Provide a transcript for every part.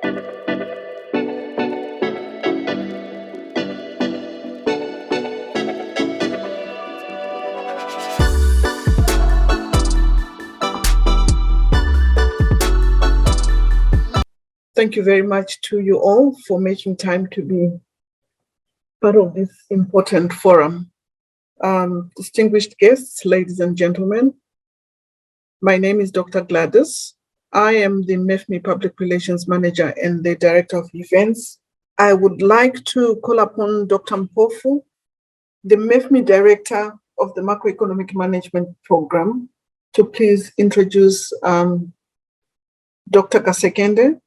Thank you very much to you all for making time to be part of this important forum. Distinguished guests, ladies and gentlemen, my name is Dr. Gladys. I am the Mefmi Public Relations Manager and the Director of Events. I would like to call upon Dr. Mpofu, the Mefmi Director of the Macroeconomic Management Program, to please introduce Dr. Kasekende,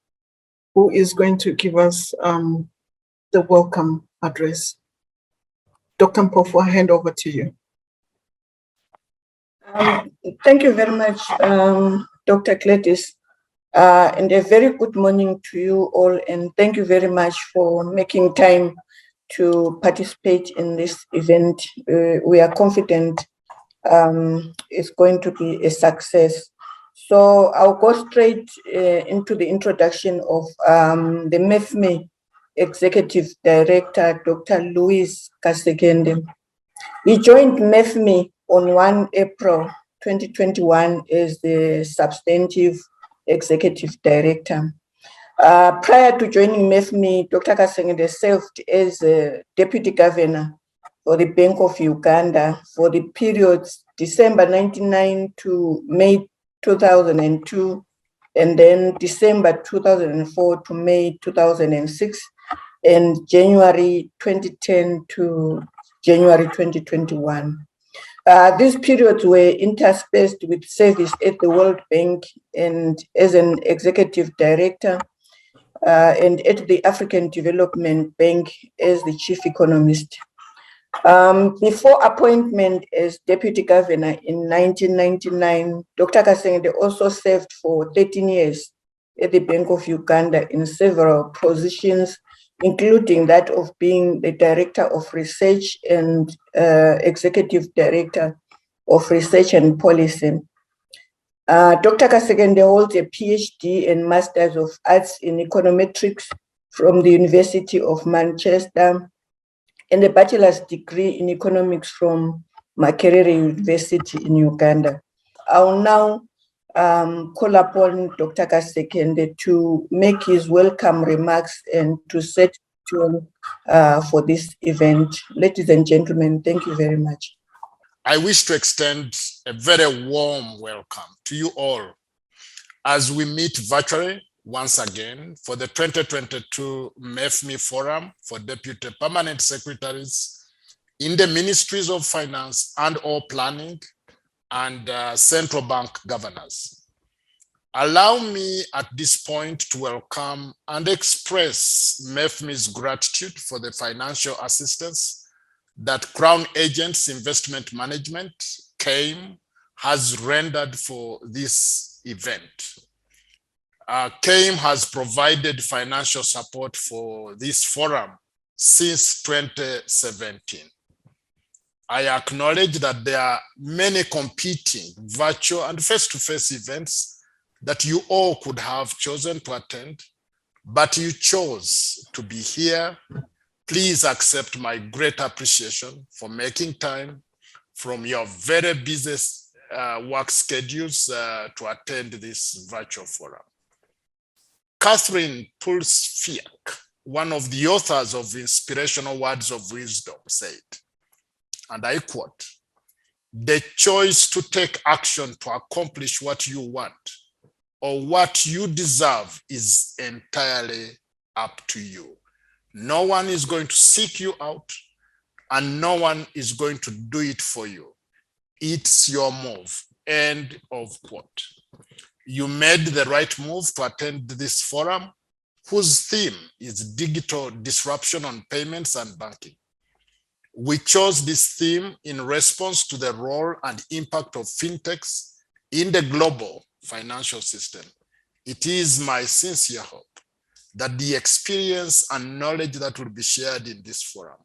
who is going to give us the welcome address. Dr. Mpofu, I hand over to you. Thank you very much, Dr. Gladys, and a very good morning to you all, and thank you very much for making time to participate in this event. We are confident it's going to be a success. So I'll go straight into the introduction of the Mefmi Executive Director, Dr. Louis Kasekende. He joined Mefmi on 1 April 2021 as the Substantive Executive Director. Prior to joining Mefmi, Dr. Kasekende served as Deputy Governor for the Bank of Uganda for the periods December 1999 to May 2002, and then December 2004 to May 2006, and January 2010 to January 2021. These periods were interspersed with service at the World Bank and as an executive director, and at the African Development Bank as the chief economist. Before appointment as deputy governor in 1999, Dr. Kasekende also served for 13 years at the Bank of Uganda in several positions, including that of being the Director of Research and Executive Director of Research and Policy. Dr. Kasekende holds a PhD and Masters of Arts in Econometrics from the University of Manchester, and a bachelor's degree in economics from Makerere University in Uganda. I will now call upon Dr. Kasekende to make his welcome remarks and to set the tone for this event. Ladies and gentlemen, thank you very much. I wish to extend a very warm welcome to you all as we meet virtually once again for the 2022 Mefmi Forum for Deputy Permanent Secretaries in the Ministries of Finance and/or Planning and Central Bank Governors. Allow me at this point to welcome and express Mefmi's gratitude for the financial assistance that Crown Agents Investment Management, CAIM, has rendered for this event. CAIM has provided financial support for this forum since 2017. I acknowledge that there are many competing virtual and face-to-face events that you all could have chosen to attend, but you chose to be here. Please accept my great appreciation for making time from your very busy work schedules to attend this virtual forum. Catherine Pulsfiak, one of the authors of Inspirational Words of Wisdom, said, and I quote, "The choice to take action to accomplish what you want or what you deserve is entirely up to you. No one is going to seek you out and no one is going to do it for you. It's your move." End of quote. You made the right move to attend this forum, whose theme is digital disruption on payments and banking. We chose this theme in response to the role and impact of fintechs in the global financial system. It is my sincere hope that the experience and knowledge that will be shared in this forum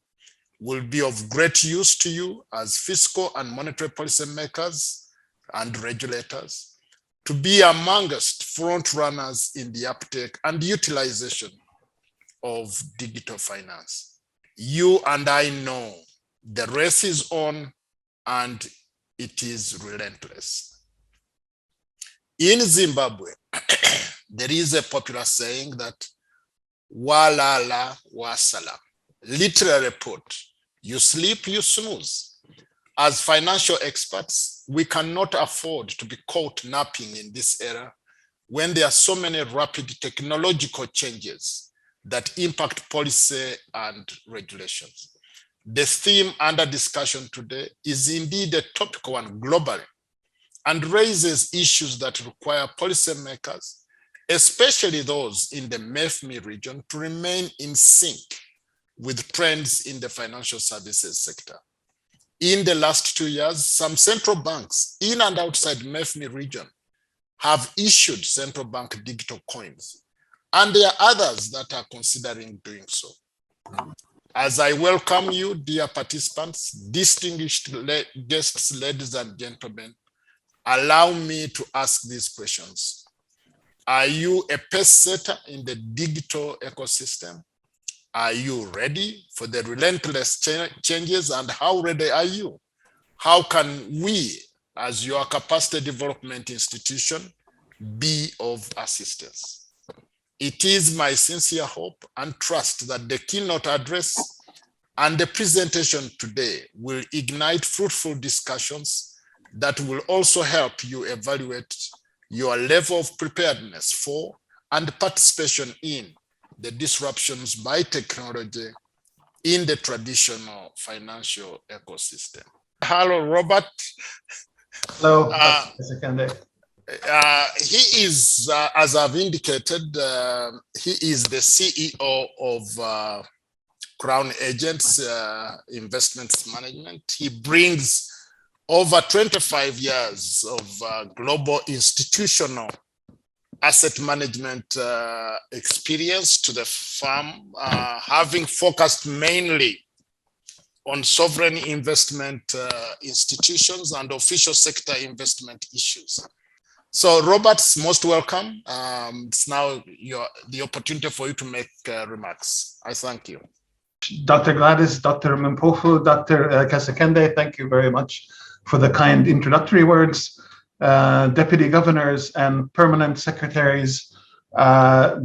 will be of great use to you as fiscal and monetary policy makers and regulators, to be amongst front runners in the uptake and utilization of digital finance. You and I know the race is on and it is relentless. In Zimbabwe, there is a popular saying that walala wasala, literally put, you sleep, you snooze. As financial experts, we cannot afford to be caught napping in this era when there are so many rapid technological changes that impact policy and regulations. The theme under discussion today is indeed a topical one globally and raises issues that require policymakers, especially those in the Mefmi region, to remain in sync with trends in the financial services sector. In the last 2 years, some central banks in and outside Mefmi region have issued central bank digital coins, and there are others that are considering doing so. As I welcome you, dear participants, distinguished guests, ladies and gentlemen, allow me to ask these questions. Are you a pace setter in the digital ecosystem? Are you ready for the relentless changes, and how ready are you? How can we, as your capacity development institution, be of assistance? It is my sincere hope and trust that the keynote address and the presentation today will ignite fruitful discussions that will also help you evaluate your level of preparedness for and participation in the disruptions by technology in the traditional financial ecosystem. Hello, Robert. Hello, Kasekende. He is, as I've indicated, he is the CEO of Crown Agents Investments Management. He brings over 25 years of global institutional asset management experience to the firm, having focused mainly on sovereign investment institutions and official sector investment issues. So Robert's most welcome. It's now the opportunity for you to make remarks. I thank you. Dr. Gladys, Dr. Mpofu, Dr. Kasekende, thank you very much for the kind introductory words. Deputy governors and permanent secretaries,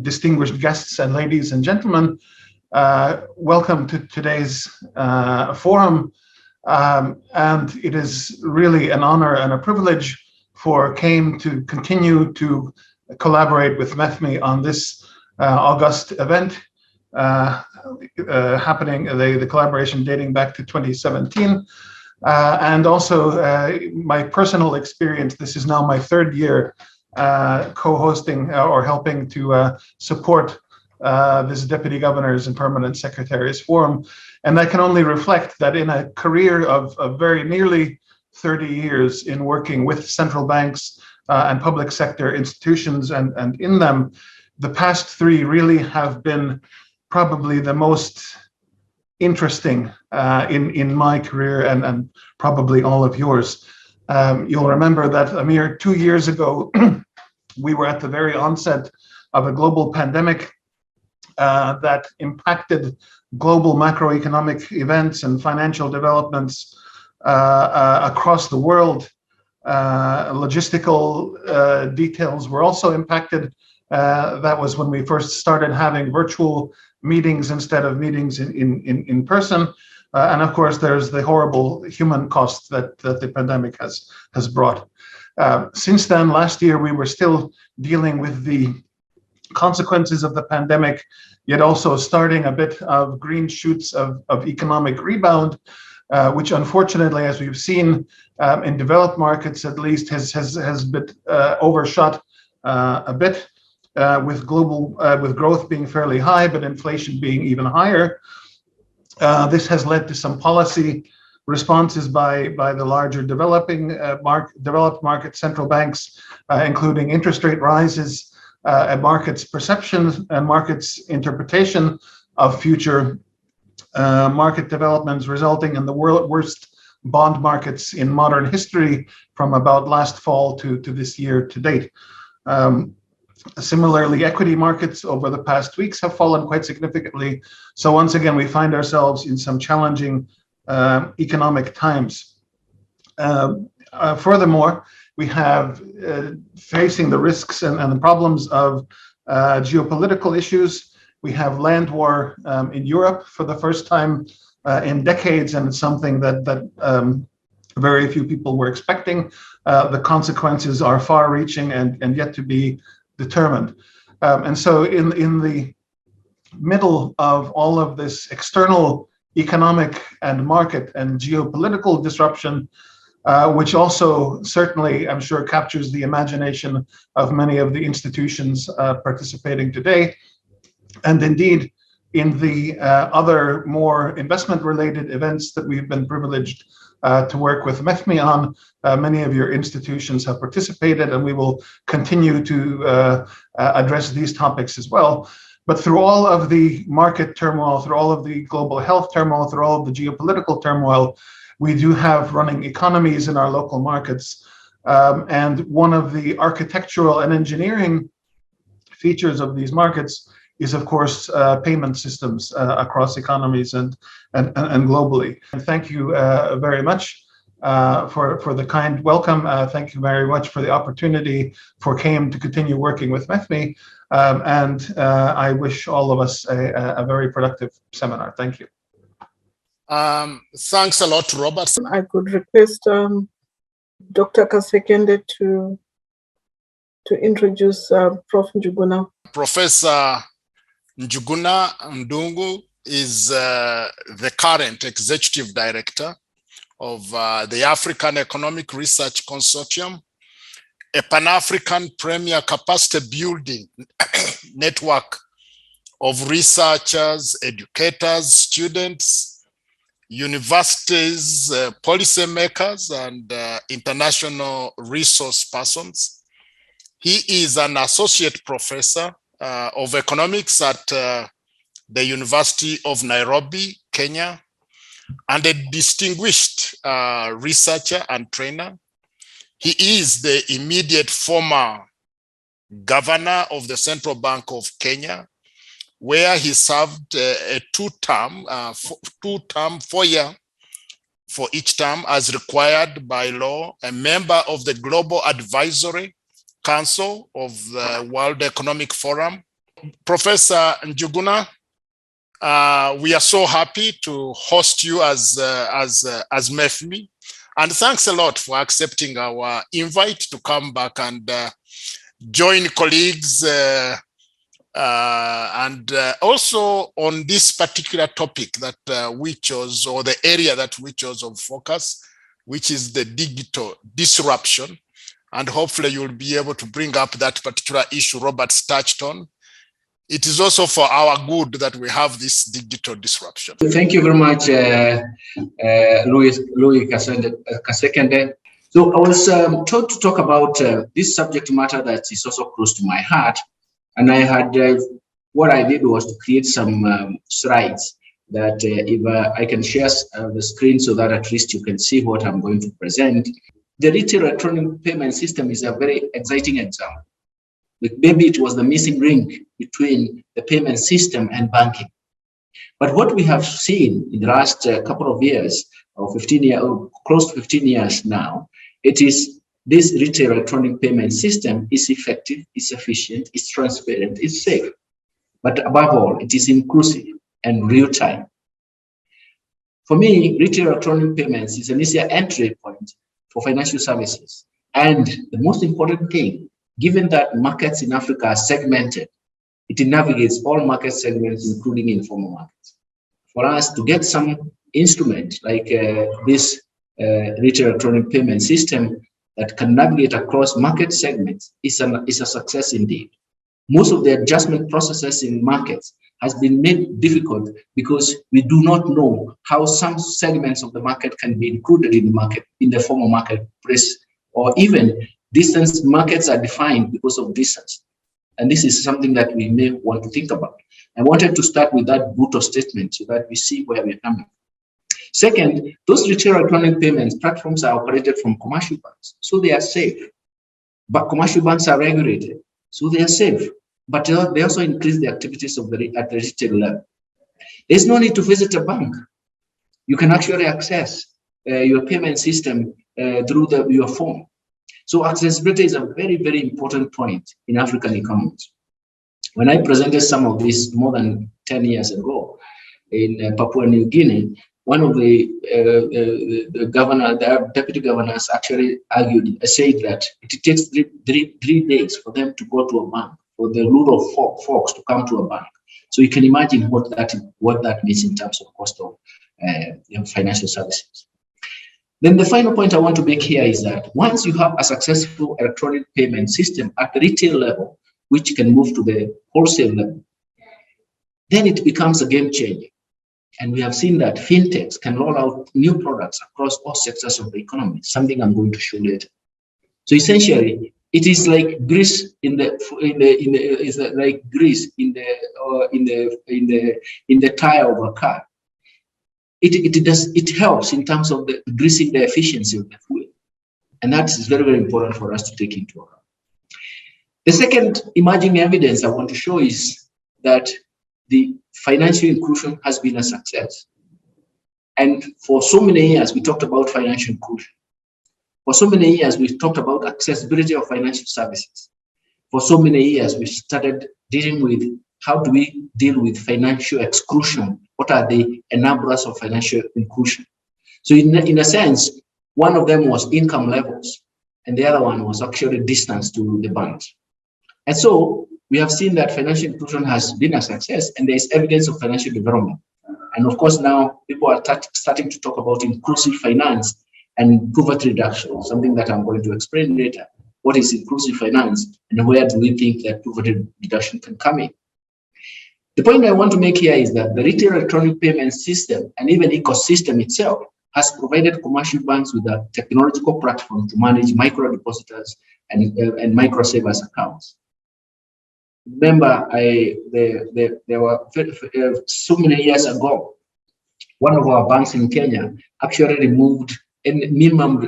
distinguished guests and ladies and gentlemen, welcome to today's forum. And it is really an honor and a privilege for CAIM to continue to collaborate with Mefmi on this august event happening, the collaboration dating back to 2017. And also my personal experience, this is now my third year co-hosting or helping to support this Deputy Governors and Permanent Secretaries Forum. And I can only reflect that in a career of very nearly 30 years in working with central banks and public sector institutions, and in them, the past 3 really have been probably the most interesting in my career and probably all of yours. You'll remember that a mere 2 years ago, we were at the very onset of a global pandemic that impacted global macroeconomic events and financial developments across the world. Logistical details were also impacted. That was when we first started having virtual meetings instead of meetings in person. And of course, there's the horrible human cost that the pandemic has brought. Since then, last year, we were still dealing with the consequences of the pandemic, yet also starting a bit of green shoots of economic rebound, which unfortunately, as we've seen in developed markets at least, has been overshot a bit, with growth being fairly high, but inflation being even higher. This has led to some policy responses by the larger developed market central banks, including interest rate rises, and markets' perceptions and markets' interpretation of future market developments, resulting in the worst bond markets in modern history from about last fall to this year to date. Similarly, equity markets over the past weeks have fallen quite significantly. So once again, we find ourselves in some challenging economic times. Furthermore, we have facing the risks and the problems of geopolitical issues. We have land war in Europe for the first time in decades, and it's something that very few people were expecting. The consequences are far-reaching and yet to be determined. And so in the middle of all of this external economic and market and geopolitical disruption, which also certainly, I'm sure, captures the imagination of many of the institutions participating today, and indeed in the other more investment-related events that we've been privileged to work with Mefmi on. Many of your institutions have participated, and we will continue to address these topics as well. But through all of the market turmoil, through all of the global health turmoil, through all of the geopolitical turmoil, we do have running economies in our local markets. And one of the architectural and engineering features of these markets is, of course, payment systems across economies and globally. And thank you very much for the kind welcome. Thank you very much for the opportunity for KAIM to continue working with Mefmi. And I wish all of us a very productive seminar. Thank you. Thanks a lot, Robert. I could request Dr. Kasekende to introduce Prof. Njuguna. Professor Njuguna Ndungu is the current executive director of the African Economic Research Consortium, a Pan-African premier capacity building network of researchers, educators, students, universities, policymakers, and international resource persons. He is an associate professor of economics at the University of Nairobi, Kenya, and a distinguished researcher and trainer. He is the immediate former governor of the Central Bank of Kenya, where he served a two-term, 4-year for each term as required by law, a member of the Global Advisory Council of the World Economic Forum. Professor Njuguna, we are so happy to host you as Mefmi, and thanks a lot for accepting our invite to come back and join colleagues and also on this particular topic that we chose, or the area that we chose of focus, which is the digital disruption. And hopefully you'll be able to bring up that particular issue Robert's touched on. It is also for our good that we have this digital disruption. Thank you very much, Louis Kasekende. So I was told to talk about this subject matter that is also close to my heart. And I had, what I did was to create some slides that if I can share the screen so that at least you can see what I'm going to present. The retail electronic payment system is a very exciting example. Maybe it was the missing link between the payment system and banking. But what we have seen in the last couple of years, or 15 years, or close to 15 years now, it is this retail electronic payment system is effective, it's efficient, it's transparent, it's safe. But above all, it is inclusive and real time. For me, retail electronic payments is an easier entry point for financial services. And the most important thing, given that markets in Africa are segmented, it navigates all market segments, including informal markets. For us to get some instrument like this retail electronic payment system that can navigate across market segments is a success indeed. Most of the adjustment processes in markets has been made difficult because we do not know how some segments of the market can be included in the market, in the formal marketplace, or even distance markets are defined because of distance. And this is something that we may want to think about. I wanted to start with that brutal statement so that we see where we're coming. Second, those retail electronic payments platforms are operated from commercial banks, so they are safe. But commercial banks are regulated, so they are safe. But they also increase the activities of at the retail level. There's no need to visit a bank. You can actually access your payment system through your phone. So accessibility is a very, very important point in African economies. When I presented some of this more than 10 years ago in Papua New Guinea, one of the deputy governors actually said that it takes three days for them to go to a bank, for the rule of folks to come to a bank. So you can imagine what that means in terms of cost of financial services. Then the final point I want to make here is that once you have a successful electronic payment system at the retail level, which can move to the wholesale level, then it becomes a game changer. And we have seen that fintechs can roll out new products across all sectors of the economy, something I'm going to show later. So essentially, it is like grease in the tire of a car. It helps in terms of the greasing the efficiency of the fuel, and that is very, very important for us to take into account. The second emerging evidence I want to show is that the financial inclusion has been a success. And for so many years, we talked about financial inclusion. For so many years, we talked about accessibility of financial services. For so many years, we started dealing with how do we deal with financial exclusion? What are the enablers of financial inclusion? So in a sense, one of them was income levels, and the other one was actually distance to the banks. And so we have seen that financial inclusion has been a success, and there is evidence of financial development. And of course, now people are starting to talk about inclusive finance and poverty reduction, something that I'm going to explain later. What is inclusive finance, and where do we think that poverty reduction can come in? The point I want to make here is that the retail electronic payment system and even ecosystem itself has provided commercial banks with a technological platform to manage micro depositors and micro savers accounts. Remember, there were so many years ago, one of our banks in Kenya actually removed minimum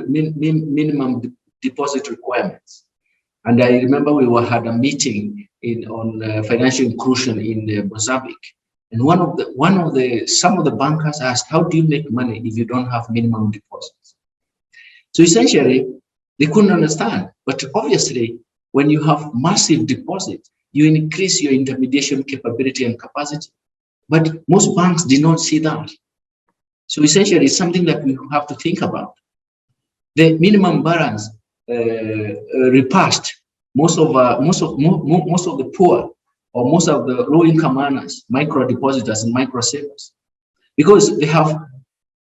deposit requirements. And I remember we had a meeting on financial inclusion in Mozambique, and some of the bankers asked, "How do you make money if you don't have minimum deposits?" So essentially, they couldn't understand. But obviously, when you have massive deposits, you increase your intermediation capability and capacity. But most banks did not see that. So essentially, it's something that we have to think about. The minimum balance repassed most of the poor, or most of the low-income earners, micro depositors and micro savers, because they have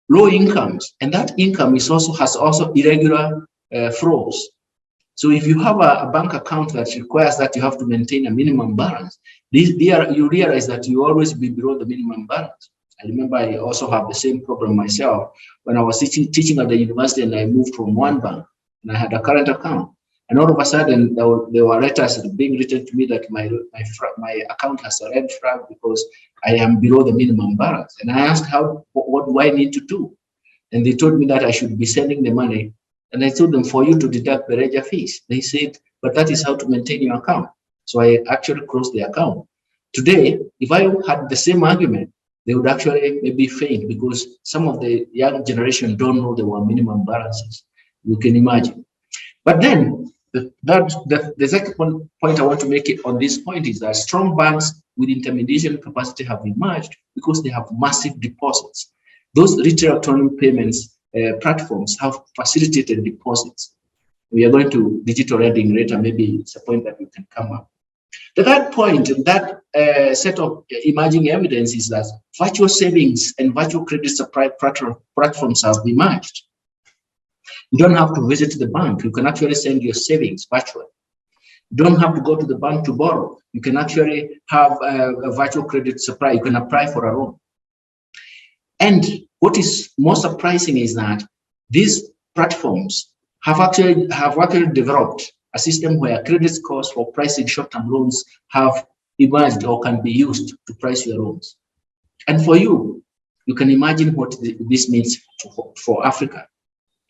low incomes, and that income has also irregular flows. So if you have a bank account that requires that you have to maintain a minimum balance, you realize that you always be below the minimum balance. I remember I also have the same problem myself when I was teaching at the university, and I moved from one bank and I had a current account. And all of a sudden, there were letters being written to me that my account has a red flag because I am below the minimum balance. And I asked, what do I need to do? And they told me that I should be sending the money. And I told them, for you to deduct the ledger fees. They said, but that is how to maintain your account. So I actually closed the account. Today, if I had the same argument, they would actually maybe faint, because some of the young generation don't know there were minimum balances. You can imagine. But then, the second point I want to make it on this point is that strong banks with intermediation capacity have emerged because they have massive deposits. Those retail electronic payments platforms have facilitated deposits. We are going to digital lending later. Maybe it's a point that we can come up. The third point, that set of emerging evidence, is that virtual savings and virtual credit supply platforms have emerged. You don't have to visit the bank. You can actually send your savings virtually. You don't have to go to the bank to borrow. You can actually have a virtual credit supply. You can apply for a loan. And what is more surprising is that these platforms have actually developed a system where credit scores for pricing short-term loans have emerged or can be used to price your loans. And for you, you can imagine what this means for Africa.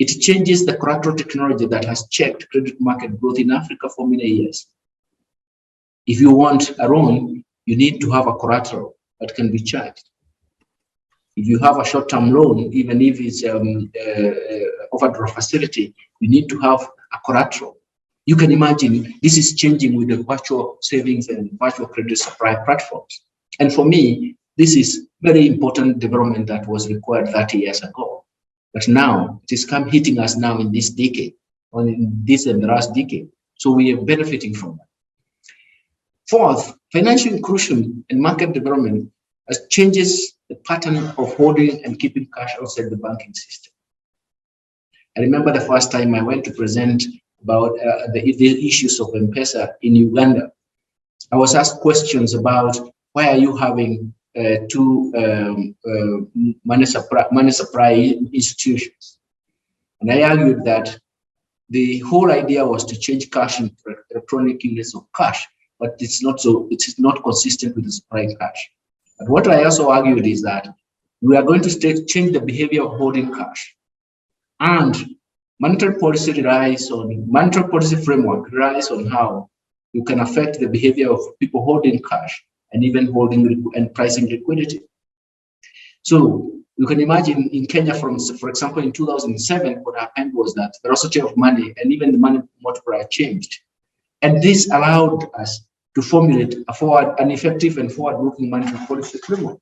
It changes the collateral technology that has checked credit market growth in Africa for many years. If you want a loan, you need to have a collateral that can be charged. If you have a short-term loan, even if it's overdraft facility, you need to have a collateral. You can imagine this is changing with the virtual savings and virtual credit supply platforms. And for me, this is very important development that was required 30 years ago. But now it is hitting us now in this decade, or in this and the last decade. So we are benefiting from that. Fourth, financial inclusion and market development changes the pattern of holding and keeping cash outside the banking system. I remember the first time I went to present about the issues of M-Pesa in Uganda. I was asked questions about why are you having two money supply institutions? And I argued that the whole idea was to change cash into electronic units of cash, but it's not so. It is not consistent with the supply cash. But what I also argued is that we are going to change the behavior of holding cash, and monetary policy framework relies on how you can affect the behavior of people holding cash and even holding and pricing liquidity. So you can imagine in Kenya, for example, in 2007, what happened was that the velocity of money and even the money multiplier changed. And this allowed us to formulate an effective and forward-looking monetary policy framework.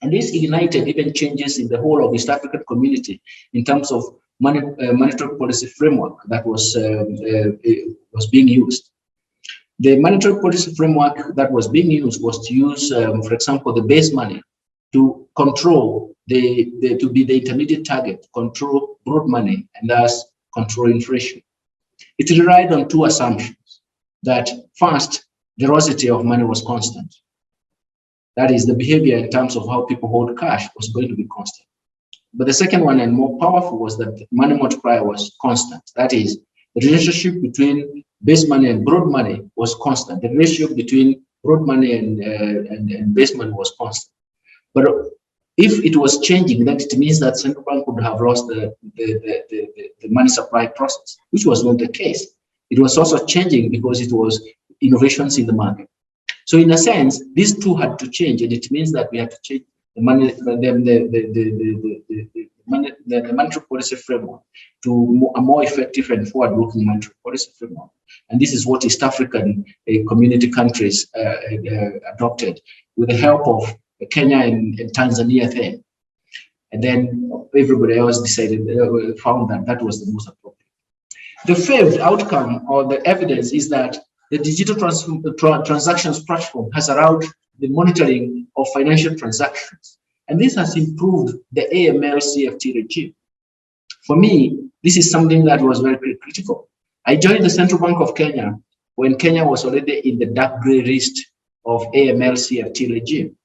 And this ignited even changes in the whole of East African community in terms of monetary policy framework that was being used. The monetary policy framework that was being used was to use, for example, the base money to control to be the intermediate target, control broad money, and thus control inflation. It relied on two assumptions. That first, the velocity of money was constant. That is, the behavior in terms of how people hold cash was going to be constant. But the second one, and more powerful, was that the money multiplier was constant. That is, the relationship between base money and broad money was constant. The ratio between broad money and base money was constant. But if it was changing, then it means that central bank would have lost the money supply process, which was not the case. It was also changing because it was innovations in the market. So in a sense, these two had to change, and it means that we had to change the monetary policy framework to a more effective and forward-looking monetary policy framework. And this is what East African community countries adopted with the help of Kenya and Tanzania then. And then everybody else found that that was the most appropriate. The fifth outcome or the evidence is that the digital transactions platform has allowed the monitoring of financial transactions. And this has improved the AML CFT regime. For me, this is something that was very critical. I joined the Central Bank of Kenya when Kenya was already in the dark gray list of AML CFT regime.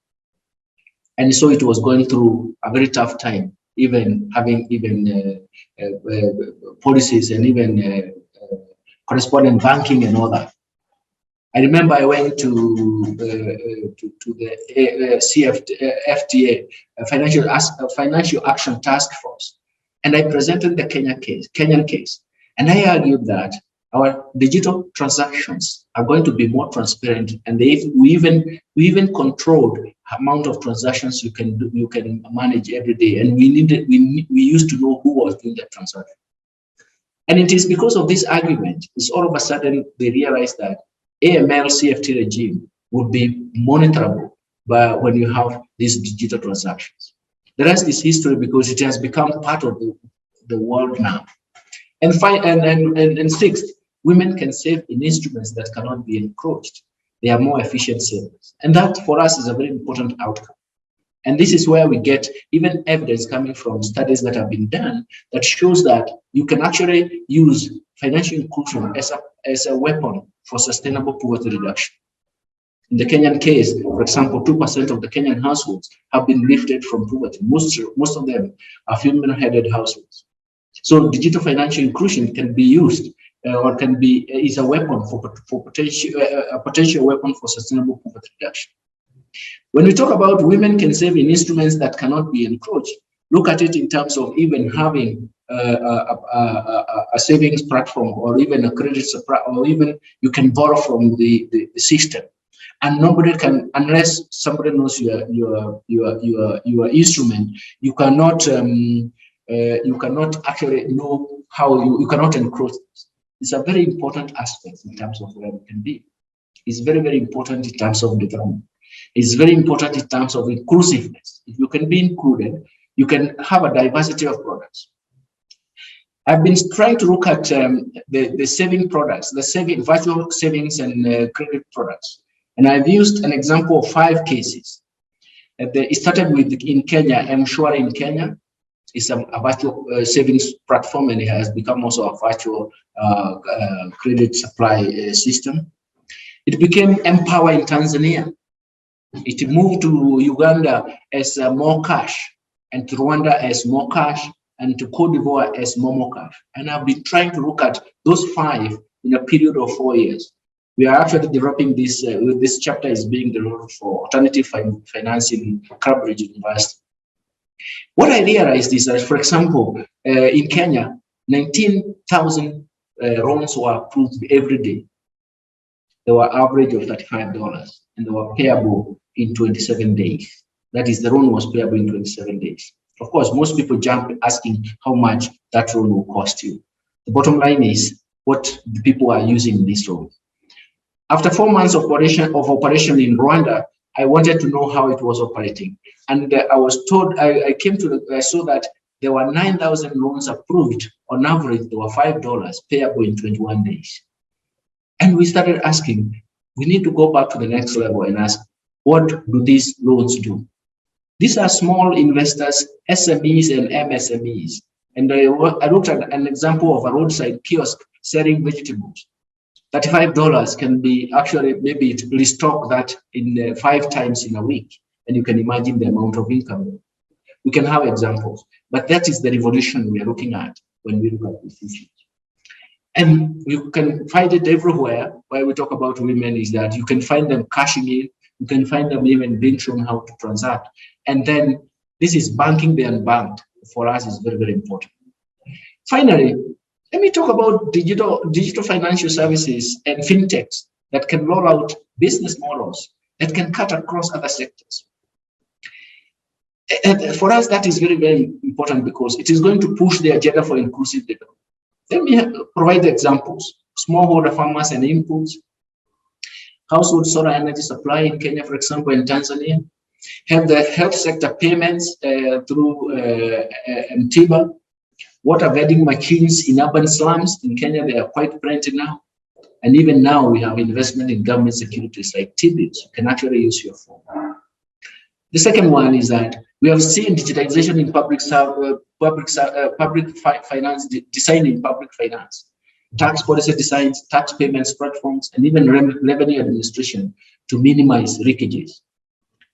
And so it was going through a very tough time, even having policies and even correspondent banking and all that. I remember I went to the FTA, Financial Action Task Force, and I presented the Kenyan case, and I argued that our digital transactions are going to be more transparent, and we even controlled amount of transactions you can manage every day, and we used to know who was doing that transaction. And it is because of this argument, is all of a sudden they realized that AML CFT regime would be monitorable when you have these digital transactions. The rest is history because it has become part of the world now. And sixth, women can save in instruments that cannot be encroached. They are more efficient savers. And that for us is a very important outcome. And this is where we get even evidence coming from studies that have been done that shows that you can actually use financial inclusion as a weapon for sustainable poverty reduction. In the Kenyan case, for example, 2% of the Kenyan households have been lifted from poverty. Most of them are female-headed households. So digital financial inclusion can be used or is a weapon for potential weapon for sustainable poverty reduction. When we talk about women can save in instruments that cannot be encroached, look at it in terms of even having a savings platform, or even a credit supply, or even you can borrow from the system, and nobody can, unless somebody knows your instrument, you cannot actually know how you cannot encroach. It's a very important aspect in terms of where we can be. It's very, very important in terms of development. It's very important in terms of inclusiveness. If you can be included, you can have a diversity of products. I've been trying to look at the saving products, the virtual savings and credit products. And I've used an example of 5 cases. It started with in Kenya, M-Shwari in Kenya. It's a virtual savings platform, and it has become also a virtual credit supply system. It became Empower in Tanzania. It moved to Uganda as More Cash, and to Rwanda as More Cash, and to Cote d'Ivoire as Momo Cash. And I've been trying to look at those 5 in a period of 4 years. We are actually developing this. This chapter is being developed for alternative financing in Cambridge University. What I realized is that, for example, in Kenya, 19,000 loans were approved every day. They were average of $35, and they were payable in 27 days. That is, the loan was payable in 27 days. Of course, most people jump asking how much that loan will cost you. The bottom line is what the people are using this loan. After 4 months of operation in Rwanda, I wanted to know how it was operating. And I was told, I saw that there were 9,000 loans approved. On average, they were $5 payable in 21 days. And we started asking, we need to go back to the next level and ask, what do these loans do? These are small investors, SMEs and MSMEs. And I looked at an example of a roadside kiosk selling vegetables. $35 can be actually, maybe it restock that in 5 times in a week. And you can imagine the amount of income. We can have examples, but that is the revolution we are looking at when we look at this issue. And you can find it everywhere. Why we talk about women is that you can find them cashing in, you can find them even being shown how to transact. And then this is banking the unbanked. For us, is very, very important. Finally, let me talk about digital financial services and fintechs that can roll out business models that can cut across other sectors. And for us, that is very, very important because it is going to push the agenda for inclusive development. Let me provide the examples. Smallholder farmers and inputs, household solar energy supply in Kenya, for example, in Tanzania, have the health sector payments through Mtiba, water vending machines in urban slums. In Kenya, they are quite plenty now. And even now, we have investment in government securities like T-bills. You can actually use your phone. The second one is that we have seen digitization in public finance, design in public finance, tax policy designs, tax payments platforms, and even revenue administration to minimize leakages.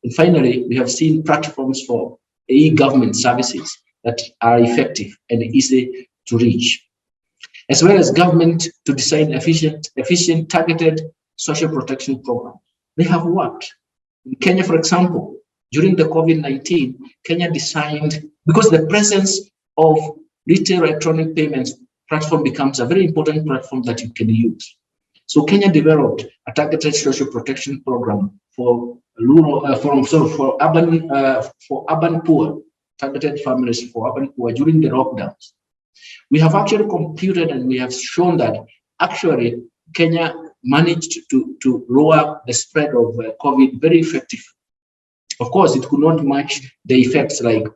And finally, we have seen platforms for e-government services that are effective and easy to reach, as well as government to design efficient targeted social protection programs. They have worked. In Kenya, for example, during the COVID-19, Kenya designed, because the presence of retail electronic payments platform becomes a very important platform that you can use. So Kenya developed a targeted social protection program for urban poor, targeted families for urban poor during the lockdowns. We have actually computed and we have shown that actually Kenya managed to lower the spread of COVID very effectively. Of course, it could not match the effects like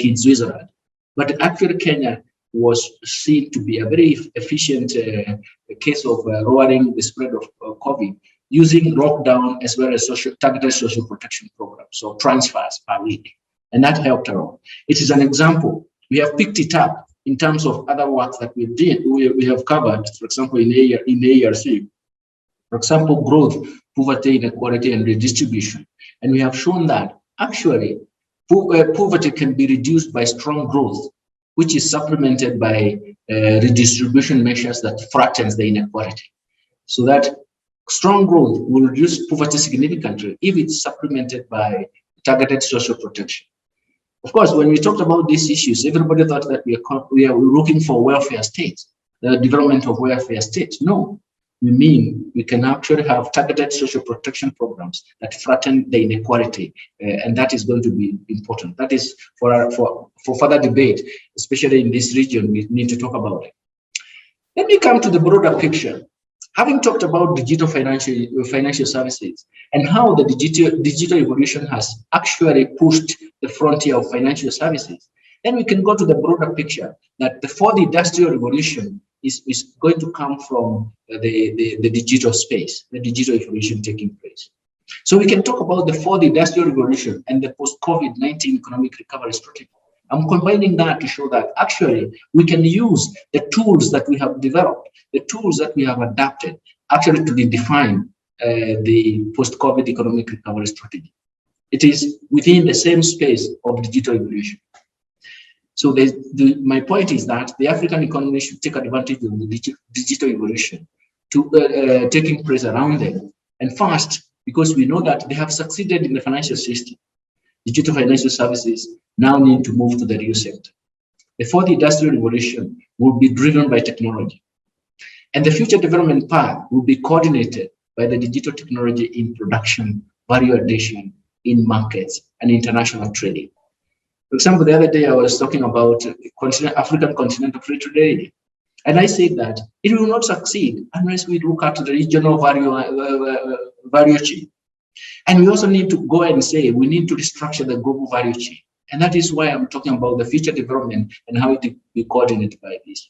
in Switzerland, but actually Kenya was seen to be a very efficient case of lowering the spread of COVID using lockdown as well as targeted social protection programs, so transfers per week, and that helped a lot. It is an example. We have picked it up in terms of other work that we have covered, for example, in ARC. For example, growth, poverty, inequality, and redistribution. And we have shown that actually poverty can be reduced by strong growth, which is supplemented by redistribution measures that flattens the inequality. So that Strong growth will reduce poverty significantly if it's supplemented by targeted social protection. Of course, when we talked about these issues, everybody thought that we are looking for welfare states, the development of welfare states. No, we mean we can actually have targeted social protection programs that flatten the inequality, and that is going to be important. That is for further debate, especially in this region, we need to talk about it. Let me come to the broader picture. Having talked about digital financial services and how the digital evolution has actually pushed the frontier of financial services, then we can go to the broader picture that the fourth industrial revolution is going to come from the digital space, the digital evolution taking place. So we can talk about the fourth industrial revolution and the post-COVID-19 economic recovery strategy. I'm combining that to show that actually we can use the tools that we have developed, the tools that we have adapted, actually to define the post-COVID economic recovery strategy. It is within the same space of digital evolution. So my point is that the African economy should take advantage of the digital evolution to taking place around them. And first, because we know that they have succeeded in the financial system, digital financial services now need to move to the real sector. The fourth industrial revolution will be driven by technology. And the future development path will be coordinated by the digital technology in production, value addition, in markets, and international trading. For example, the other day I was talking about African continental free trade area. And I said that it will not succeed unless we look at the regional value chain. And we also need to go and say we need to restructure the global value chain. And that is why I'm talking about the future development and how it will be coordinated by this.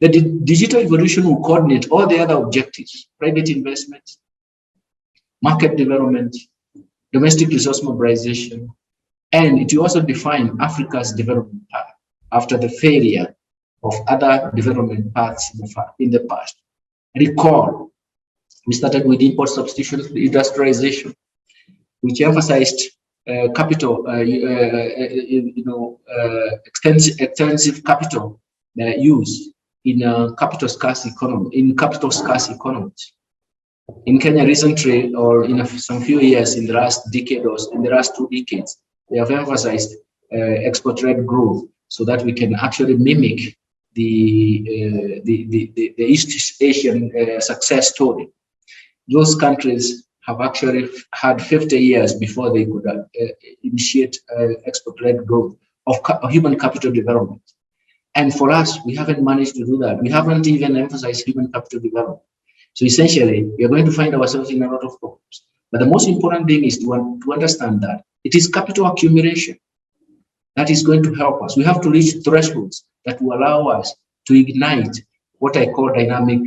The digital evolution will coordinate all the other objectives: private investment, market development, domestic resource mobilization, and it will also define Africa's development path after the failure of other development paths in the past. Recall, we started with import substitution industrialization, which emphasized capital, extensive capital use in capital scarce economies. In Kenya recently, or in some few years, in the last decade or in the last 2 decades, they have emphasized export-led growth so that we can actually mimic the East Asian success story. Those countries have actually had 50 years before they could initiate export-led growth of human capital development. And for us, we haven't managed to do that. We haven't even emphasized human capital development. So essentially, we are going to find ourselves in a lot of problems. But the most important thing is to understand that it is capital accumulation that is going to help us. We have to reach thresholds that will allow us to ignite what I call dynamic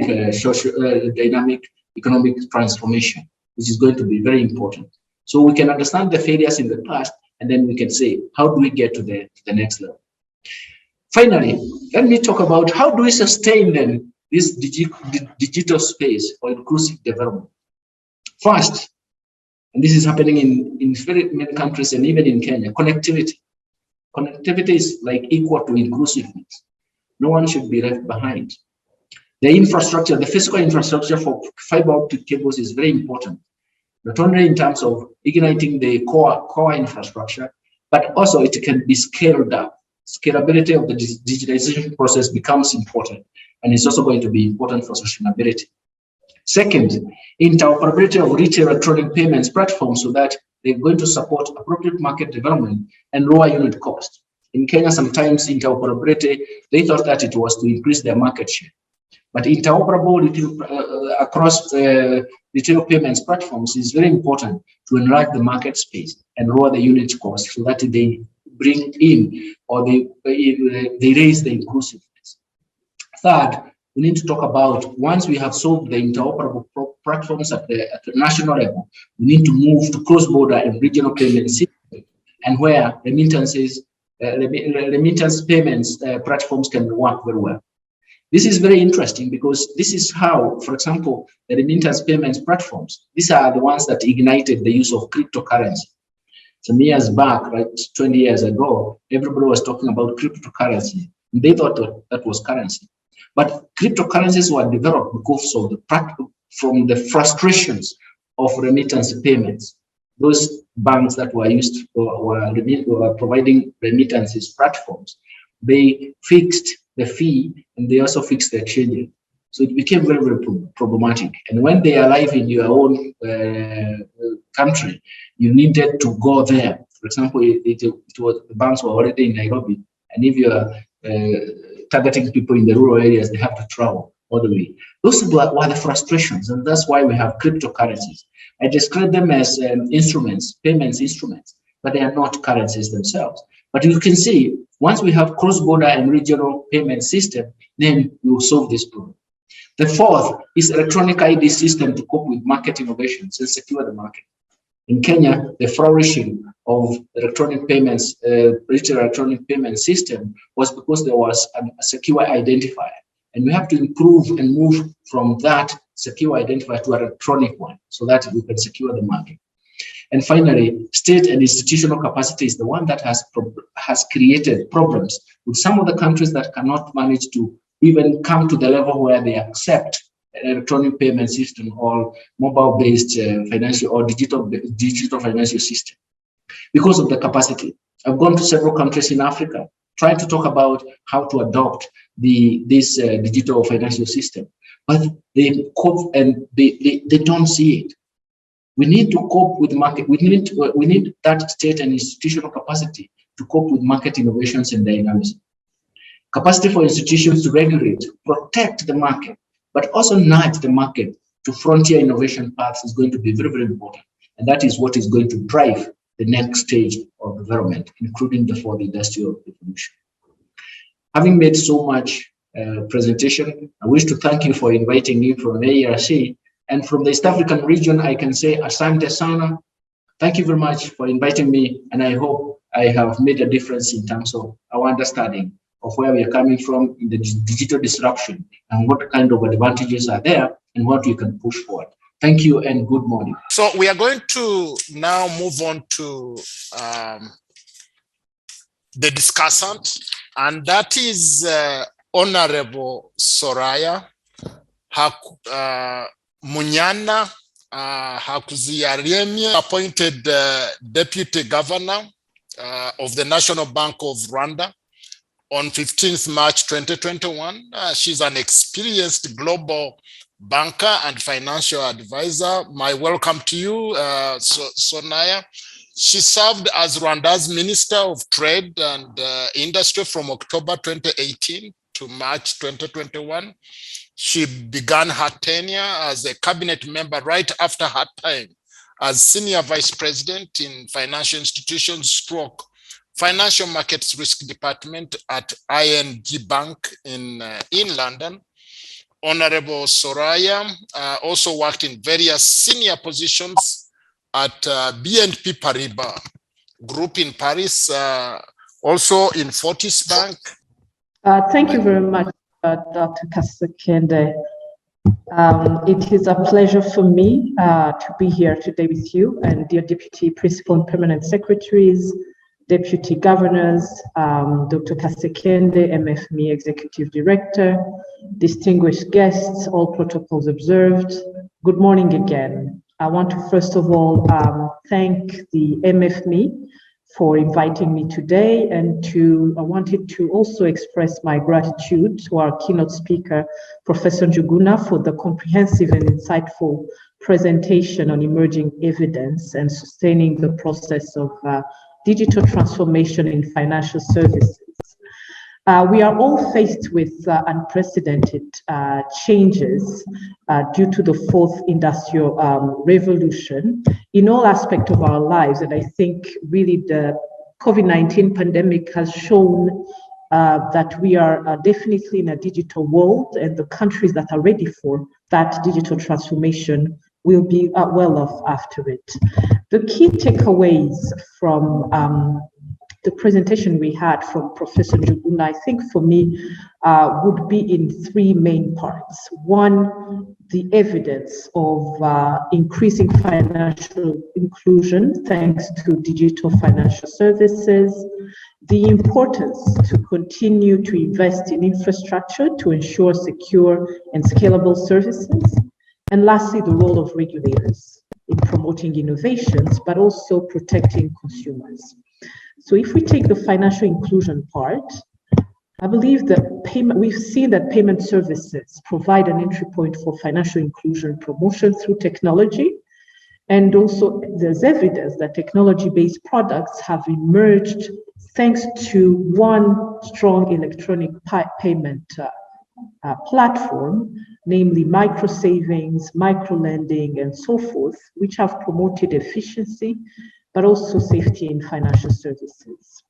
economic transformation, which is going to be very important. So we can understand the failures in the past, and then we can say, how do we get to the next level? Finally, let me talk about how do we sustain then this digital space for inclusive development. First, and this is happening in very many countries and even in Kenya, connectivity. Connectivity is like equal to inclusiveness. No one should be left behind. The infrastructure, the physical infrastructure for fiber optic cables is very important, not only in terms of igniting the core infrastructure, but also it can be scaled up. Scalability of the digitalization process becomes important, and it's also going to be important for sustainability. Second, interoperability of retail electronic payments platforms so that they're going to support appropriate market development and lower unit cost. In Kenya, sometimes interoperability, they thought that it was to increase their market share. But interoperability across retail payments platforms is very important to enlarge the market space and lower the unit cost so that they bring in or they raise the inclusiveness. Third, we need to talk about once we have solved the interoperable platforms at the national level, we need to move to cross-border and regional payment systems, and where remittance payments platforms can work very well. This is very interesting because this is how, for example, the remittance payments platforms, these are the ones that ignited the use of cryptocurrency. Some years back, right, 20 years ago, everybody was talking about cryptocurrency. They thought that was currency. But cryptocurrencies were developed because of the from the frustrations of remittance payments. Those banks that were used were providing remittances platforms, they fixed the fee and they also fixed the exchange rate. So it became very, very problematic. And when they arrive in your own country, you needed to go there. For example, the banks were already in Nairobi, and if you are targeting people in the rural areas, they have to travel all the way. Those were the frustrations, and that's why we have cryptocurrencies. I describe them as instruments, payments instruments, but they are not currencies themselves. But you can see, once we have cross-border and regional payment system, then we will solve this problem. The fourth is electronic ID system to cope with market innovations and secure the market. In Kenya, the flourishing of electronic payments, digital electronic payment system was because there was a secure identifier. And we have to improve and move from that secure identifier to an electronic one so that we can secure the market. And finally, state and institutional capacity is the one that has created problems with some of the countries that cannot manage to even come to the level where they accept an electronic payment system or mobile-based financial or digital financial system because of the capacity. I've gone to several countries in Africa trying to talk about how to adopt this digital financial system, but they cope and they don't see it. We need to cope with market. We need that state and institutional capacity to cope with market innovations and dynamism. Capacity for institutions to regulate, protect the market, but also nudge the market to frontier innovation paths is going to be very, very important. And that is what is going to drive the next stage of development, including the fourth industrial revolution. Having made so much presentation, I wish to thank you for inviting me from AERC. And from the East African region, I can say Asante Sana. Thank you very much for inviting me. And I hope I have made a difference in terms of our understanding of where we are coming from in the digital disruption and what kind of advantages are there and what we can push forward. Thank you and good morning. So we are going to now move on to the discussant, and that is Honorable Soraya Munyana Hakuziyaremye, appointed Deputy Governor of the National Bank of Rwanda on 15th March 2021. She's an experienced global banker and financial advisor. My welcome to you, Sonaya. She served as Rwanda's Minister of Trade and Industry from October 2018 to March 2021. She began her tenure as a cabinet member right after her time as Senior Vice President in Financial Institutions / Financial Markets Risk Department at ING Bank in London. Honorable Soraya also worked in various senior positions at BNP Paribas Group in Paris, also in Fortis Bank. Thank you very much, Dr. Kasekende. It is a pleasure for me to be here today with you and dear Deputy Principal and Permanent Secretaries, Deputy Governors, Dr. Kasekende, Mefmi Executive Director, distinguished guests, all protocols observed. Good morning again. I want to first of all thank the Mefmi for inviting me today, and I wanted to also express my gratitude to our keynote speaker, Professor Njuguna, for the comprehensive and insightful presentation on emerging evidence and sustaining the process of digital transformation in financial services. We are all faced with unprecedented changes due to the fourth industrial revolution in all aspects of our lives. And I think really the COVID-19 pandemic has shown that we are definitely in a digital world, and the countries that are ready for that digital transformation will be well off after it. The key takeaways from the presentation we had from Professor Njuguna, I think for me, would be in three main parts. One, the evidence of increasing financial inclusion thanks to digital financial services, the importance to continue to invest in infrastructure to ensure secure and scalable services, And lastly, the role of regulators in promoting innovations, but also protecting consumers. So if we take the financial inclusion part, I believe that we've seen that payment services provide an entry point for financial inclusion promotion through technology. And also there's evidence that technology-based products have emerged thanks to one strong electronic payment platform, namely micro savings, micro lending, and so forth, which have promoted efficiency, but also safety in financial services.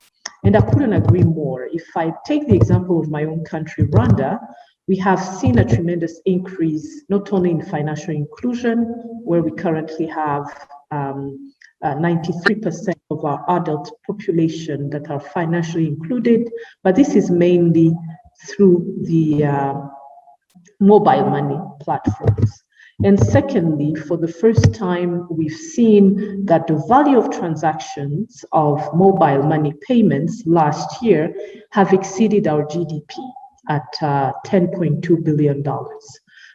And I couldn't agree more. If I take the example of my own country, Rwanda, we have seen a tremendous increase, not only in financial inclusion, where we currently have 93% of our adult population that are financially included, but this is mainly through the mobile money platforms. And secondly, for the first time, we've seen that the value of transactions of mobile money payments last year have exceeded our GDP at $10.2 billion.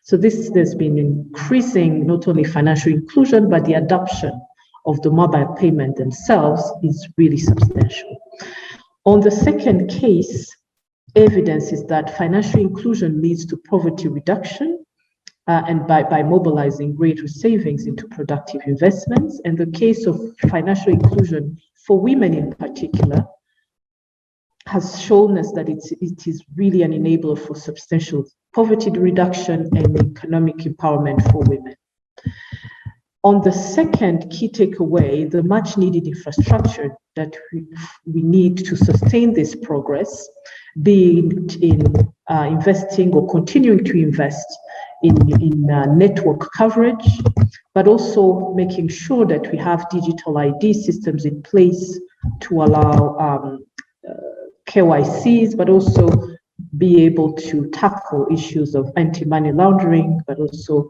So there's been increasing not only financial inclusion, but the adoption of the mobile payment themselves is really substantial. On the second case, evidence is that financial inclusion leads to poverty reduction, and by mobilizing greater savings into productive investments. And the case of financial inclusion for women in particular has shown us that it is really an enabler for substantial poverty reduction and economic empowerment for women. On the second key takeaway, the much needed infrastructure that we need to sustain this progress, be it in investing or continuing to invest in network coverage, but also making sure that we have digital ID systems in place to allow KYCs, but also be able to tackle issues of anti-money laundering, but also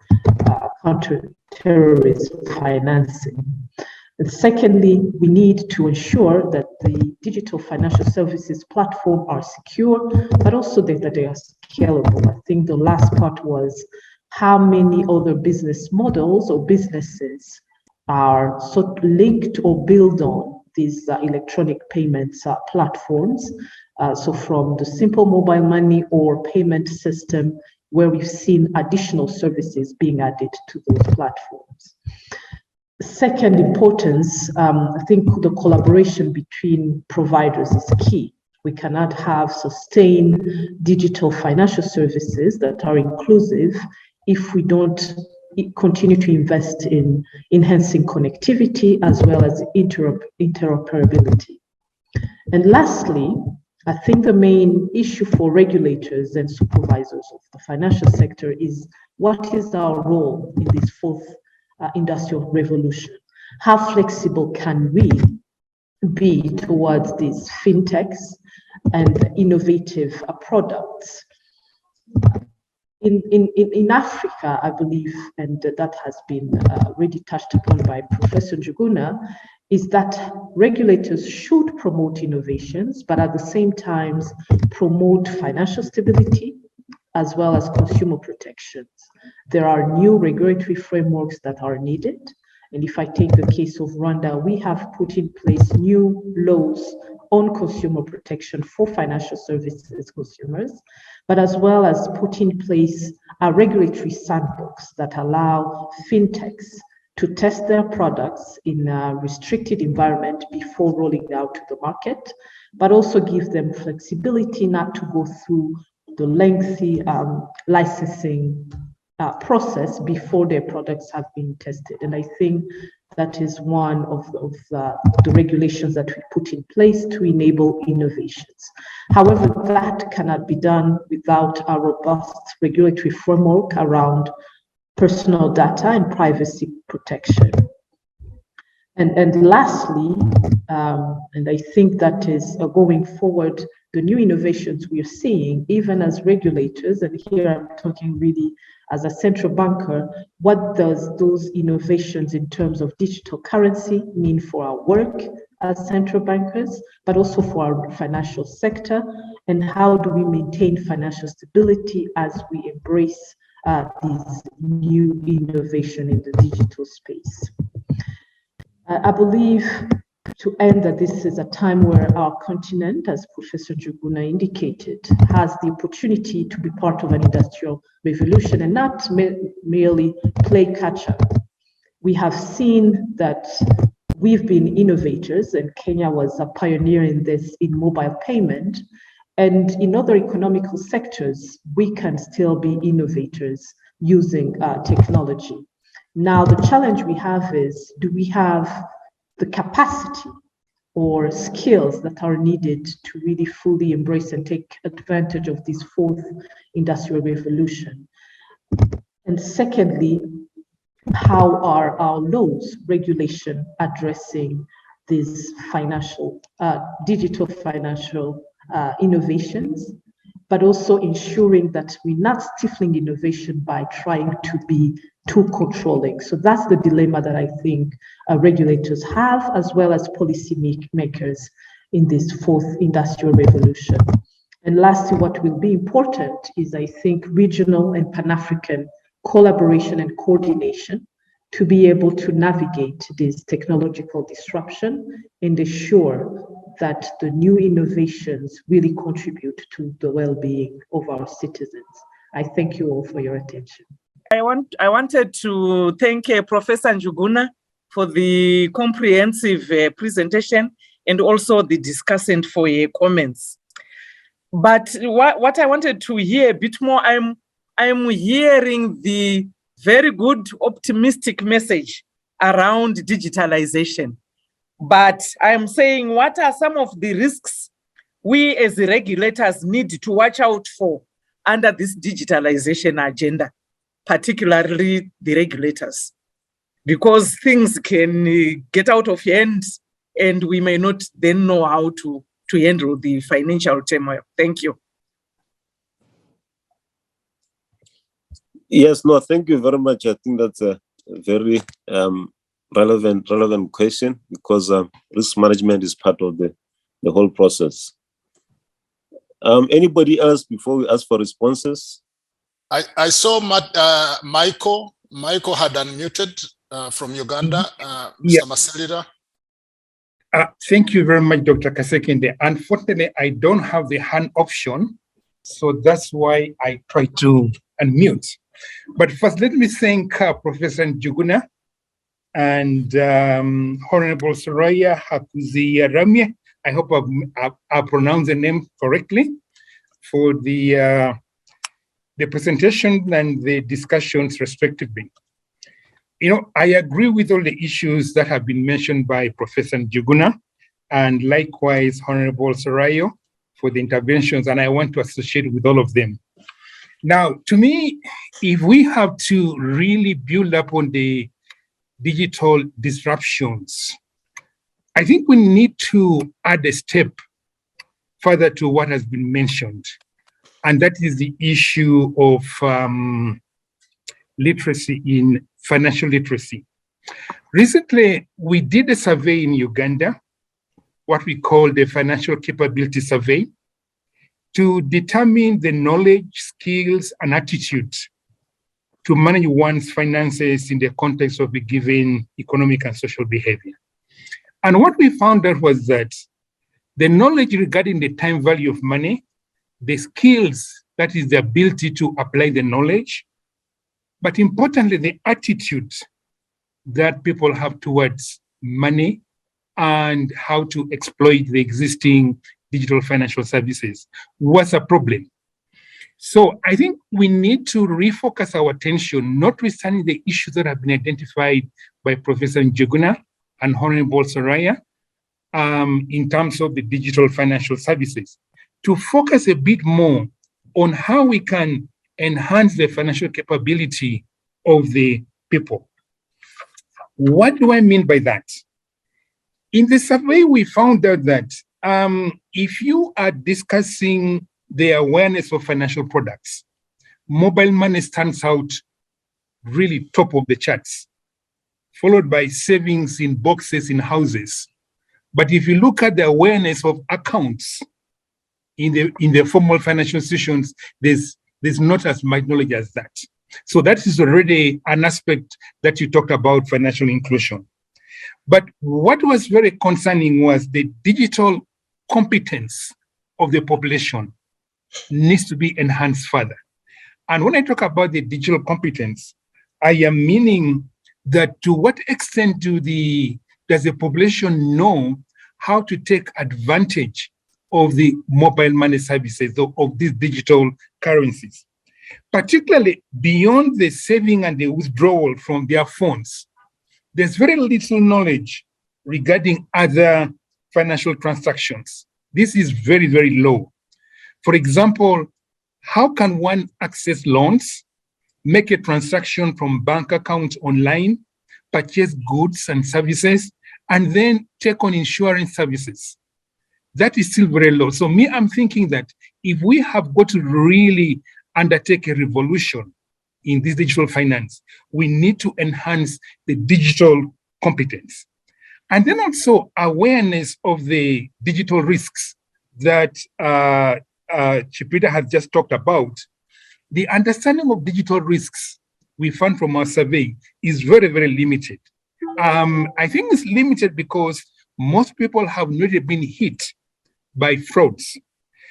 counter-terrorism financing. And secondly, we need to ensure that the digital financial services platform are secure, but also that they are scalable. I think the last part was how many other business models or businesses are sort of linked or build on these electronic payments platforms. So from the simple mobile money or payment system, where we've seen additional services being added to those platforms. Second importance, I think the collaboration between providers is key. We cannot have sustained digital financial services that are inclusive if we don't continue to invest in enhancing connectivity as well as interoperability. And lastly, I think the main issue for regulators and supervisors of the financial sector is what is our role in this fourth industrial revolution? How flexible can we be towards these fintechs and innovative products? In Africa, I believe, and that has been already touched upon by Professor Njuguna, is that regulators should promote innovations, but at the same time promote financial stability as well as consumer protections. There are new regulatory frameworks that are needed. And if I take the case of Rwanda, we have put in place new laws on consumer protection for financial services consumers, but as well as put in place a regulatory sandbox that allow fintechs to test their products in a restricted environment before rolling out to the market, but also give them flexibility not to go through the lengthy licensing process before their products have been tested. And I think that is one of the regulations that we put in place to enable innovations. However, that cannot be done without a robust regulatory framework around personal data and privacy protection. And lastly, and I think that is going forward, the new innovations we are seeing, even as regulators, and here I'm talking really as a central banker, what does those innovations in terms of digital currency mean for our work as central bankers, but also for our financial sector, and how do we maintain financial stability as we embrace this new innovation in the digital space. I believe, to end, that this is a time where our continent, as Professor Njuguna indicated, has the opportunity to be part of an industrial revolution and not merely play catch-up. We have seen that we've been innovators, and Kenya was a pioneer in this in mobile payment. And in other economical sectors, we can still be innovators using technology. Now, the challenge we have is, do we have the capacity or skills that are needed to really fully embrace and take advantage of this fourth industrial revolution? And secondly, how are our laws, regulation addressing these financial, digital financial innovations, but also ensuring that we're not stifling innovation by trying to be too controlling. So that's the dilemma that I think regulators have, as well as policy makers in this fourth industrial revolution. And lastly, what will be important is, I think, regional and Pan-African collaboration and coordination to be able to navigate this technological disruption and ensure that the new innovations really contribute to the well-being of our citizens. I thank you all for your attention. I wanted to thank Professor Njuguna for the comprehensive presentation and also the discussant for your comments. But what I wanted to hear a bit more, I'm hearing the very good optimistic message around digitalization. But I'm saying, what are some of the risks we as the regulators need to watch out for under this digitalization agenda, particularly the regulators? Because things can get out of hand and we may not then know how to handle the financial turmoil. Thank you. Yes, no, thank you very much. I think that's a very relevant question, because risk management is part of the whole process. Anybody else before we ask for responses? I saw Michael. Michael had unmuted from Uganda. Yeah. Mr. Maselida. Thank you very much, Dr. Kasekende. Unfortunately, I don't have the hand option, so that's why I try to unmute. But first, let me thank Professor Njuguna and Honorable Soraya Hakuzi-Ramye. I hope I pronounced the name correctly, for the presentation and the discussions respectively. You know, I agree with all the issues that have been mentioned by Professor Njuguna, and likewise Honorable Soraya for the interventions, and I want to associate with all of them. Now, to me, if we have to really build up on the digital disruptions, I think we need to add a step further to what has been mentioned, and that is the issue of literacy, in financial literacy. Recently, we did a survey in Uganda, what we call the Financial Capability Survey, to determine the knowledge, skills, and attitudes to manage one's finances in the context of a given economic and social behavior. And what we found out was that the knowledge regarding the time value of money, the skills, that is the ability to apply the knowledge, but importantly, the attitude that people have towards money and how to exploit the existing digital financial services was a problem. So I think we need to refocus our attention, notwithstanding the issues that have been identified by Professor Njuguna and Honorable Soraya, in terms of the digital financial services, to focus a bit more on how we can enhance the financial capability of the people. What do I mean by that? In the survey, we found out that if you are discussing the awareness of financial products, mobile money stands out really top of the charts, followed by savings in boxes in houses. But if you look at the awareness of accounts in the formal financial institutions, there's not as much knowledge as that. So that is already an aspect that you talked about, financial inclusion. But what was very concerning was the digital competence of the population needs to be enhanced further. And when I talk about the digital competence, I am meaning that to what extent does the population know how to take advantage of the mobile money services, of these digital currencies, particularly beyond the saving and the withdrawal from their phones. There's very little knowledge regarding other financial transactions. This is very, very low. For example, how can one access loans, make a transaction from bank accounts online, purchase goods and services, and then take on insurance services? That is still very low. So I'm thinking that if we have got to really undertake a revolution in this digital finance, we need to enhance the digital competence. And then also awareness of the digital risks that Chipita has just talked about. The understanding of digital risks we found from our survey is very, very limited. I think it's limited because most people have not been hit by frauds.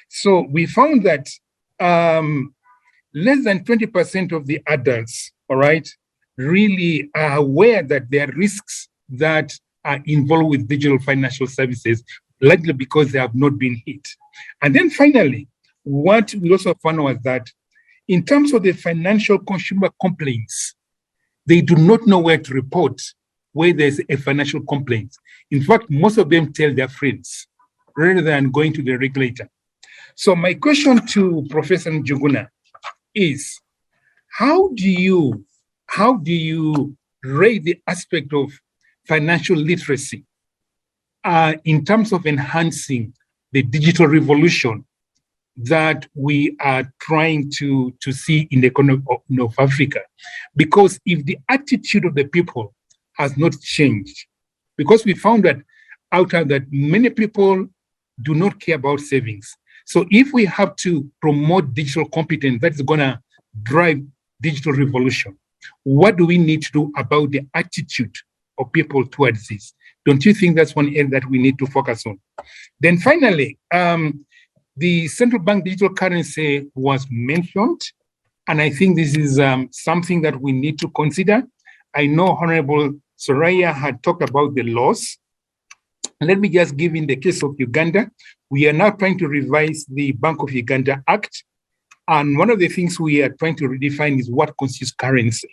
So we found that less than 20% of the adults, all right, really are aware that there are risks that are involved with digital financial services, likely because they have not been hit. And then finally, what we also found was that in terms of the financial consumer complaints, they do not know where to report where there's a financial complaint. In fact, most of them tell their friends rather than going to the regulator. So my question to Professor Njuguna is, how do you raise the aspect of financial literacy in terms of enhancing the digital revolution that we are trying to see in the economy of Africa? Because if the attitude of the people has not changed, because we found that out of that many people do not care about savings. So if we have to promote digital competence, that's gonna drive digital revolution. What do we need to do about the attitude of people towards this? Don't you think that's one area that we need to focus on? Then finally, the central bank digital currency was mentioned, and I think this is something that we need to consider. I know Honorable Soraya had talked about the laws. Let me just give in the case of Uganda, we are now trying to revise the Bank of Uganda Act. And one of the things we are trying to redefine is what constitutes currency,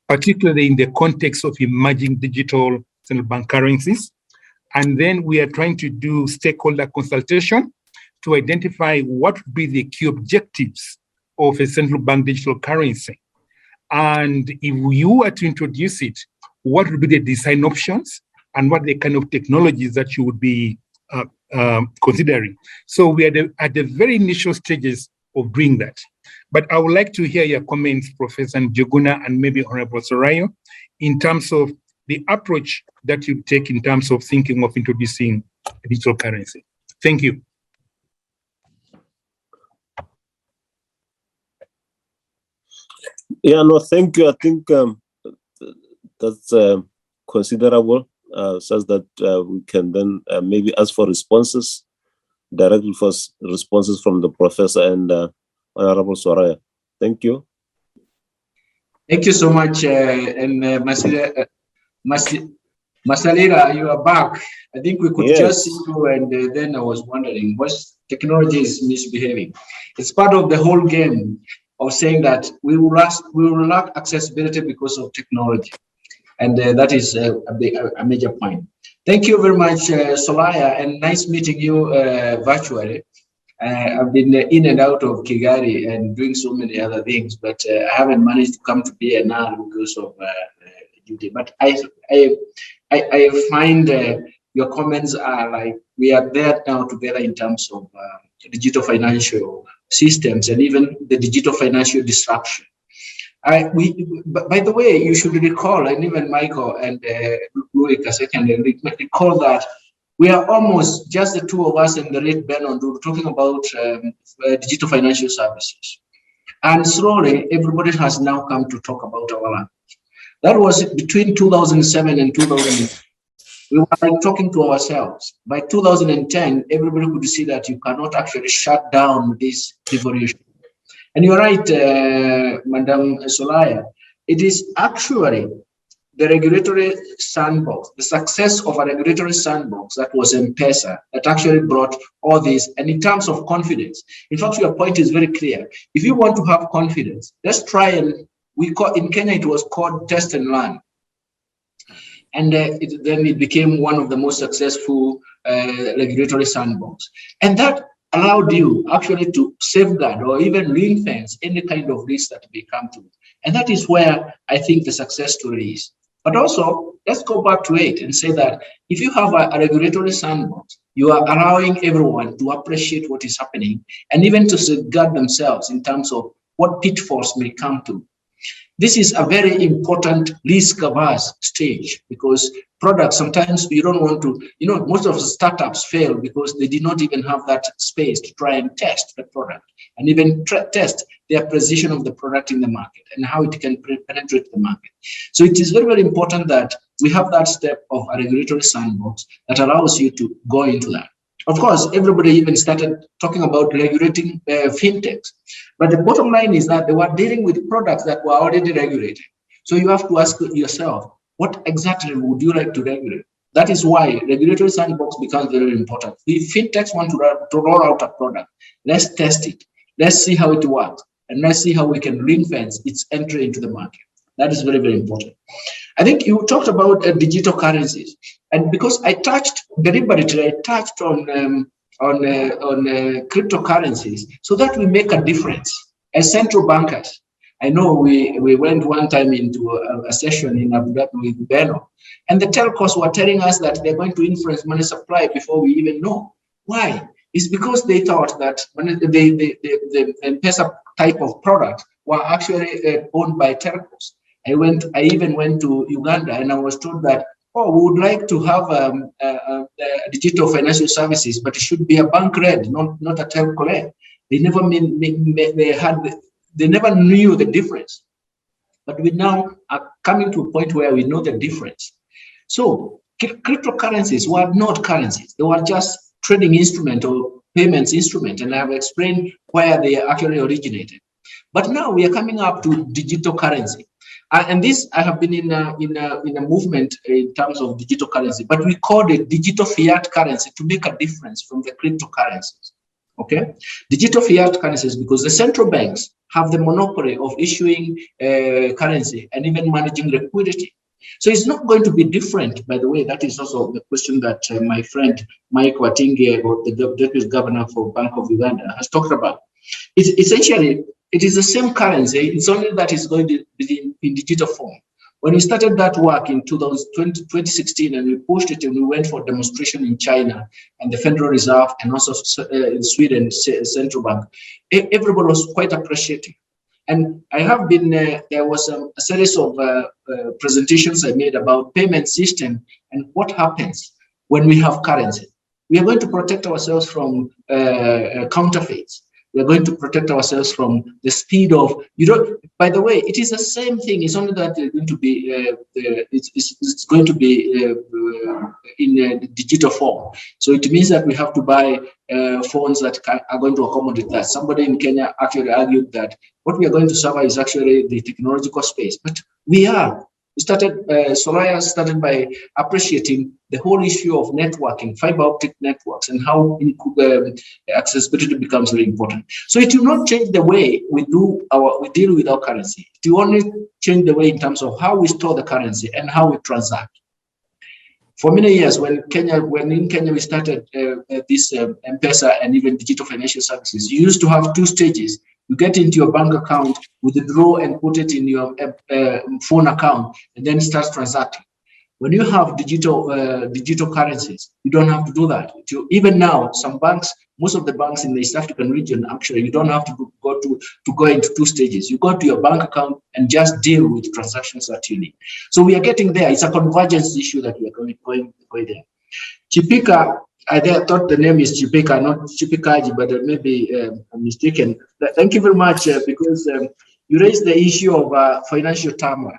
particularly in the context of emerging digital central bank currencies. And then we are trying to do stakeholder consultation to identify what would be the key objectives of a central bank digital currency. And if you were to introduce it, what would be the design options and what the kind of technologies that you would be considering? So we are at the very initial stages of doing that. But I would like to hear your comments, Professor Njuguna and maybe Honorable Sorayo, in terms of the approach that you take in terms of thinking of introducing digital currency. Thank you. Yeah, no, thank you. I think that's considerable, such that we can then maybe ask for responses, directly for responses from the professor and Honorable Soraya. Thank you. Thank you so much. Masalira, you are back. I think we could just see you, and then I was wondering, what technology is misbehaving? It's part of the whole game of saying that we will lack accessibility because of technology. And that is a major point. Thank you very much, Solaya, and nice meeting you virtually. I've been in and out of Kigali and doing so many other things, but I haven't managed to come to BNR because of duty. But I find your comments are like, we are there now together in terms of digital financial systems and even the digital financial disruption. By the way, you should recall, and even Michael and Louis Kasekende recall that we are almost just the two of us and the late Ben on talking about digital financial services. And slowly, everybody has now come to talk about our language. That was between 2007 and 2000. We were like talking to ourselves. By 2010, everybody could see that you cannot actually shut down this revolution. And you're right, Madam Solaya, it is actually the regulatory sandbox, the success of a regulatory sandbox that was M-Pesa that actually brought all this. And in terms of confidence, in fact, your point is very clear. If you want to have confidence, let's try and in Kenya, it was called test and learn. And then it became one of the most successful regulatory sandbox. And that allowed you actually to safeguard or even ring fence any kind of risk that may come to. And that is where I think the success story is. But also, let's go back to it and say that if you have a regulatory sandbox, you are allowing everyone to appreciate what is happening and even to safeguard themselves in terms of what pitfalls may come to. This is a very important risk-averse stage because products, sometimes you don't want to, most of the startups fail because they did not even have that space to try and test the product and even test their position of the product in the market and how it can penetrate the market. So it is very, very important that we have that step of a regulatory sandbox that allows you to go into that. Of course, everybody even started talking about regulating fintechs. But the bottom line is that they were dealing with products that were already regulated. So you have to ask yourself, what exactly would you like to regulate? That is why regulatory sandbox becomes very important. If fintechs want to roll out a product, let's test it. Let's see how it works. And let's see how we can ring fence its entry into the market. That is very, very important. I think you talked about digital currencies. And because I touched deliberately, I touched on cryptocurrencies so that we make a difference as central bankers. I know we went one time into a session in Abu Dhabi with Beno, and the telcos were telling us that they're going to influence money supply before we even know. Why? It's because they thought that the M-Pesa type of product were actually owned by telcos. I even went to Uganda and I was told that, oh, we would like to have digital financial services, but it should be a bank-led, not a telco-led. They never they never knew the difference. But we now are coming to a point where we know the difference. So cryptocurrencies were not currencies. They were just trading instrument or payments instrument. And I have explained where they actually originated. But now we are coming up to digital currency. And this, I have been in a movement in terms of digital currency, but we call it digital fiat currency to make a difference from the cryptocurrencies. Okay, digital fiat currencies, because the central banks have the monopoly of issuing currency and even managing liquidity. So it's not going to be different, by the way. That is also the question that my friend Mike Watinge, or the deputy governor for Bank of Uganda, has talked about. It's essentially, it is the same currency. It's only that it's going to be in digital form. When we started that work in 2016 and we pushed it and we went for demonstration in China and the Federal Reserve and also in Sweden, Central Bank, everybody was quite appreciative. And I have been, there was a series of presentations I made about payment system and what happens when we have currency. We are going to protect ourselves from counterfeits. We are going to protect ourselves from the speed of, by the way, it is the same thing. It's only that it's going to be, it's going to be in digital form. So it means that we have to buy phones that are going to accommodate that. Somebody in Kenya actually argued that what we are going to suffer is actually the technological space, but we are. Solaya started by appreciating the whole issue of networking, fiber optic networks, and how accessibility becomes very important. So it will not change the way we deal with our currency. It will only change the way in terms of how we store the currency and how we transact. For many years, when in Kenya we started this M-Pesa and even digital financial services, you used to have two stages. You get into your bank account, withdraw and put it in your phone account, and then start transacting. When you have digital currencies, you don't have to do that. Even now, some banks, most of the banks in the East African region, actually, you don't have to go into two stages. You go to your bank account and just deal with transactions that you need. So we are getting there. It's a convergence issue that we are going there. Chipika I thought the name is Chipika, not Chipikaji, but maybe I'm mistaken. Thank you very much because you raised the issue of financial turmoil.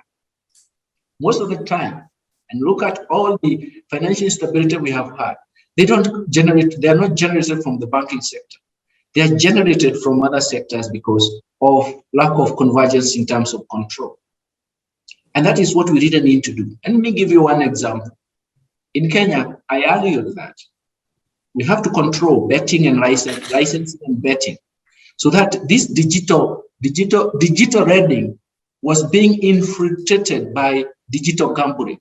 Most of the time, and look at all the financial instability we have had, they are not generated from the banking sector. They are generated from other sectors because of lack of convergence in terms of control. And that is what we really need to do. And let me give you one example. In Kenya, I argued that we have to control betting and licensing and betting, so that this digital lending was being infiltrated by digital gambling,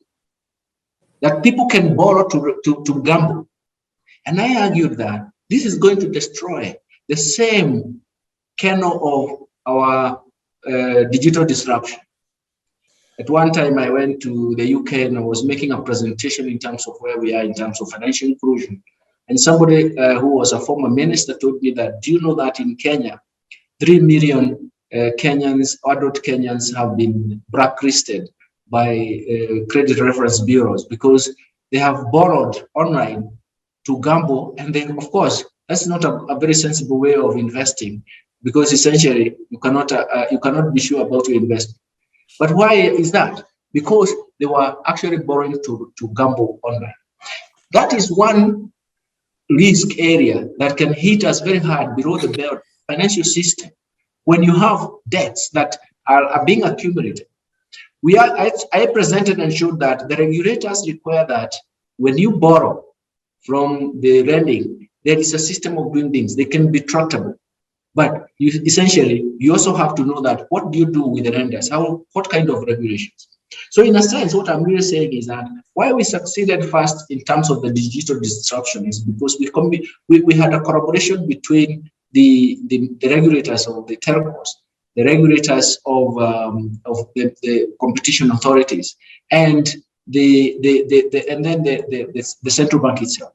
that people can borrow to gamble. And I argued that this is going to destroy the same kernel of our digital disruption. At one time, I went to the UK and I was making a presentation in terms of where we are in terms of financial inclusion. And somebody who was a former minister told me that, do you know that in Kenya, 3 million Kenyans, adult Kenyans have been blacklisted by credit reference bureaus because they have borrowed online to gamble. And then, of course, that's not a very sensible way of investing, because essentially you cannot be sure about your investment. But why is that? Because they were actually borrowing to gamble online. That is one risk area that can hit us very hard below the belt financial system when you have debts that are being accumulated. I presented and showed that the regulators require that when you borrow from the lending, there is a system of doing things. They can be trackable. But you also have to know that what do you do with the lenders? What kind of regulations? So in a sense, what I'm really saying is that why we succeeded first in terms of the digital disruption is because we had a collaboration between the regulators of the telcos, the regulators of the competition authorities, and the central bank itself.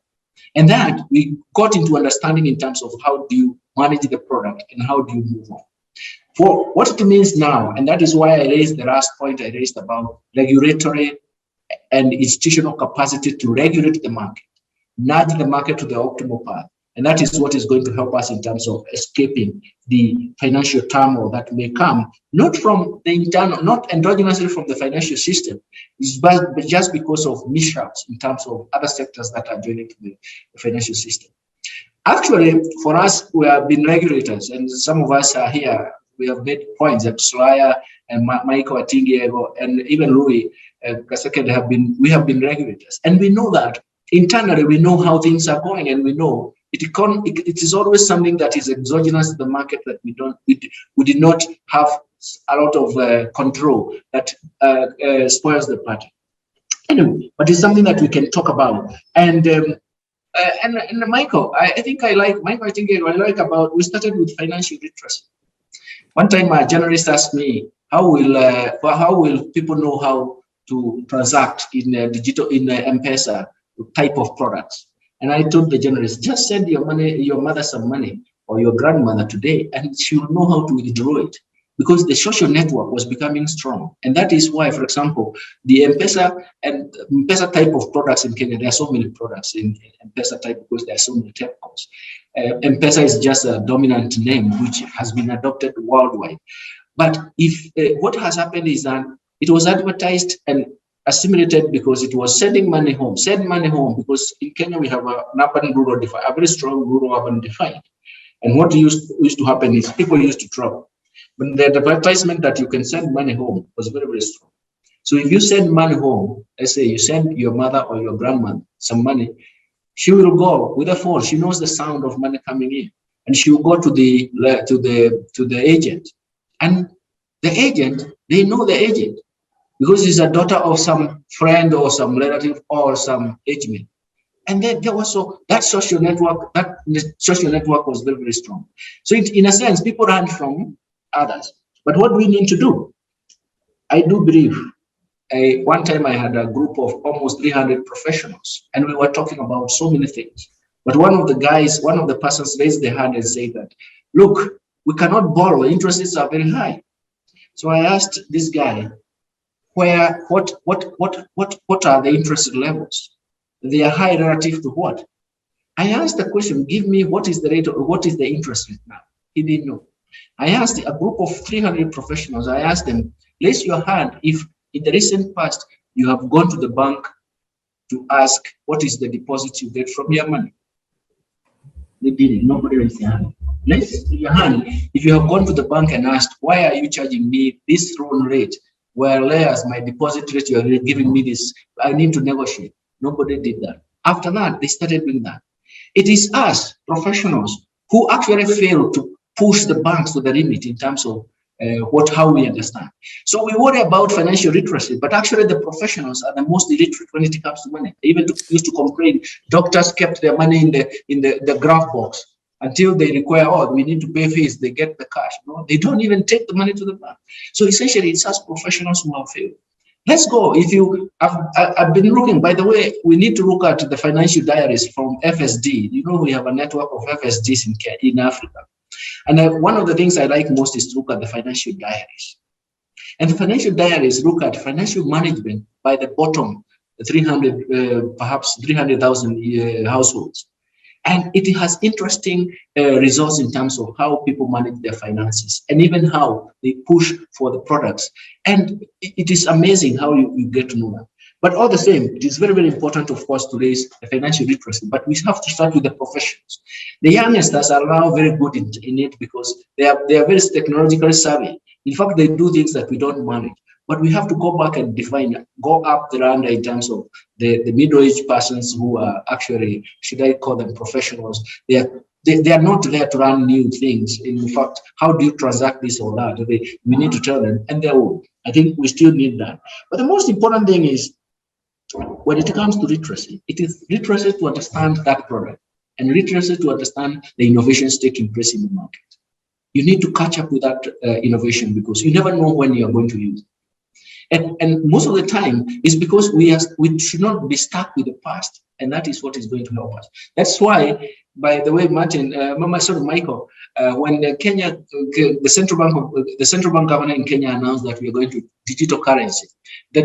And that we got into understanding in terms of how do you manage the product and how do you move on. For what it means now, and that is why I raised the last point I raised about regulatory and institutional capacity to regulate the market, nudge the market to the optimal path. And that is what is going to help us in terms of escaping the financial turmoil that may come, not from the internal, not endogenously from the financial system, but just because of mishaps in terms of other sectors that are joining to the financial system. Actually, for us, we have been regulators, and some of us are here. We have made points that Slaya and Michael Atingiego and even Louis Kasekende we have been regulators. And we know that internally, we know how things are going, and we know it is always something that is exogenous to the market that we did not have a lot of control that spoils the party. Anyway, but it's something that we can talk about. And Michael, I think I like about, we started with financial literacy. One time a journalist asked me, how will people know how to transact in digital, in M-Pesa type of products? And I told the journalist, just send your mother some money, or your grandmother today, and she will know how to withdraw it, because the social network was becoming strong. And that is why, for example, the M-Pesa type of products in Kenya, there are so many products in M-Pesa type because there are so many telcos. M-Pesa is just a dominant name which has been adopted worldwide. But what has happened is that it was advertised and assimilated because it was send money home, because in Kenya we have an urban rural divide, a very strong rural urban divide. And what used to happen is people used to travel. But the advertisement that you can send money home was very, very strong. So if you send money home, let's say you send your mother or your grandmother some money, she will go with a phone. She knows the sound of money coming in, and she will go to the agent. And the agent, they know the agent, because he's a daughter of some friend or some relative or some agent. And then there was that social network was very, very strong. So in a sense, people run from others. But what do we need to do? I do believe, one time I had a group of almost 300 professionals, and we were talking about so many things. But one of the persons raised their hand and said that, look, we cannot borrow, interest rates are very high. So I asked this guy, what are the interest levels? They are high relative to what? I asked the question, give me what is the rate or what is the interest rate now? He didn't know. I asked a group of 300 professionals, I asked them, raise your hand if in the recent past you have gone to the bank to ask what is the deposit you get from your money. They didn't, nobody raised their hand. Raise your hand if you have gone to the bank and asked, why are you charging me this loan rate? Whereas my deposit rate, you are giving me this, I need to negotiate. Nobody did that. After that, they started doing that. It is us, professionals, who actually fail to push the banks to the limit in terms of how we understand. So we worry about financial literacy, but actually the professionals are the most illiterate when it comes to money. They even used to complain, doctors kept their money in the graph box until they require, oh, we need to pay fees, they get the cash. No, they don't even take the money to the bank. So essentially, it's us professionals who have failed. Let's go. If you, I've been looking, by the way, we need to look at the financial diaries from FSD. You know, we have a network of FSDs in Africa. And one of the things I like most is to look at the financial diaries. And the financial diaries look at financial management by the bottom 300, perhaps 300,000 households. And it has interesting results in terms of how people manage their finances and even how they push for the products. And it is amazing how you get to know that. But all the same, it is very, very important, of course, to raise the financial literacy. But we have to start with the professionals. The youngsters are now very good in it because they are very technologically savvy. In fact, they do things that we don't manage. But we have to go back and define, go up the ladder in terms of the middle-aged persons who are actually, should I call them professionals? They are not there to run new things. In fact, how do you transact this or that? We need to tell them, and they will. I think we still need that. But the most important thing is, when it comes to literacy, it is literacy to understand that product and literacy to understand the innovations taking place in the market. You need to catch up with that innovation because you never know when you are going to use it. And most of the time is because we should not be stuck with the past, and that is what is going to help us. That's why, by the way, Martin, Michael, when the central bank governor in Kenya announced that we are going to digital currency, the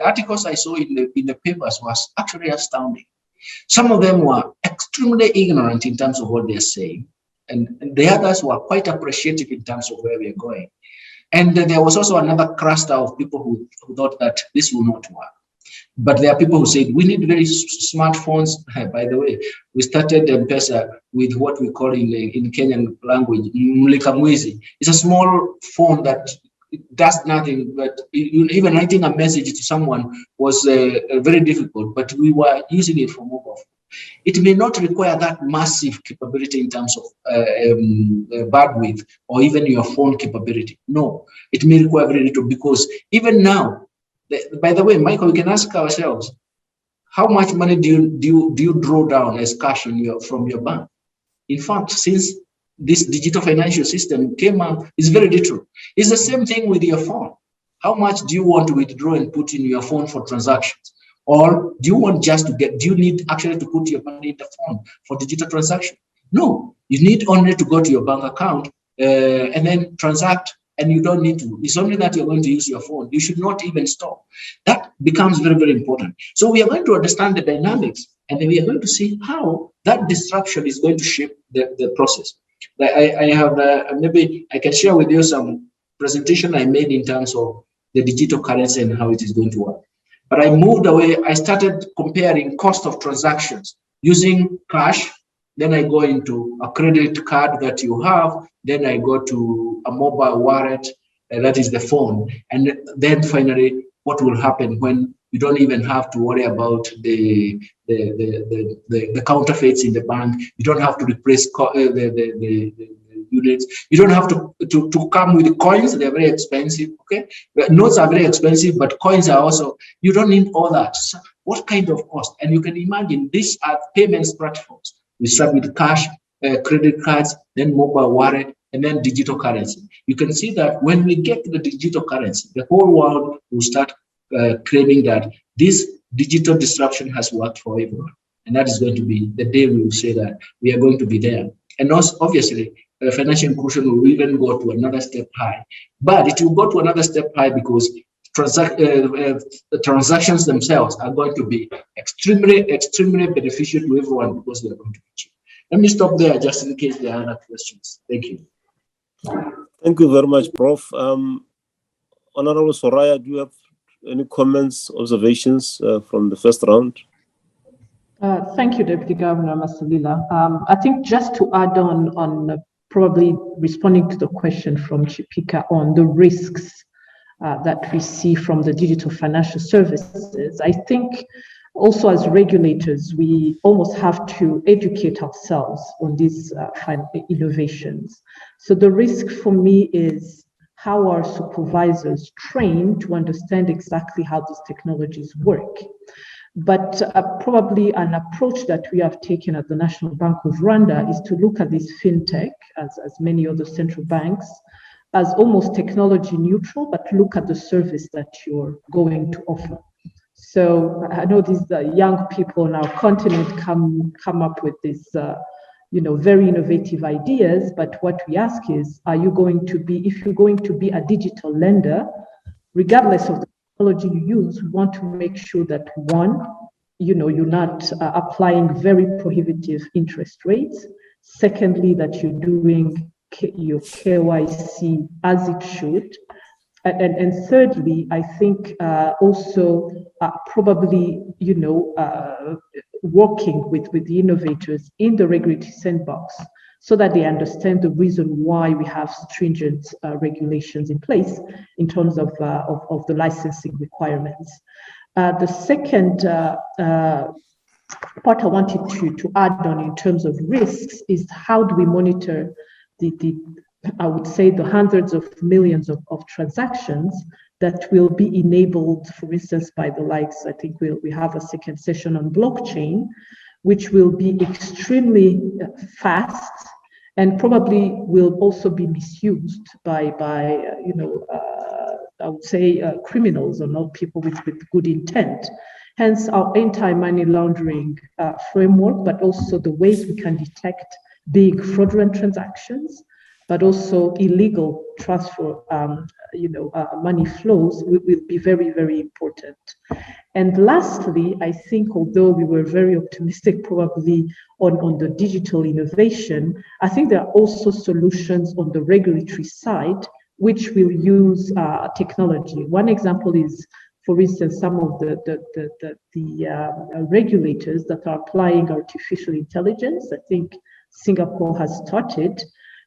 articles I saw in the papers was actually astounding. Some of them were extremely ignorant in terms of what they are saying. And the others were quite appreciative in terms of where we are going. And there was also another cluster of people who thought that this will not work. But there are people who said, we need very smartphones. By the way, we started M-Pesa with what we call in Kenyan language, Mlikamwizi. It's a small phone that does nothing, but even writing a message to someone was very difficult, but we were using it for mobile. It may not require that massive capability in terms of bandwidth or even your phone capability. No, it may require very little because even now, by the way, Michael, we can ask ourselves, how much money do you draw down as cash from your bank? In fact, since this digital financial system came out, it's very little. It's the same thing with your phone. How much do you want to withdraw and put in your phone for transactions? Or do you want just to do you need actually to put your money in the phone for digital transaction? No, you need only to go to your bank account and then transact, and you don't need to. It's only that you're going to use your phone. You should not even stop. That becomes very, very important. So we are going to understand the dynamics, and then we are going to see how that disruption is going to shape the process. I have, maybe I can share with you some presentation I made in terms of the digital currency and how it is going to work. But I moved away. I started comparing cost of transactions using cash. Then I go into a credit card that you have. Then I go to a mobile wallet, that is the phone. And then finally, what will happen when you don't even have to worry about the counterfeits in the bank? You don't have to replace the units. You don't have to come with coins. They're very expensive. Okay, notes are very expensive, but coins are also. You don't need all that. So what kind of cost? And you can imagine these are payments platforms. We start with cash, credit cards, then mobile wallet, and then digital currency. You can see that when we get to the digital currency, the whole world will start claiming that this digital disruption has worked for everyone, and that is going to be the day we will say that we are going to be there. And also, obviously, financial inclusion will even go to another step high. But it will go to another step high because transactions themselves are going to be extremely beneficial to everyone because they are going to be cheap. Let me stop there just in case there are other questions. Thank you. Thank you very much, Prof. Honorable Soraya, do you have any comments, observations from the first round? Thank you, Deputy Governor Masalila. I think just to add on probably responding to the question from Chipika on the risks that we see from the digital financial services, I think also as regulators, we almost have to educate ourselves on these innovations. So the risk for me is how are supervisors trained to understand exactly how these technologies work. But probably an approach that we have taken at the National Bank of Rwanda is to look at this fintech, as many other central banks, as almost technology neutral, but look at the service that you're going to offer. So I know these young people on our continent come up with this, very innovative ideas. But what we ask is, if you're going to be a digital lender, regardless of the technology you use, we want to make sure that one, you're not applying very prohibitive interest rates. Secondly, that you're doing your KYC as it should. And thirdly, I think also probably, working with the innovators in the regulatory sandbox so that they understand the reason why we have stringent regulations in place in terms of the licensing requirements. The second part I wanted to add on in terms of risks is how do we monitor I would say the hundreds of millions of transactions that will be enabled, for instance, by the likes. I think we have a second session on blockchain, which will be extremely fast and probably will also be misused by I would say criminals or not people with good intent. Hence our anti-money laundering framework, but also the ways we can detect big fraudulent transactions, but also illegal transfer, money flows will be very, very important. And lastly, I think although we were very optimistic probably on the digital innovation, I think there are also solutions on the regulatory side which will use technology. One example is, for instance, some of the regulators that are applying artificial intelligence. I think Singapore has started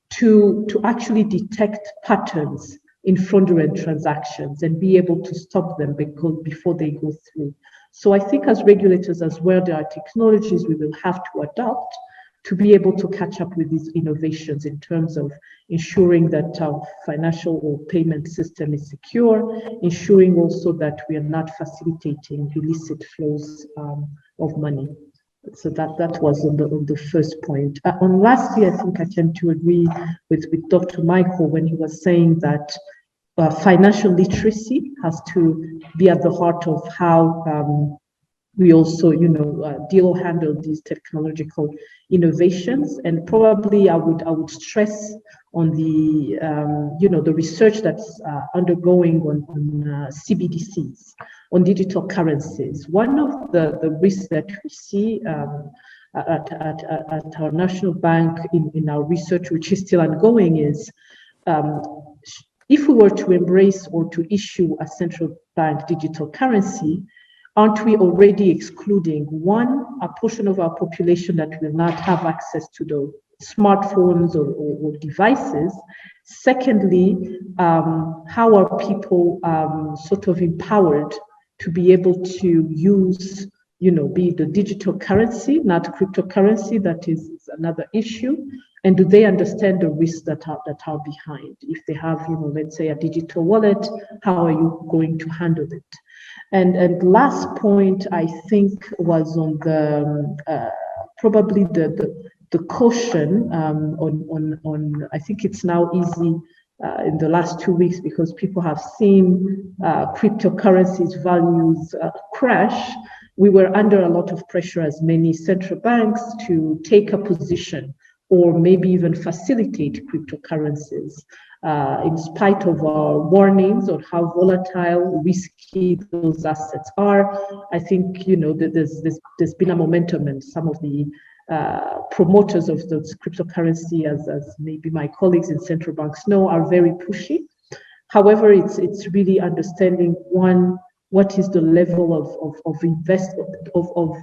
to actually detect patterns in fraudulent transactions and be able to stop them before they go through. So I think as regulators as well, there are technologies we will have to adopt to be able to catch up with these innovations in terms of ensuring that our financial or payment system is secure, ensuring also that we are not facilitating illicit flows of money. So that was on the first point. On lastly, I think I tend to agree with Dr. Michael when he was saying that financial literacy has to be at the heart of how we also, handle these technological innovations. And probably I would stress on the, the research that's undergoing on CBDCs, on digital currencies. One of the risks that we see at our national bank in our research, which is still ongoing, is if we were to embrace or to issue a central bank digital currency, aren't we already excluding, one, a portion of our population that will not have access to the smartphones or devices? Secondly, how are people sort of empowered to be able to use, be the digital currency, not cryptocurrency? That is another issue. And do they understand the risks that are behind? If they have, let's say a digital wallet, how are you going to handle it? And last point, I think, was on the probably the caution on. I think it's now easy in the last 2 weeks because people have seen cryptocurrencies values crash. We were under a lot of pressure as many central banks to take a position or maybe even facilitate cryptocurrencies. in spite of our warnings on how volatile, risky those assets are. I think, there's been a momentum, and some of the promoters of those cryptocurrency, as maybe my colleagues in central banks know, are very pushy. However, it's really understanding, one, what is the level of investment, of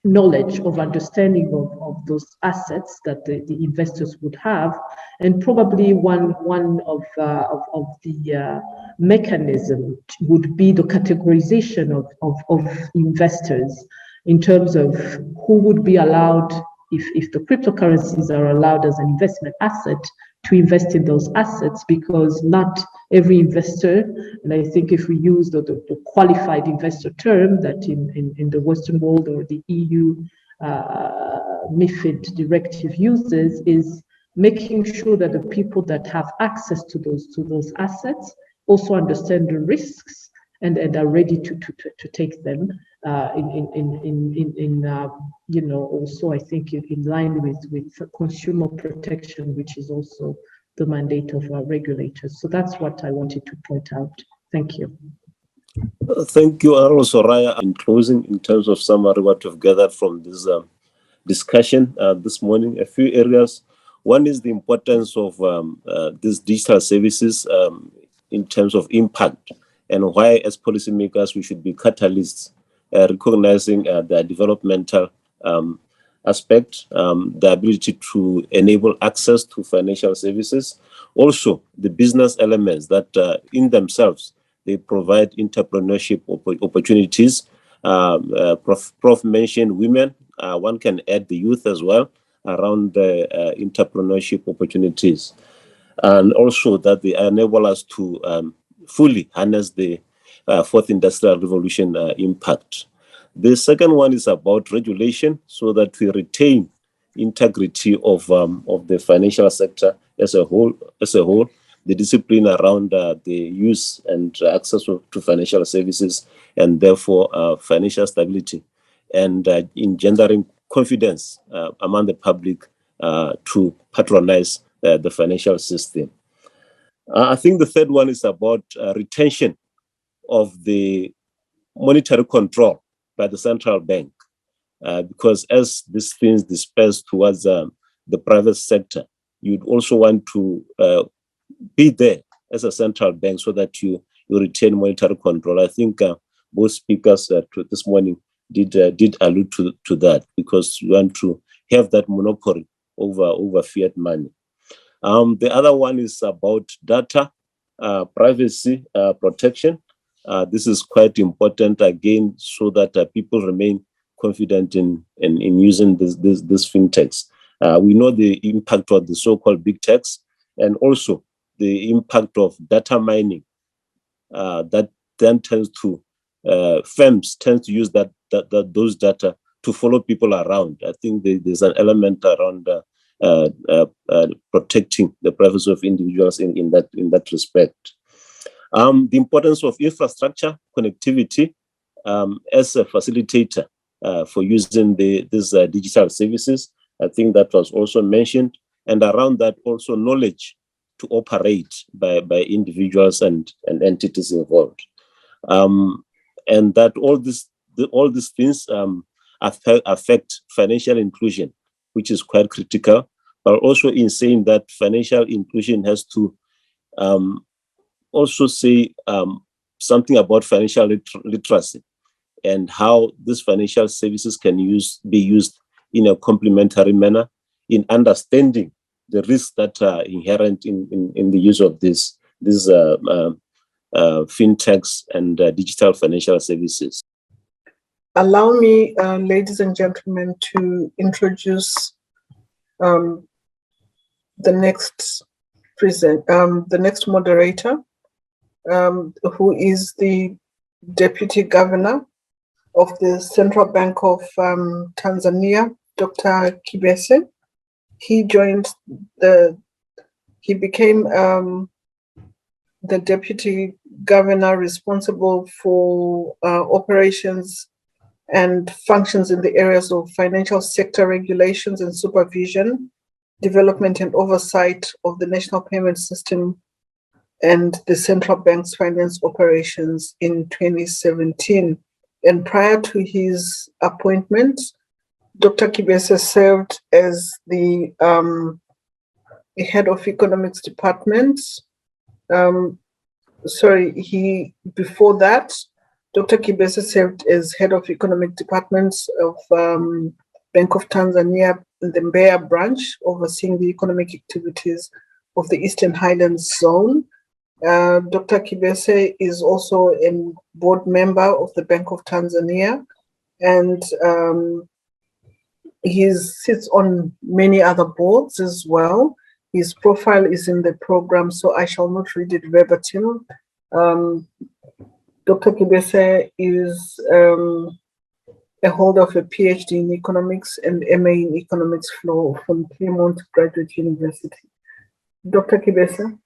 knowledge, of understanding of those assets that the investors would have, and probably one of the mechanism would be the categorization of investors in terms of who would be allowed, if the cryptocurrencies are allowed as an investment asset, to invest in those assets, because not every investor, and I think if we use the qualified investor term that in the Western world or the EU MiFID directive uses, is making sure that the people that have access to those assets also understand the risks and are ready to take them also, I think, in line with consumer protection, which is also the mandate of our regulators. So that's what I wanted to point out. Thank you. Thank you, Arlo Soraya. In closing, in terms of summary, what we've gathered from this discussion this morning, a few areas. One is the importance of these digital services in terms of impact, and why, as policymakers, we should be catalysts, recognizing the developmental aspect, the ability to enable access to financial services. Also, the business elements that in themselves, they provide entrepreneurship opportunities. Prof mentioned women. One can add the youth as well around the entrepreneurship opportunities. And also that they enable us to fully harness the fourth industrial revolution impact. The second one is about regulation, so that we retain integrity of the financial sector as a whole, the discipline around the use and access to financial services, and therefore financial stability, and engendering confidence among the public to patronize the financial system. I think the third one is about retention of the monetary control by the central bank, because as these things disperse towards the private sector, you'd also want to be there as a central bank so that you retain monetary control. I think both speakers this morning did allude to that, because you want to have that monopoly over fiat money. The other one is about data privacy protection. This is quite important again, so that people remain confident in using this fintechs. We know the impact of the so-called big techs, and also the impact of data mining that then tends to firms tend to use those data to follow people around. I think there's an element around protecting the privacy of individuals in that respect. The importance of infrastructure connectivity as a facilitator for using these digital services. I think that was also mentioned, and around that also knowledge to operate by individuals and entities involved, and that all these things affect financial inclusion, which is quite critical. But also in saying that financial inclusion has to also say something about financial literacy, and how these financial services can be used in a complementary manner in understanding the risks that are inherent in the use of these fintechs and digital financial services. Allow me, ladies and gentlemen, to introduce the next moderator, who is the Deputy Governor of the Central Bank of Tanzania, Dr. Kibese. He became the Deputy Governor responsible for operations and functions in the areas of financial sector regulations and supervision, development and oversight of the national payment system and the central bank's finance operations in 2017. And prior to his appointment, Dr. Kibese served as the head of economics department. Before that, Dr. Kibese served as head of economic departments of Bank of Tanzania, the Mbeya branch, overseeing the economic activities of the Eastern Highlands Zone. Dr. Kibese is also a board member of the Bank of Tanzania, and he sits on many other boards as well. His profile is in the program, so I shall not read it verbatim. Dr. Kibese is a holder of a PhD in economics and MA in economics from Claremont Graduate University. Dr. Kibese,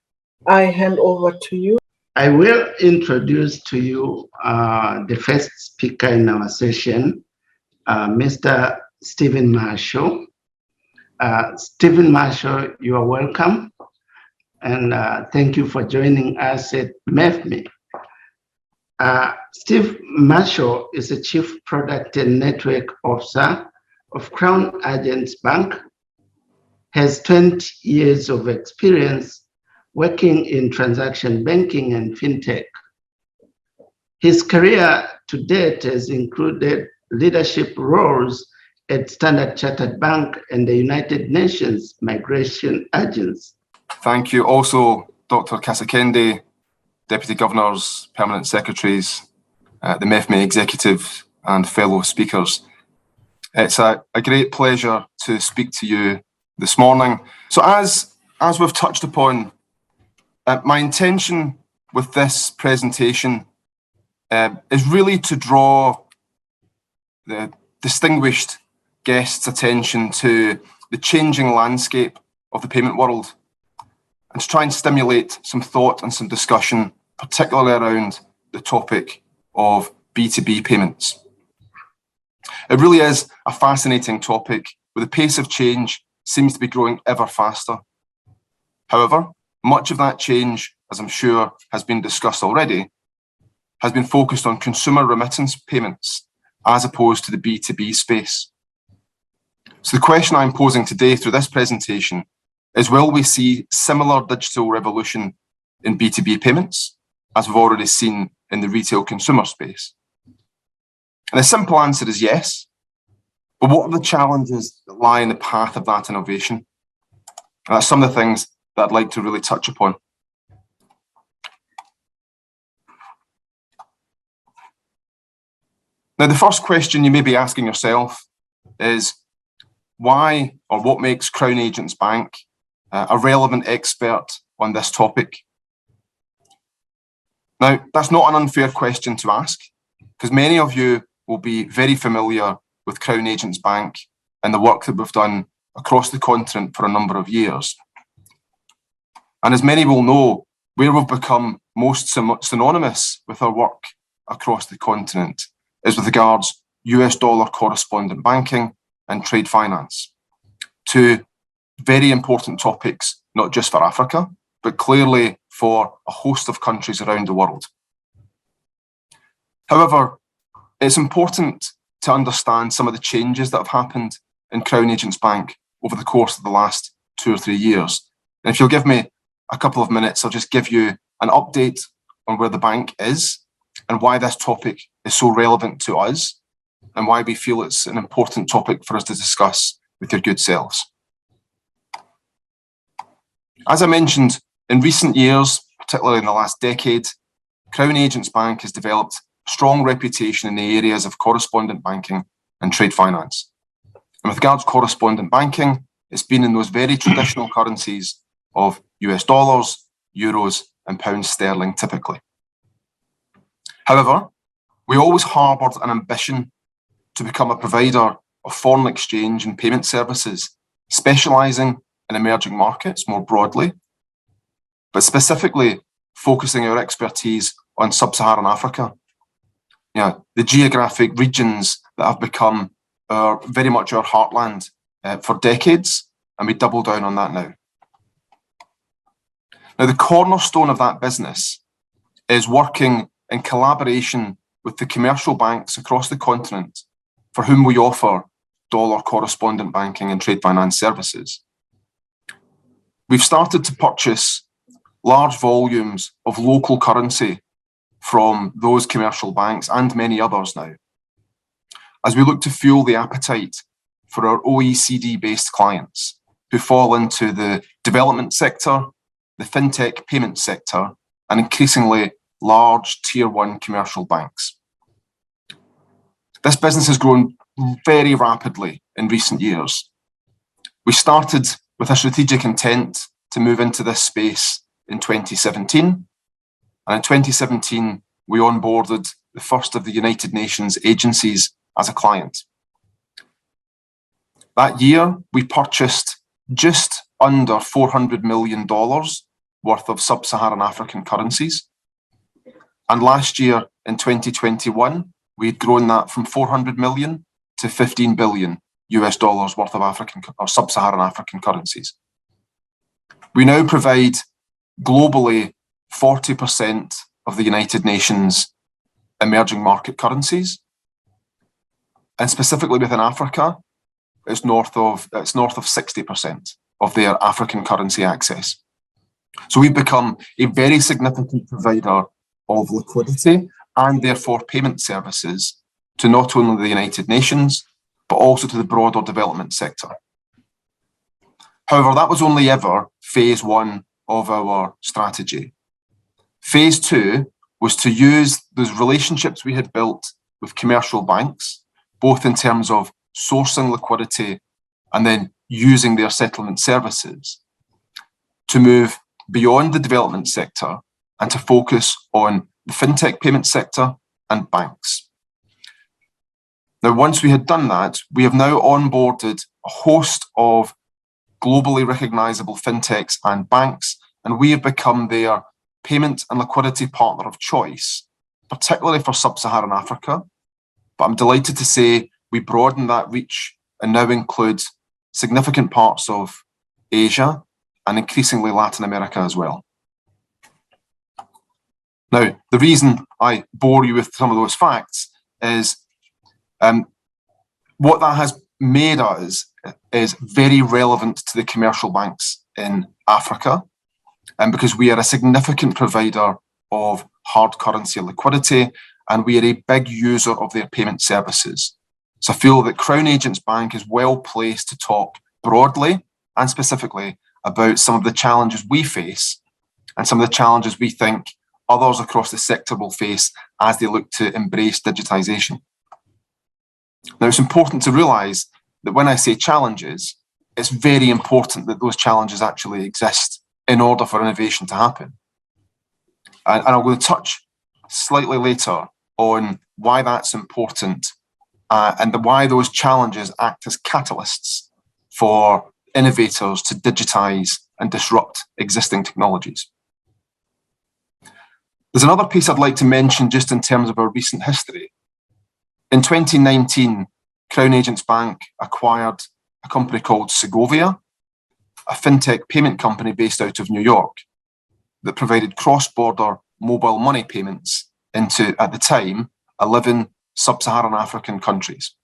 I hand over to you. I will introduce to you the first speaker in our session, Mr. Stephen Marshall. Stephen Marshall, you are welcome, and thank you for joining us at Mefmi. Steve Marshall is the Chief Product and Network Officer of Crown Agents Bank, has 20 years of experience working in transaction banking and fintech. His career to date has included leadership roles at Standard Chartered Bank and the United Nations Migration Agency. Thank you. Also, Dr. Kasekende, Deputy Governors, Permanent Secretaries, the Mefmi Executive and fellow speakers. It's a great pleasure to speak to you this morning. So as we've touched upon, my intention with this presentation is really to draw the distinguished guests' attention to the changing landscape of the payment world and to try and stimulate some thought and some discussion, particularly around the topic of B2B payments. It really is a fascinating topic where the pace of change seems to be growing ever faster. However, much of that change, as I'm sure has been discussed already, has been focused on consumer remittance payments as opposed to the B2B space. So the question I'm posing today through this presentation is, will we see similar digital revolution in B2B payments as we've already seen in the retail consumer space? And the simple answer is yes. But what are the challenges that lie in the path of that innovation? And that's some of the things that I'd like to really touch upon. Now, the first question you may be asking yourself is why or what makes Crown Agents Bank a relevant expert on this topic? Now, that's not an unfair question to ask, because many of you will be very familiar with Crown Agents Bank and the work that we've done across the continent for a number of years. And as many will know, where we've become most synonymous with our work across the continent is with regards US dollar correspondent banking and trade finance, two very important topics, not just for Africa, but clearly for a host of countries around the world. However, it's important to understand some of the changes that have happened in Crown Agents Bank over the course of the last 2 or 3 years. And if you'll give me a couple of minutes, I'll just give you an update on where the bank is and why this topic is so relevant to us and why we feel it's an important topic for us to discuss with your good selves. As I mentioned, in recent years, particularly in the last decade, Crown Agents Bank has developed a strong reputation in the areas of correspondent banking and trade finance. And with regards to correspondent banking, it's been in those very traditional currencies of US dollars, euros, and pounds sterling typically. However, we always harboured an ambition to become a provider of foreign exchange and payment services, specialising in emerging markets more broadly, but specifically focusing our expertise on sub-Saharan Africa. The geographic regions that have become very much our heartland for decades and we double down on that now. Now, the cornerstone of that business is working in collaboration with the commercial banks across the continent for whom we offer dollar correspondent banking and trade finance services. We've started to purchase large volumes of local currency from those commercial banks and many others now, as we look to fuel the appetite for our OECD-based clients who fall into the development sector, the fintech payment sector, and increasingly large tier 1 commercial banks. This business has grown very rapidly in recent years. We started with a strategic intent to move into this space in 2017. And in 2017, we onboarded the first of the United Nations agencies as a client. That year, we purchased just under $400 million worth of sub-Saharan African currencies. And last year, in 2021, we had grown that from 400 million to 15 billion US dollars worth of African or sub-Saharan African currencies. We now provide globally 40% of the United Nations emerging market currencies. And specifically within Africa, it's north of 60% of their African currency access. So we've become a very significant provider of liquidity and therefore payment services to not only the United Nations, but also to the broader development sector. However, that was only ever phase 1 of our strategy. Phase 2 was to use those relationships we had built with commercial banks, both in terms of sourcing liquidity and then using their settlement services, to move beyond the development sector and to focus on the fintech payment sector and banks. Now, once we had done that, we have now onboarded a host of globally recognizable fintechs and banks, and we have become their payment and liquidity partner of choice, particularly for sub-Saharan Africa. But I'm delighted to say we broaden that reach and now include significant parts of Asia and increasingly Latin America as well. Now, the reason I bore you with some of those facts is what that has made us is very relevant to the commercial banks in Africa, and because we are a significant provider of hard currency liquidity, and we are a big user of their payment services. So I feel that Crown Agents Bank is well placed to talk broadly and specifically about some of the challenges we face and some of the challenges we think others across the sector will face as they look to embrace digitization. Now, it's important to realise that when I say challenges, it's very important that those challenges actually exist in order for innovation to happen. And I'm going to touch slightly later on why that's important and why those challenges act as catalysts for innovators to digitize and disrupt existing technologies. There's another piece I'd like to mention just in terms of our recent history. In 2019, Crown Agents Bank acquired a company called Segovia, a fintech payment company based out of New York that provided cross-border mobile money payments into, at the time, 11 sub-Saharan African countries.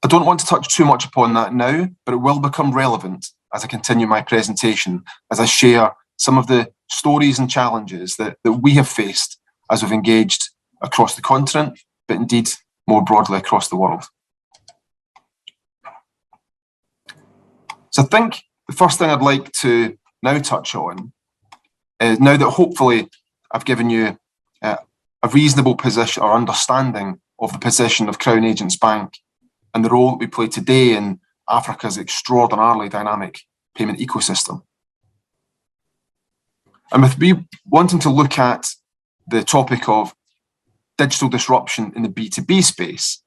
I don't want to touch too much upon that now, but it will become relevant as I continue my presentation, as I share some of the stories and challenges that we have faced as we've engaged across the continent, but indeed more broadly across the world. So I think the first thing I'd like to now touch on is, now that hopefully I've given you a reasonable position or understanding of the position of Crown Agents Bank and the role that we play today in Africa's extraordinarily dynamic payment ecosystem. And with me wanting to look at the topic of digital disruption in the B2B space,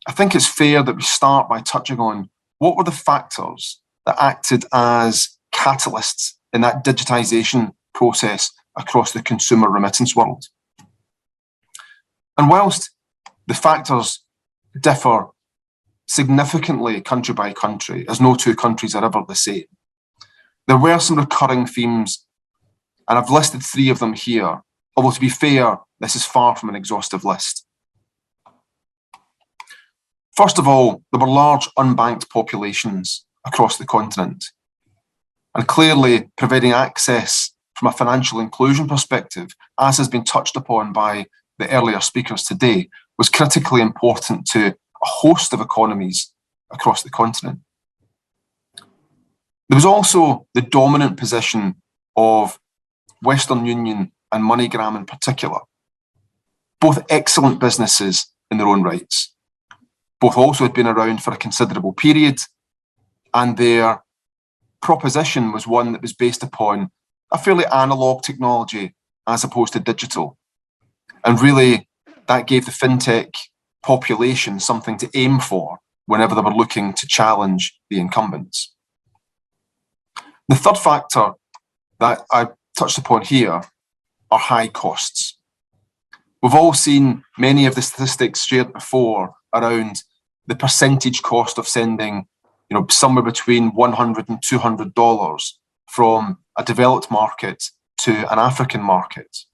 I think it's fair that we start by touching on what were the factors that acted as catalysts in that digitization process across the consumer remittance world. And whilst the factors differ significantly country by country, as no two countries are ever the same. There were some recurring themes, and I've listed 3 of them here, although to be fair, this is far from an exhaustive list. First of all, there were large unbanked populations across the continent, and clearly providing access from a financial inclusion perspective, as has been touched upon by the earlier speakers today, was critically important to a host of economies across the continent. There was also the dominant position of Western Union and MoneyGram in particular, both excellent businesses in their own rights. Both also had been around for a considerable period, and their proposition was one that was based upon a fairly analog technology as opposed to digital. And really, that gave the fintech population something to aim for whenever they were looking to challenge the incumbents. The third factor that I touched upon here are high costs. We've all seen many of the statistics shared before around the percentage cost of sending, somewhere between $100 and $200 from a developed market to an African market.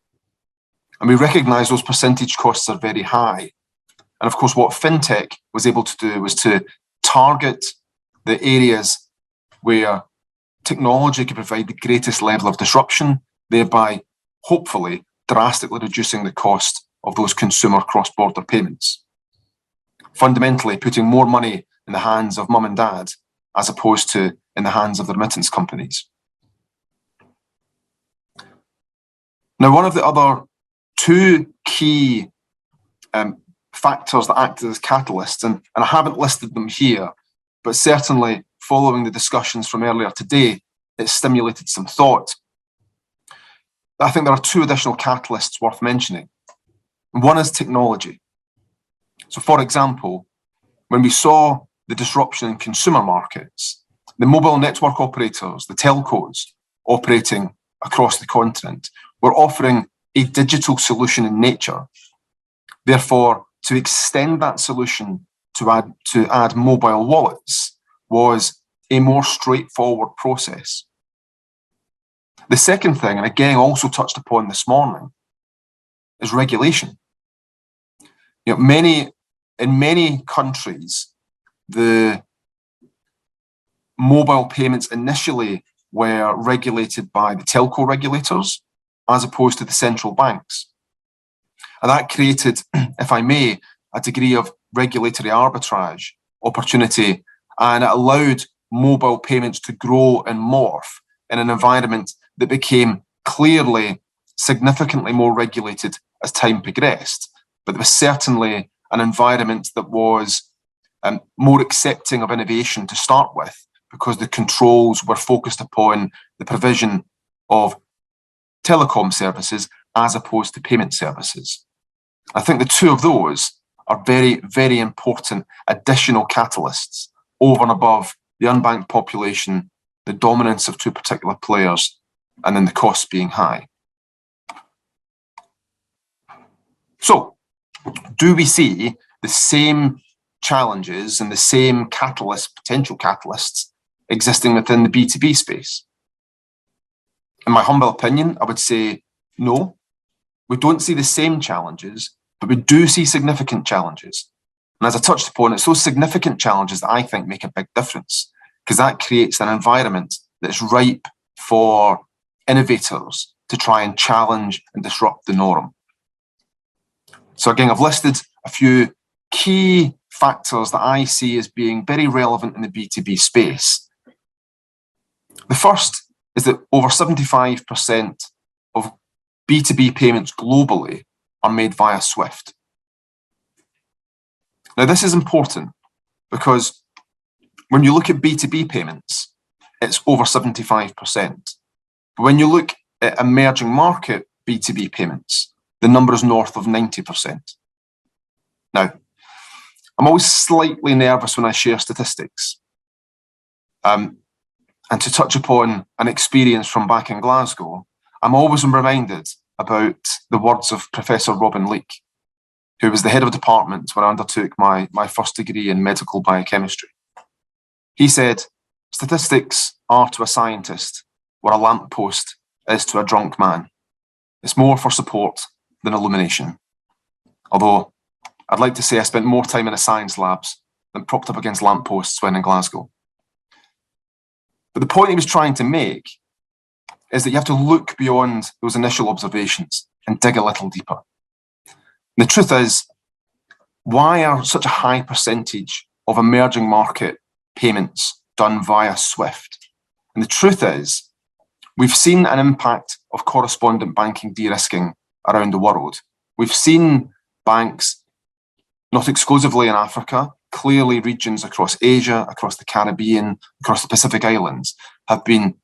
And we recognize those percentage costs are very high. And of course, what fintech was able to do was to target the areas where technology could provide the greatest level of disruption, thereby hopefully drastically reducing the cost of those consumer cross-border payments. Fundamentally, putting more money in the hands of mum and dad as opposed to in the hands of the remittance companies. Now, one of the other 2 key factors that acted as catalysts, and I haven't listed them here, but certainly following the discussions from earlier today, it stimulated some thought. I think there are 2 additional catalysts worth mentioning. One is technology. So, for example, when we saw the disruption in consumer markets, the mobile network operators, the telcos operating across the continent, were offering a digital solution in nature. Therefore, to extend that solution to add mobile wallets was a more straightforward process. The second thing, and again also touched upon this morning, is regulation. In many countries, the mobile payments initially were regulated by the telco regulators as opposed to the central banks. And that created, if I may, a degree of regulatory arbitrage opportunity, and it allowed mobile payments to grow and morph in an environment that became clearly significantly more regulated as time progressed. But there was certainly an environment that was more accepting of innovation to start with, because the controls were focused upon the provision of telecom services as opposed to payment services. I think the 2 of those are very, very important additional catalysts over and above the unbanked population, the dominance of 2 particular players, and then the costs being high. So, do we see the same challenges and the same potential catalysts existing within the B2B space? In my humble opinion, I would say no. We don't see the same challenges, but we do see significant challenges. And as I touched upon, it's those significant challenges that I think make a big difference, because that creates an environment that's ripe for innovators to try and challenge and disrupt the norm. So again, I've listed a few key factors that I see as being very relevant in the B2B space. The first is that over 75% of B2B payments globally are made via SWIFT. Now, this is important because when you look at B2B payments, it's over 75%. But when you look at emerging market B2B payments, the number is north of 90%. Now, I'm always slightly nervous when I share statistics. And to touch upon an experience from back in Glasgow, I'm always reminded about the words of Professor Robin Leake. who was the head of department when I undertook my first degree in medical biochemistry. He said, statistics are to a scientist what a lamppost is to a drunk man. It's more for support than illumination. Although I'd like to say I spent more time in the science labs than propped up against lampposts when in Glasgow. But the point he was trying to make is that you have to look beyond those initial observations and dig a little deeper. And the truth is, why are such a high percentage of emerging market payments done via SWIFT? And the truth is, we've seen an impact of correspondent banking de-risking around the world. We've seen banks, not exclusively in Africa, clearly regions across Asia, across the Caribbean, across the Pacific Islands, have been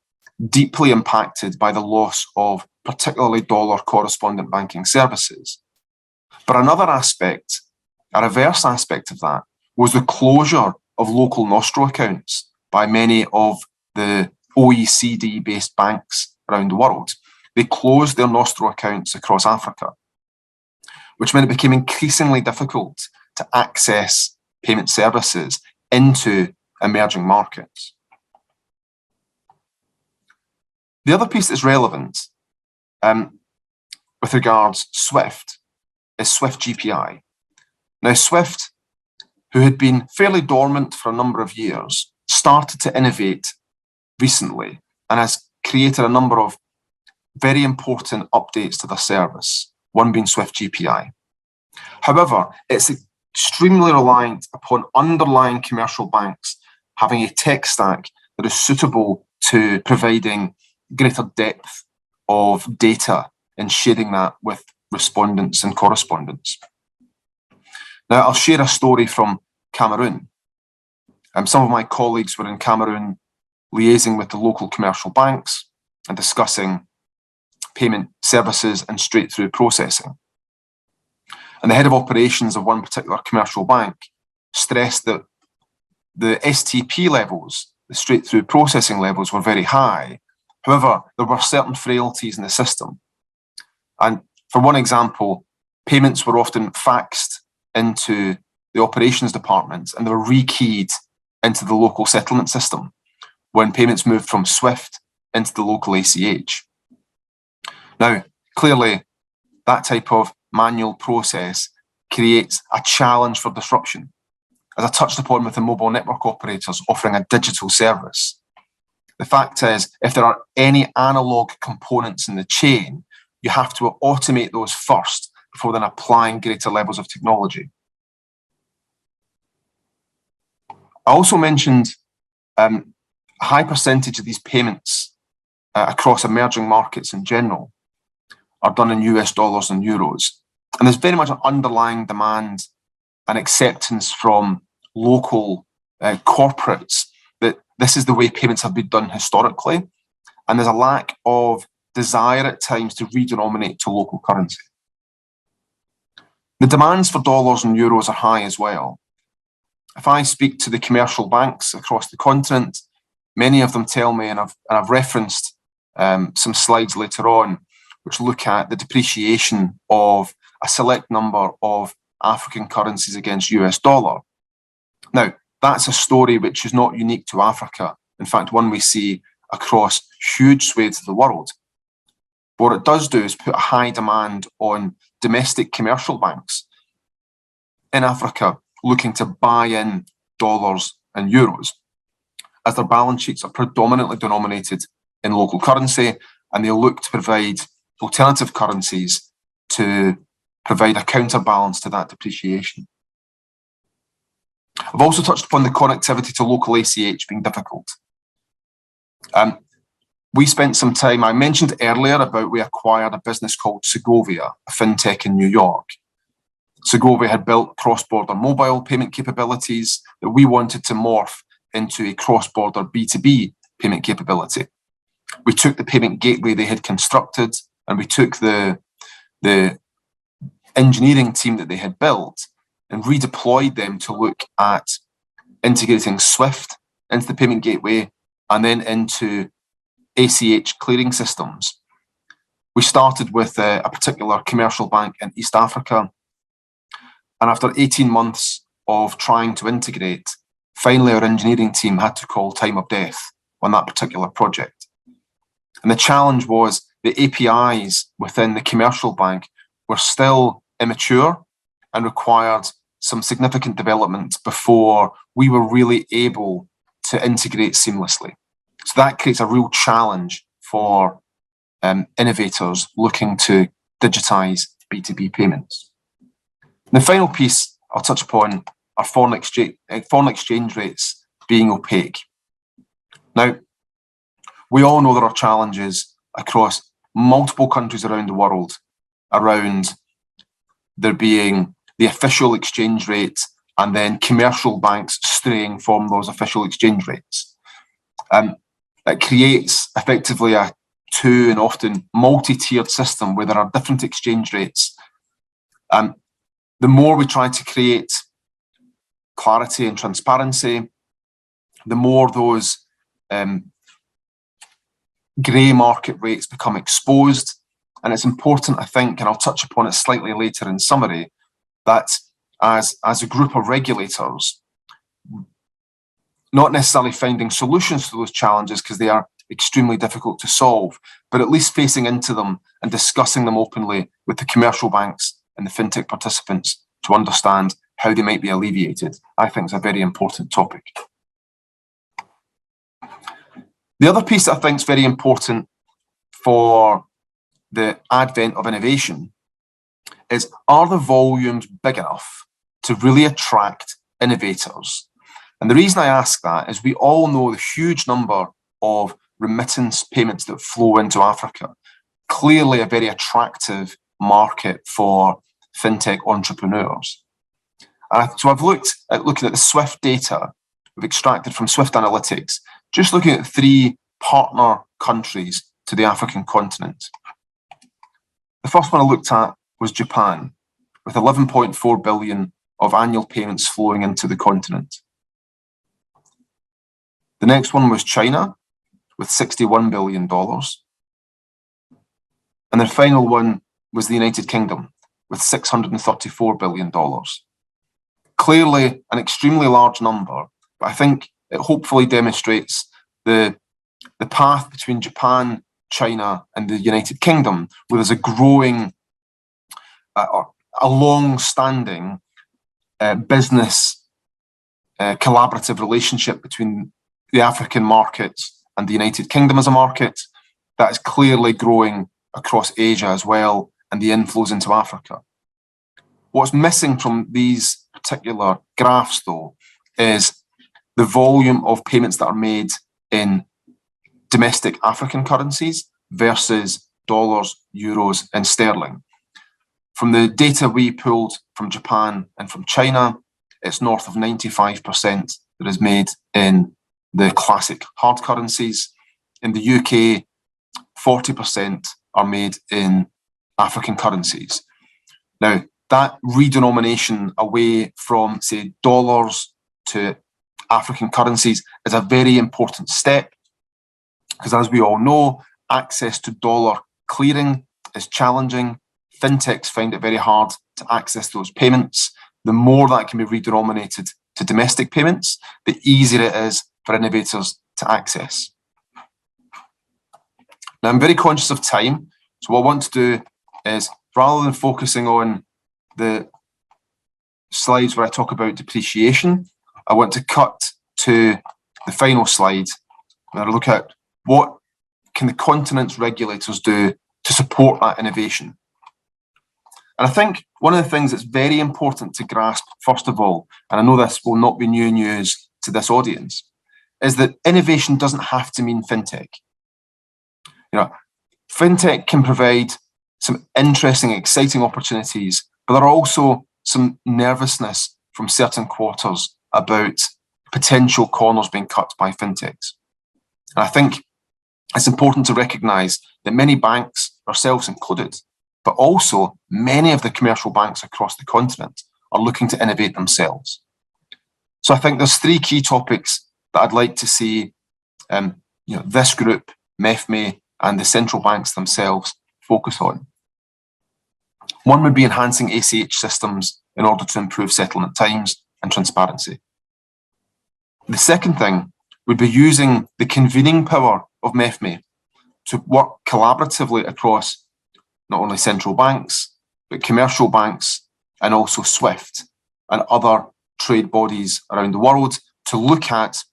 deeply impacted by the loss of particularly dollar correspondent banking services. But another aspect, a reverse aspect of that, was the closure of local nostro accounts by many of the OECD-based banks around the world. They closed their nostro accounts across Africa, which meant it became increasingly difficult to access payment services into emerging markets. The other piece that's relevant with regards SWIFT is SWIFT GPI. Now, SWIFT, who had been fairly dormant for a number of years, started to innovate recently and has created a number of very important updates to the service, one being SWIFT GPI. However, it's extremely reliant upon underlying commercial banks having a tech stack that is suitable to providing greater depth of data and sharing that with respondents and correspondents. Now, I'll share a story from Cameroon. Some of my colleagues were in Cameroon liaising with the local commercial banks and discussing payment services and straight-through processing. And the head of operations of one particular commercial bank stressed that the STP levels, the straight-through processing levels, were very high. However, there were certain frailties in the system. And for one example, payments were often faxed into the operations department and they were rekeyed into the local settlement system when payments moved from SWIFT into the local ACH. Now, clearly, that type of manual process creates a challenge for disruption. As I touched upon with the mobile network operators offering a digital service, the fact is, if there are any analog components in the chain, you have to automate those first before then applying greater levels of technology. I also mentioned a high percentage of these payments across emerging markets in general are done in US dollars and euros. And there's very much an underlying demand and acceptance from local corporates that this is the way payments have been done historically. And there's a lack of desire at times to redenominate to local currency. The demands for dollars and euros are high as well. If I speak to the commercial banks across the continent, many of them tell me, and I've referenced some slides later on, which look at the depreciation of a select number of African currencies against US dollar. Now, that's a story which is not unique to Africa. In fact, one we see across huge swathes of the world. What it does do is put a high demand on domestic commercial banks in Africa looking to buy in dollars and euros, as their balance sheets are predominantly denominated in local currency, and they look to provide alternative currencies to provide a counterbalance to that depreciation. I've also touched upon the connectivity to local ACH being difficult. We spent some time, I mentioned earlier about we acquired a business called Segovia, a fintech in New York. Segovia had built cross-border mobile payment capabilities that we wanted to morph into a cross-border B2B payment capability. We took the payment gateway they had constructed and we took the engineering team that they had built and redeployed them to look at integrating SWIFT into the payment gateway and then into ACH clearing systems. We started with a particular commercial bank in East Africa, And after 18 months of trying to integrate, finally our engineering team had to call time of death on that particular project. And the challenge was the APIs within the commercial bank were still immature and required some significant development before we were really able to integrate seamlessly. So that creates a real challenge for innovators looking to digitize B2B payments. And the final piece I'll touch upon are foreign exchange rates being opaque. Now, we all know there are challenges across multiple countries around the world around there being the official exchange rate and then commercial banks straying from those official exchange rates. That creates effectively a two and often multi-tiered system where there are different exchange rates. The more we try to create clarity and transparency, the more those grey market rates become exposed. And it's important, I think, and I'll touch upon it slightly later in summary, that as a group of regulators, not necessarily finding solutions to those challenges because they are extremely difficult to solve, but at least facing into them and discussing them openly with the commercial banks and the fintech participants to understand how they might be alleviated, I think is a very important topic. The other piece that I think is very important for the advent of innovation is, are the volumes big enough to really attract innovators? And the reason I ask that is we all know the huge number of remittance payments that flow into Africa. Clearly a very attractive market for fintech entrepreneurs. So I've looked at the SWIFT data we've extracted from SWIFT Analytics, just looking at 3 partner countries to the African continent. The first one I looked at was Japan, with 11.4 billion of annual payments flowing into the continent. The next one was China, with $61 billion. And the final one was the United Kingdom, with $634 billion. Clearly an extremely large number, but I think it hopefully demonstrates the path between Japan, China, and the United Kingdom, where there's a growing, a long-standing business collaborative relationship between the African market and the United Kingdom as a market that is clearly growing across Asia as well, and the inflows into Africa. What's missing from these particular graphs, though, is the volume of payments that are made in domestic African currencies versus dollars, euros, and sterling. From the data we pulled from Japan and from China, it's north of 95% that is made in the classic hard currencies. In the UK, 40% are made in African currencies. Now, that redenomination away from, say, dollars to African currencies is a very important step, because as we all know, access to dollar clearing is challenging. Fintechs find it very hard to access those payments. The more that can be redenominated to domestic payments, the easier it is for innovators to access. Now, I'm very conscious of time, so what I want to do is, rather than focusing on the slides where I talk about depreciation, I want to cut to the final slide and look at what can the continent's regulators do to support that innovation. And I think one of the things that's very important to grasp, first of all, and I know this will not be new news to this audience, is that innovation doesn't have to mean fintech. You know, fintech can provide some interesting, exciting opportunities, but there are also some nervousness from certain quarters about potential corners being cut by fintechs. And I think it's important to recognise that many banks, ourselves included, but also many of the commercial banks across the continent are looking to innovate themselves. So I think there's 3 key topics that I'd like to see this group, Mefmi, and the central banks themselves focus on. One would be enhancing ACH systems in order to improve settlement times and transparency. The second thing would be using the convening power of Mefmi to work collaboratively across not only central banks, but commercial banks, and also SWIFT and other trade bodies around the world to look at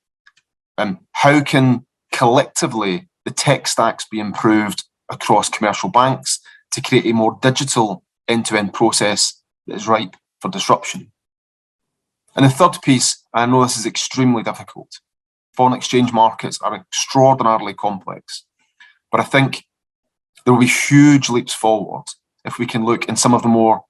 how can collectively the tech stacks be improved across commercial banks to create a more digital end-to-end process that is ripe for disruption. And the third piece, I know this is extremely difficult. Foreign exchange markets are extraordinarily complex, but I think there will be huge leaps forward if we can look in some of the more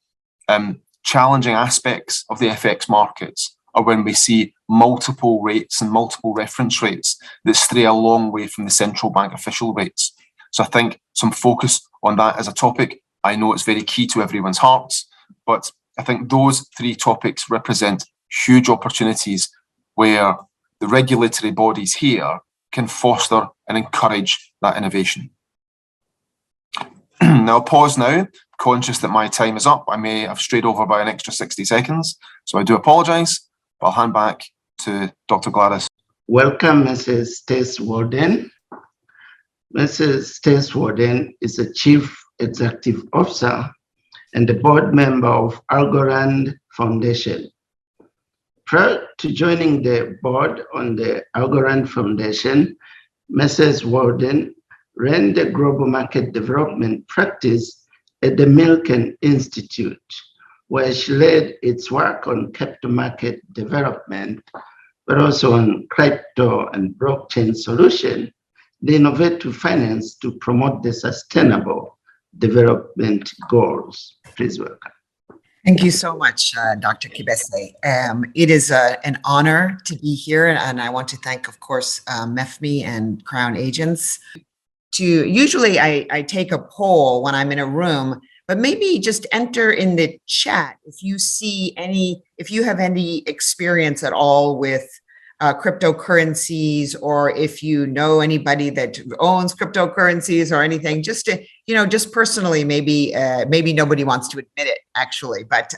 challenging aspects of the FX markets, or when we see multiple rates and multiple reference rates that stray a long way from the central bank official rates. So I think some focus on that as a topic. I know it's very key to everyone's hearts, but I think those three topics represent huge opportunities where the regulatory bodies here can foster and encourage that innovation. Now, I'll pause now, conscious that my time is up. I may have strayed over by an extra 60 seconds, so I do apologise, but I'll hand back to Dr. Gladys. Welcome, Mrs. Stace Warden. Mrs. Stace Warden is a Chief Executive Officer and a board member of Algorand Foundation. Prior to joining the board on the Algorand Foundation, Mrs. Warden ran the global market development practice at the Milken Institute, where she led its work on capital market development, but also on crypto and blockchain solution, the innovative finance to promote the sustainable development goals. Please welcome. Thank you so much, Dr. Kibese. It is an honor to be here, and I want to thank, of course, Mefmi and Crown agents. Usually I take a poll when I'm in a room, but maybe just enter in the chat if you have any experience at all with cryptocurrencies, or if you know anybody that owns cryptocurrencies or anything, just to, just personally, maybe nobody wants to admit it actually, but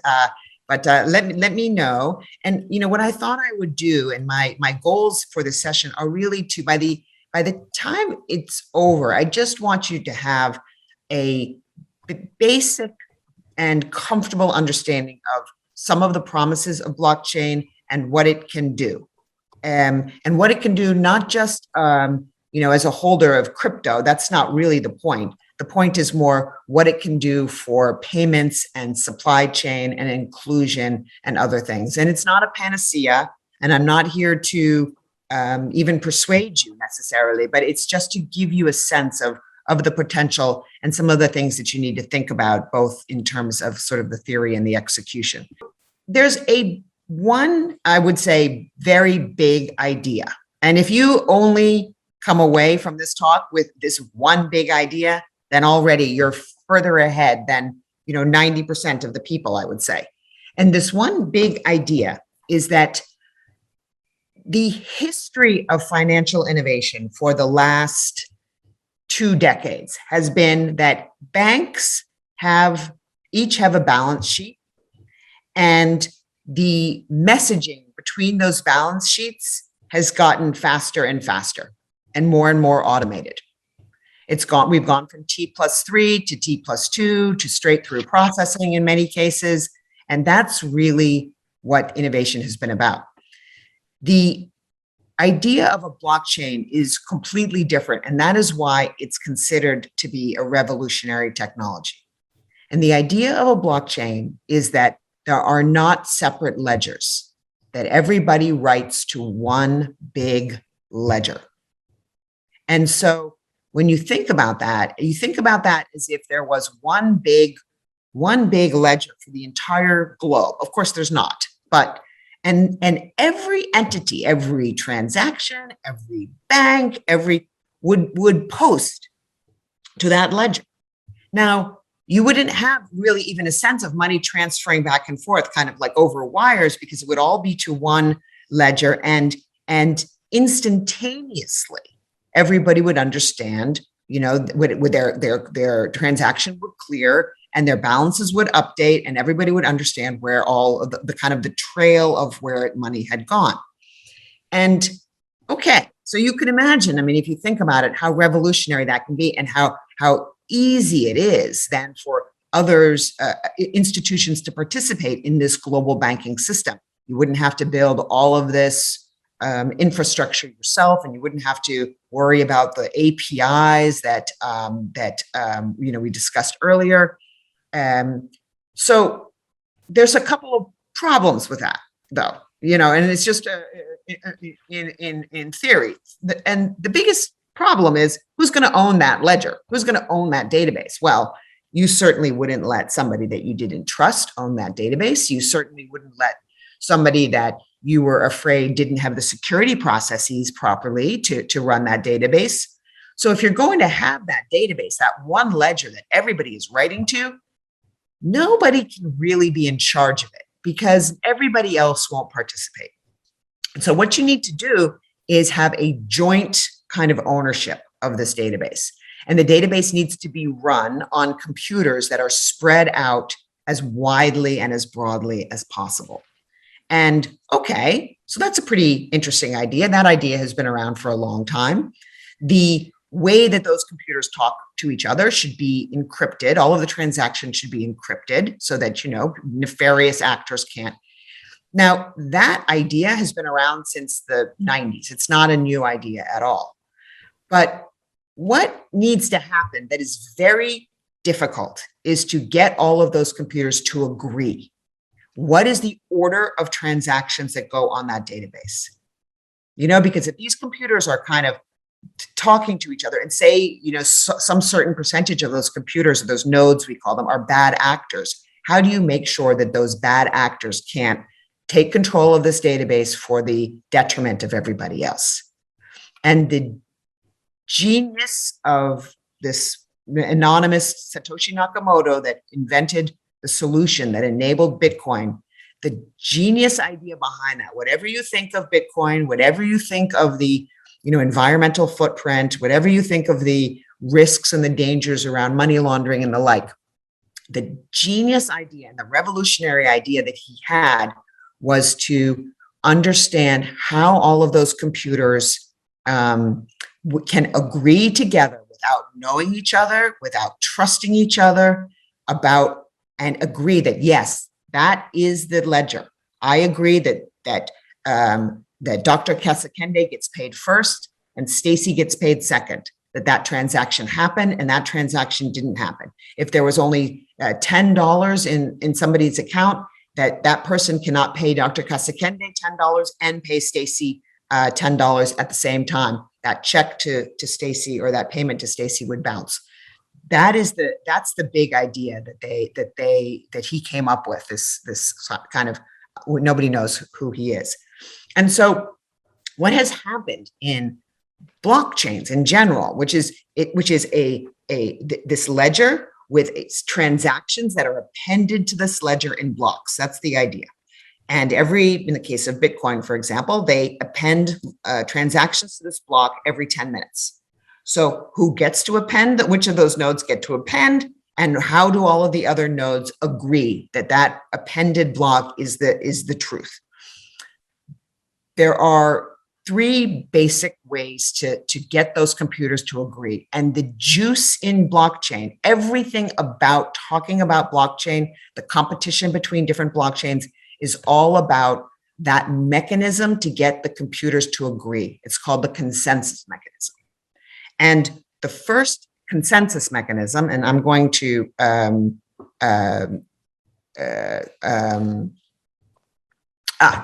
let me know. And what I thought I would do, and my goals for this session are really to, by the time it's over, I just want you to have a basic and comfortable understanding of some of the promises of blockchain and what it can do. And what it can do, not just, as a holder of crypto. That's not really the point. The point is more what it can do for payments and supply chain and inclusion and other things. And it's not a panacea, and I'm not here to even persuade you necessarily, but it's just to give you a sense of the potential and some of the things that you need to think about, both in terms of sort of the theory and the execution. There's one, I would say, very big idea. And if you only come away from this talk with this one big idea, then already you're further ahead than 90% of the people, I would say. And this one big idea is that the history of financial innovation for the last 2 decades has been that banks each have a balance sheet, and the messaging between those balance sheets has gotten faster and faster and more automated. We've gone from T+3 to T+2 to straight through processing in many cases. And that's really what innovation has been about. The idea of a blockchain is completely different, and that is why it's considered to be a revolutionary technology. And the idea of a blockchain is that there are not separate ledgers, that everybody writes to one big ledger. And so when you think about that, as if there was one big ledger for the entire globe. Of course, there's not, but and every entity, every transaction, every bank, would post to that ledger. Now, you wouldn't have really even a sense of money transferring back and forth, kind of like over wires, because it would all be to one ledger, and instantaneously everybody would understand, with their transaction would clear, and their balances would update, and everybody would understand where all of the kind of the trail of where money had gone. And okay, so you can imagine, I mean, if you think about it, how revolutionary that can be, and how easy it is then for others, institutions to participate in this global banking system. You wouldn't have to build all of this infrastructure yourself, and you wouldn't have to worry about the APIs that we discussed earlier. So there's a couple of problems with that, though, and it's just in theory. And the biggest problem is, who's going to own that ledger? Who's going to own that database? Well, you certainly wouldn't let somebody that you didn't trust own that database. You certainly wouldn't let somebody that you were afraid didn't have the security processes properly to run that database. So if you're going to have that database, that one ledger that everybody is writing to, nobody can really be in charge of it because everybody else won't participate. And so what you need to do is have a joint kind of ownership of this database. And the database needs to be run on computers that are spread out as widely and as broadly as possible. And okay, so that's a pretty interesting idea. That idea has been around for a long time. The way that those computers talk to each other should be encrypted. All of the transactions should be encrypted so that, nefarious actors can't. Now, that idea has been around since the 90s. It's not a new idea at all. But what needs to happen that is very difficult is to get all of those computers to agree. What is the order of transactions that go on that database? Because if these computers are kind of talking to each other and say, some certain percentage of those computers, or those nodes, we call them, are bad actors, how do you make sure that those bad actors can't take control of this database for the detriment of everybody else? And the genius of this anonymous Satoshi Nakamoto that invented the solution that enabled Bitcoin, the genius idea behind that, whatever you think of Bitcoin, whatever you think of the environmental footprint, whatever you think of the risks and the dangers around money laundering and the like, the genius idea and the revolutionary idea that he had was to understand how all of those computers can agree together without knowing each other, without trusting each other, and agree that, yes, that is the ledger. I agree that Dr. Kasekende gets paid first and Stacy gets paid second, that transaction happened and that transaction didn't happen. If there was only $10 in somebody's account, that person cannot pay Dr. Kasekende $10 and pay Stacy $10 at the same time. That check to Stacy, or that payment to Stacy, would bounce. That's the big idea that he came up with, this kind of, nobody knows who he is. And so what has happened in blockchains in general, which is this ledger with its transactions that are appended to this ledger in blocks. That's the idea. And in the case of Bitcoin, for example, they append transactions to this block every 10 minutes. So who gets to append? Which of those nodes get to append? And how do all of the other nodes agree that appended block is the truth? There are three basic ways to get those computers to agree. And the juice in blockchain, everything about talking about blockchain, the competition between different blockchains, is all about that mechanism to get the computers to agree. It's called the consensus mechanism. And the first consensus mechanism, and I'm going to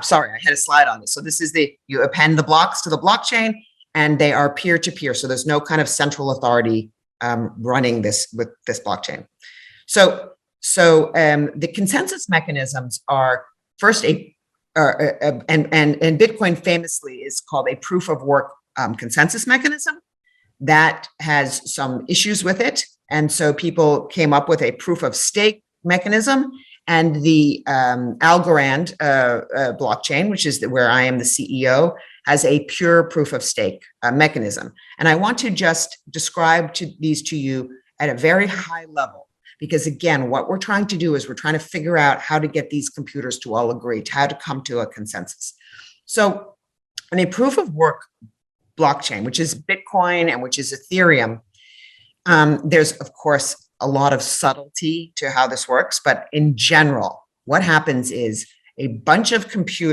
sorry, I had a slide on this. So this is you append the blocks to the blockchain, and they are peer-to-peer. So there's no kind of central authority running this with this blockchain. So the consensus mechanisms are first and Bitcoin famously is called a proof of work consensus mechanism that has some issues with it. And so people came up with a proof of stake mechanism, and the Algorand blockchain, which is where I am the CEO, has a pure proof of stake mechanism. And I want to just describe these to you at a very high level, Because again, what we're trying to do is we're trying to figure out how to get these computers to all agree, how to come to a consensus. So in a proof of work blockchain, which is Bitcoin and which is Ethereum, there's of course a lot of subtlety to how this works, but in general, what happens is a bunch of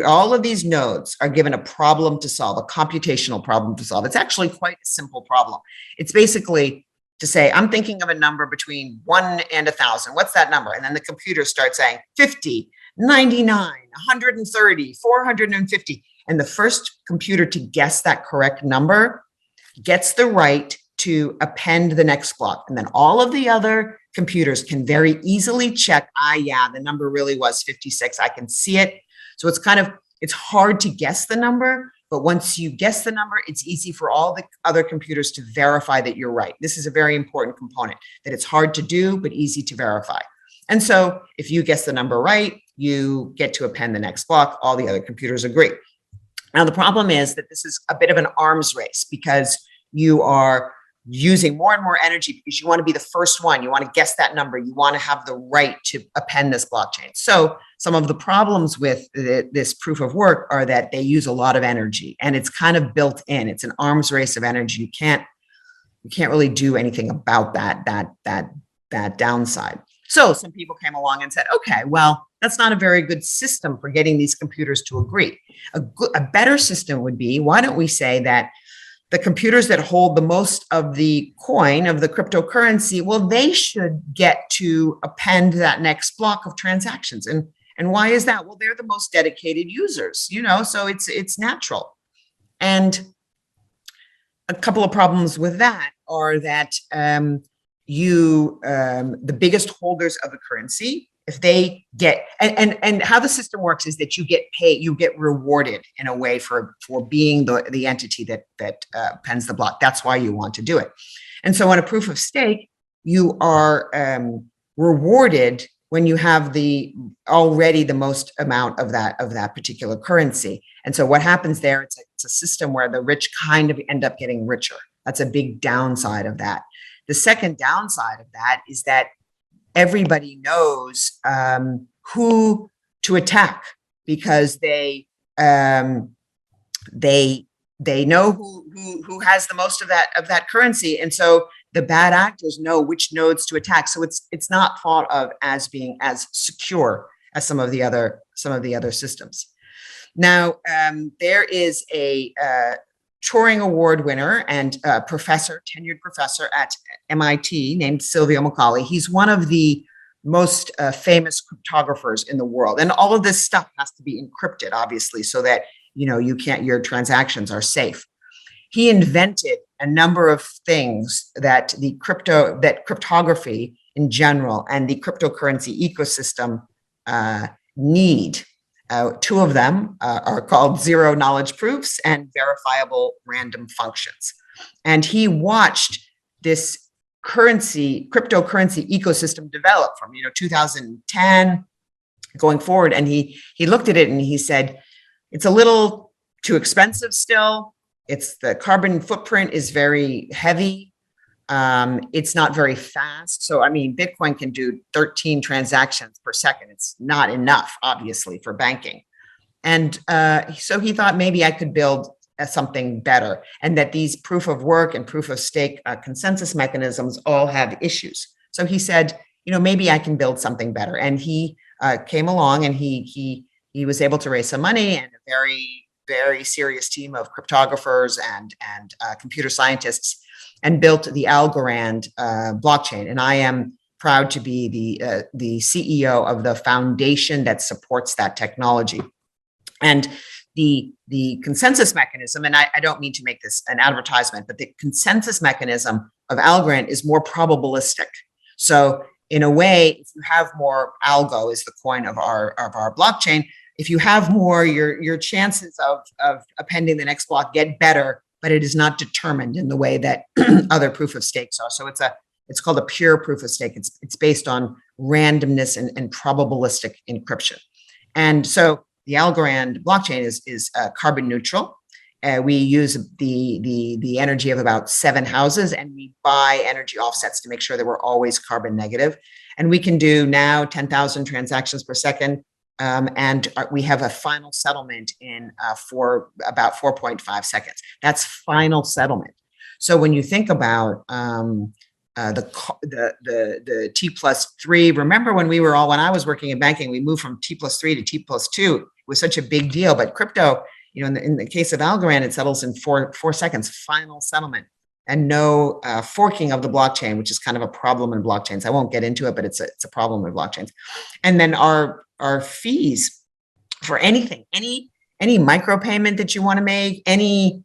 all of these nodes are given a problem to solve, a computational problem to solve. It's actually quite a simple problem. It's basically to say, I'm thinking of a number between 1 and 1,000. What's that number? And then the computer starts saying 50, 99, 130, 450. And the first computer to guess that correct number gets the right to append the next block. And then all of the other computers can very easily check, yeah, the number really was 56. I can see it. So it's hard to guess the number, but once you guess the number, it's easy for all the other computers to verify that you're right. This is a very important component, that it's hard to do, but easy to verify. And so if you guess the number right, you get to append the next block. All the other computers agree. Now, the problem is that this is a bit of an arms race because you are using more and more energy because you want to be the first one. You want to guess that number. You want to have the right to append this blockchain. So some of the problems with this proof of work are that they use a lot of energy and it's kind of built in. It's an arms race of energy. You can't really do anything about that downside. So some people came along and said, okay, well, that's not a very good system for getting these computers to agree. A better system would be, why don't we say that the computers that hold the most of the coin, of the cryptocurrency, well, they should get to append that next block of transactions. And why is that? Well, they're the most dedicated users, so it's natural. And a couple of problems with that are that the biggest holders of the currency, if they get, and how the system works is that you get paid, you get rewarded in a way for being the entity that pens the block. That's why you want to do it. And so on a proof of stake, you are rewarded when you have already the most amount of that particular currency. And so what happens there, it's a system where the rich kind of end up getting richer. That's a big downside of that. The second downside of that is that everybody knows who to attack because they know who has the most of that currency, and so the bad actors know which nodes to attack. So it's not thought of as being as secure as some of the other systems. Now there is a Turing Award winner and tenured professor at MIT named Silvio Macaulay. He's one of the most famous cryptographers in the world. And all of this stuff has to be encrypted, obviously, so that your transactions are safe. He invented a number of things that cryptography in general and the cryptocurrency ecosystem need. Two of them are called zero knowledge proofs and verifiable random functions. And he watched this cryptocurrency ecosystem develop from 2010 going forward. And he looked at it and he said, it's a little too expensive still. The carbon footprint is very heavy. It's not very fast. So, Bitcoin can do 13 transactions per second. It's not enough, obviously, for banking. And so he thought maybe I could build something better, and that these proof of work and proof of stake consensus mechanisms all have issues. So he said, maybe I can build something better. And he came along and he was able to raise some money and a very, very serious team of cryptographers and computer scientists, and built the Algorand blockchain. And I am proud to be the CEO of the foundation that supports that technology. And the consensus mechanism, and I don't mean to make this an advertisement, but the consensus mechanism of Algorand is more probabilistic. So in a way, if you have more, algo is the coin of our blockchain. If you have more, your chances of appending the next block get better, but it is not determined in the way that other proof of stakes are. So it's called a pure proof of stake. It's based on randomness and probabilistic encryption. And so the Algorand blockchain is carbon neutral. We use the energy of about 7 houses, and we buy energy offsets to make sure that we're always carbon negative. And we can do now 10,000 transactions per second. And we have a final settlement in for about 4.5 seconds. That's final settlement. So when you think about the T+3, remember when I was working in banking, we moved from T+3 to T+2. It was such a big deal, but crypto, in the case of Algorand, it settles in 4 seconds, final settlement, and no forking of the blockchain, which is kind of a problem in blockchains. I won't get into it, but it's a problem in blockchains. And then our fees for anything, any micropayment that you want to make, any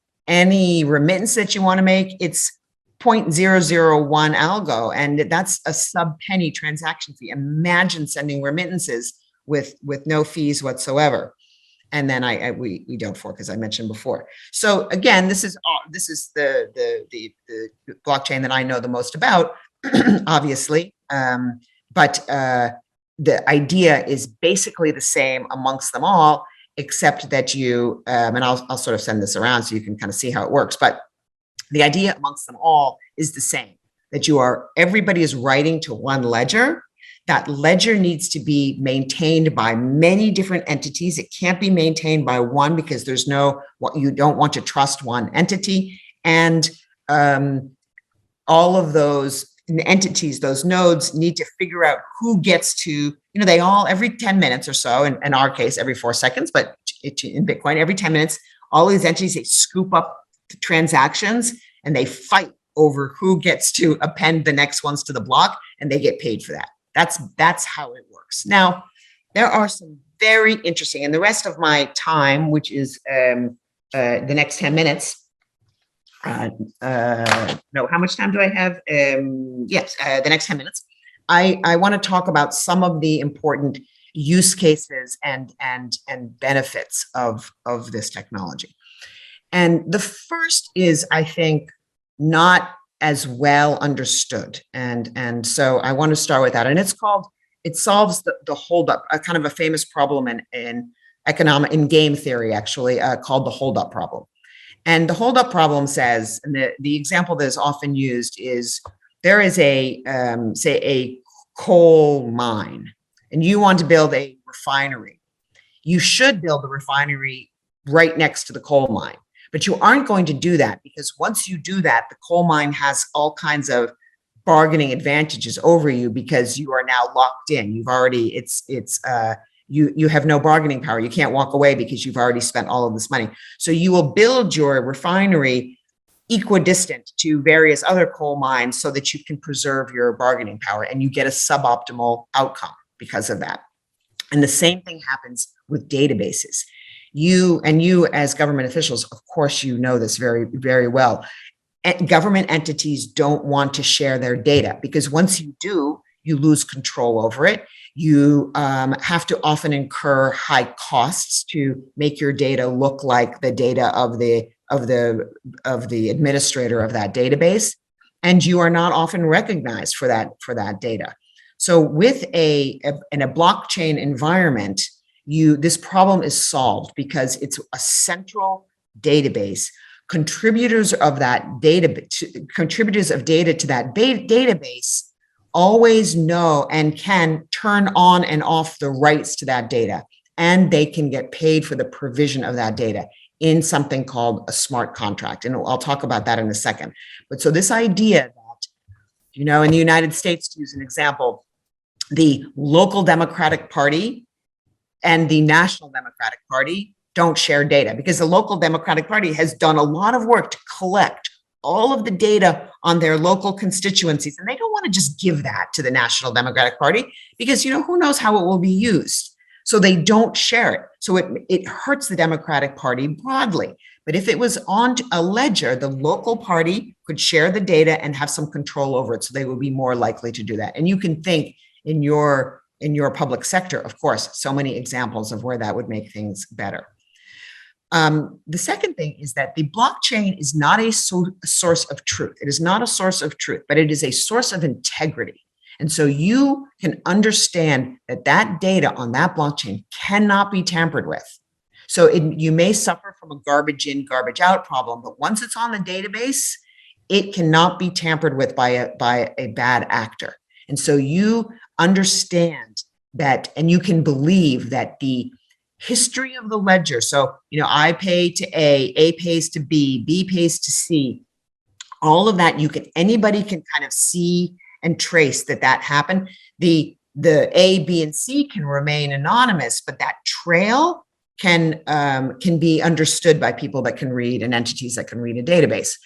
remittance that you want to make, it's 0.001 algo, and that's a sub-penny transaction fee. Imagine sending remittances with no fees whatsoever. And then we don't fork, as I mentioned before. So again, this is the blockchain that I know the most about, obviously. But the idea is basically the same amongst them all, except that you and I'll sort of send this around so you can kind of see how it works. But the idea amongst them all is the same, that everybody is writing to one ledger. That ledger needs to be maintained by many different entities. It can't be maintained by one because you don't want to trust one entity. And all of those entities, those nodes, need to figure out who gets to, they all, every 10 minutes or so, in our case, every 4 seconds, but in Bitcoin, every 10 minutes, all these entities, they scoop up the transactions and they fight over who gets to append the next ones to the block, and they get paid for that. That's how it works. Now, there are some very interesting, and the rest of my time, which is the next 10 minutes. No, how much time do I have? Yes, the next 10 minutes. I want to talk about some of the important use cases and benefits of this technology. And the first is, I think, not as well understood. And so I want to start with that. And it solves the holdup, a kind of a famous problem in game theory, actually, called the holdup problem. And the holdup problem says, and the example that is often used is, there is say a coal mine, and you want to build a refinery. You should build the refinery right next to the coal mine. But you aren't going to do that, because once you do that, the coal mine has all kinds of bargaining advantages over you, because you are now locked in. You've already, you have no bargaining power. You can't walk away because you've already spent all of this money. So you will build your refinery equidistant to various other coal mines so that you can preserve your bargaining power, and you get a suboptimal outcome because of that. And the same thing happens with databases. You as government officials, of course, you know this very, very well. Government entities don't want to share their data, because once you do, you lose control over it. You have to often incur high costs to make your data look like the data of the administrator of that database, and you are not often recognized for that data. So with in a blockchain environment, this problem is solved, because it's a central database. Contributors of data to that database always know and can turn on and off the rights to that data, and they can get paid for the provision of that data in something called a smart contract. And I'll talk about that in a second. But so this idea that, in the United States, to use an example, the local Democratic Party and the National Democratic Party don't share data, because the local Democratic Party has done a lot of work to collect all of the data on their local constituencies, and they don't want to just give that to the National Democratic Party, because who knows how it will be used. So they don't share it. So it hurts the Democratic Party broadly. But if it was on a ledger, the local party could share the data and have some control over it, so they would be more likely to do that. And you can think in your public sector, of course, so many examples of where that would make things better. The second thing is that the blockchain is not a source of truth. It is not a source of truth, but it is a source of integrity. And so you can understand that data on that blockchain cannot be tampered with. So you may suffer from a garbage in, garbage out problem, but once it's on the database, it cannot be tampered with by a bad actor. And so you understand that, and you can believe that the history of the ledger, so, I pay to A pays to B pays to C, all of that, anybody can kind of see and trace that happened. The A, B, and C can remain anonymous, but that trail can be understood by people that can read and entities that can read a database.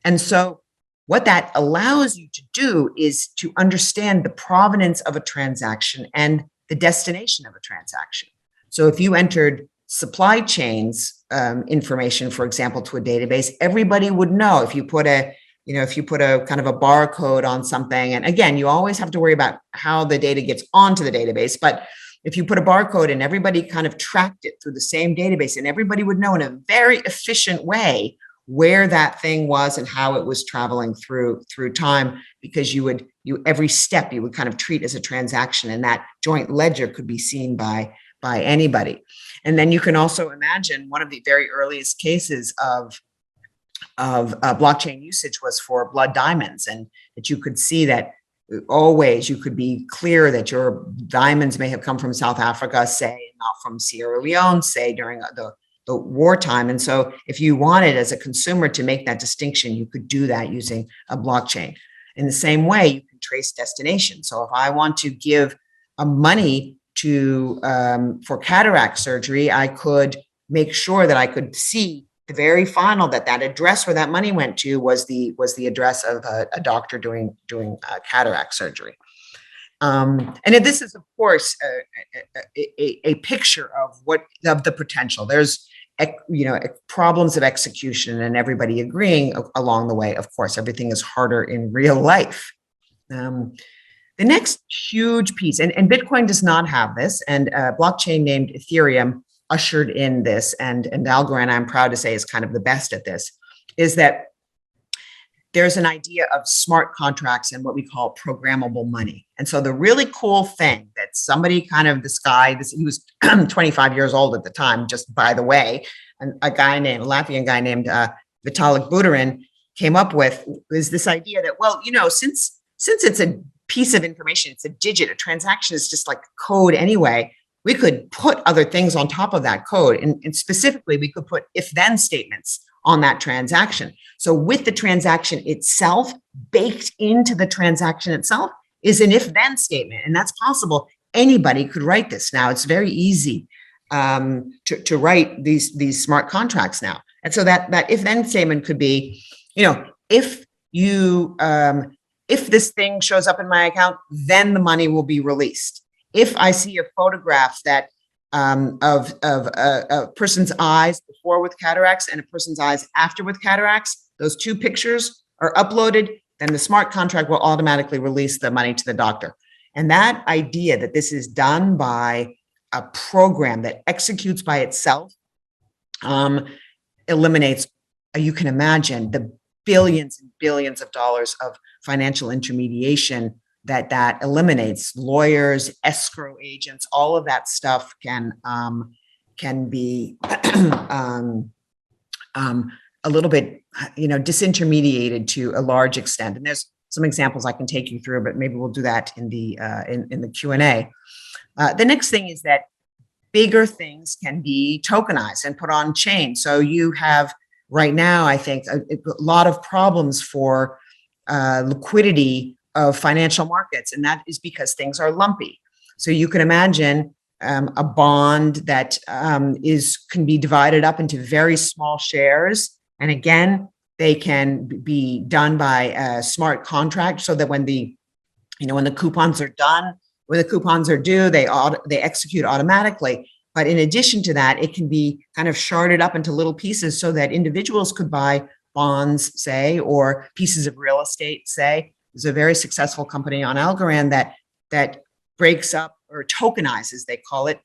And so what that allows you to do is to understand the provenance of a transaction and the destination of a transaction. So if you entered supply chains information, for example, to a database, everybody would know. If you put a kind of a barcode on something, and again, you always have to worry about how the data gets onto the database, but if you put a barcode and everybody kind of tracked it through the same database, and everybody would know in a very efficient way where that thing was and how it was traveling through time, because every step you would kind of treat as a transaction, and that joint ledger could be seen by anybody. And then you can also imagine one of the very earliest cases of blockchain usage was for blood diamonds, and that you could see that always you could be clear that your diamonds may have come from South Africa, say, not from Sierra Leone, say, during the wartime. And so if you wanted as a consumer to make that distinction, you could do that using a blockchain. In the same way, you can trace destination. So if I want to give money for cataract surgery, I could make sure that I could see the very final that address where that money went to was the address of a doctor doing cataract surgery. And this is, of course, a picture of the potential. There's problems of execution and everybody agreeing along the way. Of course, everything is harder in real life. The next huge piece, and Bitcoin does not have this, and a blockchain named Ethereum ushered in this, and Algorand, I'm proud to say, is kind of the best at this, is that there's an idea of smart contracts and what we call programmable money. And so the really cool thing that somebody he was 25 years old at the time, just by the way, and a Latvian guy named Vitalik Buterin came up with is this idea that, well, since it's a piece of information, it's a digit, a transaction is just like code anyway, we could put other things on top of that code. And specifically, we could put if-then statements on that transaction. So with the transaction itself, baked into the transaction itself is an if-then statement. And that's possible. Anybody could write this now. It's very easy to write these smart contracts now. And so that if-then statement could be, if this thing shows up in my account, then the money will be released. If I see a photograph that of a person's eyes before with cataracts and a person's eyes after with cataracts, those two pictures are uploaded, then the smart contract will automatically release the money to the doctor. And that idea that this is done by a program that executes by itself eliminates, you can imagine, the billions and billions of dollars of financial intermediation that eliminates. Lawyers, escrow agents, all of that stuff can be a little bit, disintermediated to a large extent. And there's some examples I can take you through, but maybe we'll do that in the Q&A. The next thing is that bigger things can be tokenized and put on chain. So you have right now, I think, a lot of problems for liquidity of financial markets, and that is because things are lumpy. So you can imagine a bond that can be divided up into very small shares, and again, they can be done by a smart contract, so that when the coupons are done, when the coupons are due, they execute automatically. But in addition to that, it can be kind of sharded up into little pieces so that individuals could buy bonds, say, or pieces of real estate, say. There's a very successful company on Algorand that breaks up or tokenizes, they call it,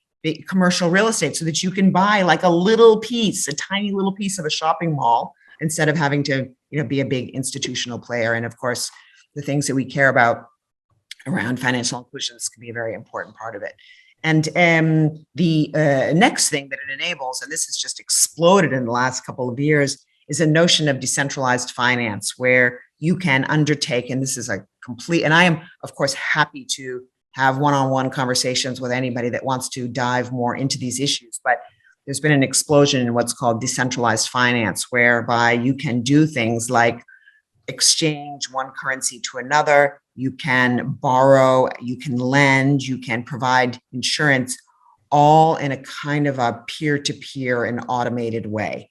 commercial real estate, so that you can buy like a little piece, a tiny little piece of a shopping mall, instead of having to be a big institutional player. And of course, the things that we care about around financial inclusion can be a very important part of it. And the next thing that it enables, and this has just exploded in the last couple of years, is a notion of decentralized finance, where you can undertake, and this is a complete, and I am, of course, happy to have one-on-one conversations with anybody that wants to dive more into these issues. But there's been an explosion in what's called decentralized finance, whereby you can do things like exchange one currency to another, you can borrow, you can lend, you can provide insurance, all in a kind of a peer-to-peer and automated way.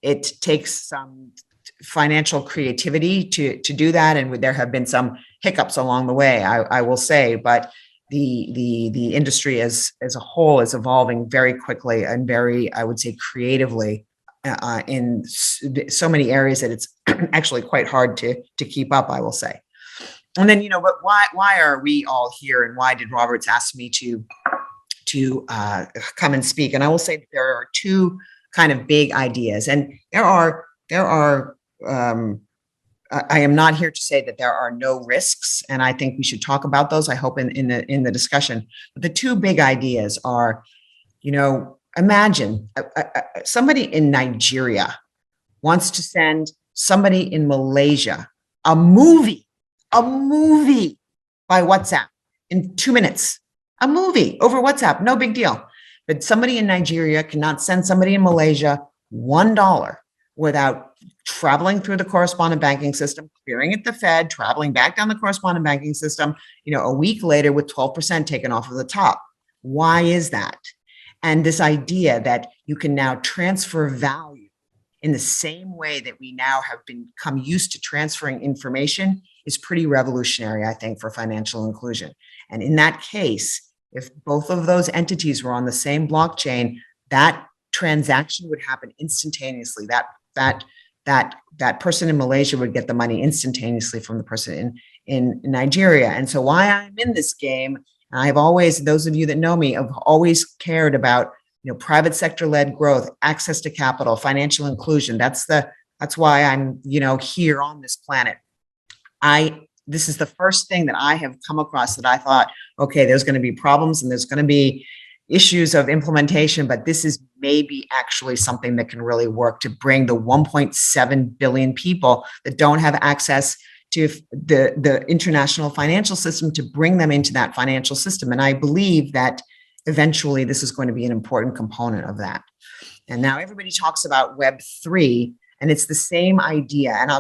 It takes some financial creativity to do that, and there have been some hiccups along the way, I will say, but the industry as a whole is evolving very quickly and very, I would say, creatively in so many areas that it's actually quite hard to keep up, I will say. And then, but why are we all here, and why did Roberts ask me to come and speak? And I will say that there are two kind of big ideas, and there are I am not here to say that there are no risks, and I think we should talk about those, I hope, in the discussion. But the two big ideas are, imagine somebody in Nigeria wants to send somebody in Malaysia a movie by WhatsApp in 2 minutes, a movie over WhatsApp, no big deal. But somebody in Nigeria cannot send somebody in Malaysia $1 without traveling through the correspondent banking system, clearing at the Fed, traveling back down the correspondent banking system, a week later with 12% taken off of the top. Why is that? And this idea that you can now transfer value in the same way that we now have become used to transferring information is pretty revolutionary, I think, for financial inclusion. And in that case, if both of those entities were on the same blockchain, that transaction would happen instantaneously. That person in Malaysia would get the money instantaneously from the person in Nigeria. And so why I'm in this game, and I've always, those of you that know me, have always cared about, private sector led growth, access to capital, financial inclusion. That's why I'm, here on this planet. This is the first thing that I have come across that I thought, okay, there's going to be problems and there's going to be issues of implementation, but this is maybe actually something that can really work to bring the 1.7 billion people that don't have access to the international financial system, to bring them into that financial system. And I believe that eventually this is going to be an important component of that. And now everybody talks about Web3, and it's the same idea. And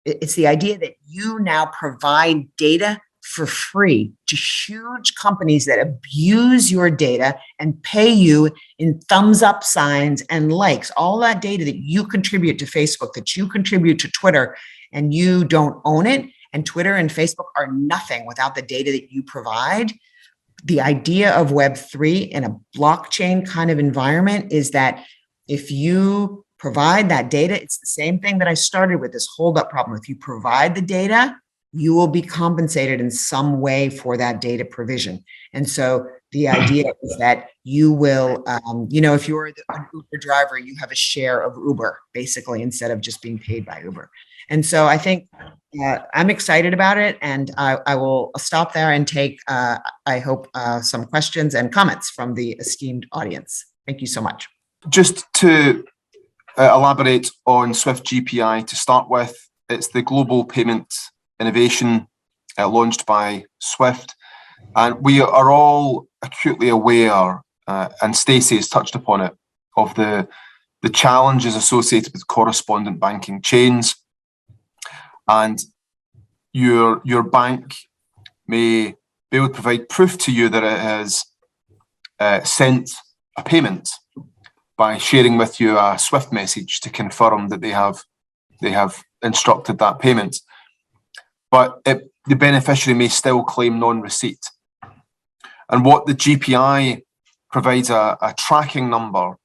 it's the idea that you now provide data for free to huge companies that abuse your data and pay you in thumbs up signs and likes, all that data that you contribute to Facebook, that you contribute to Twitter, and you don't own it. And Twitter and Facebook are nothing without the data that you provide. The idea of Web3 in a blockchain kind of environment is that if you provide that data, it's the same thing that I started with, this holdup problem. If you provide the data, you will be compensated in some way for that data provision. And so the idea is that you will, if you're an Uber driver, you have a share of Uber, basically, instead of just being paid by Uber. And so I think I'm excited about it, and I will stop there and take, I hope, some questions and comments from the esteemed audience. Thank you so much. Just to elaborate on SWIFT GPI to start with, it's the global payment innovation launched by SWIFT, and we are all acutely aware, and Stacey has touched upon it, of the challenges associated with correspondent banking chains. And your bank may be able to provide proof to you that it has sent a payment by sharing with you a SWIFT message to confirm that they have instructed that payment. But the beneficiary may still claim non-receipt. And what the GPI provides a tracking number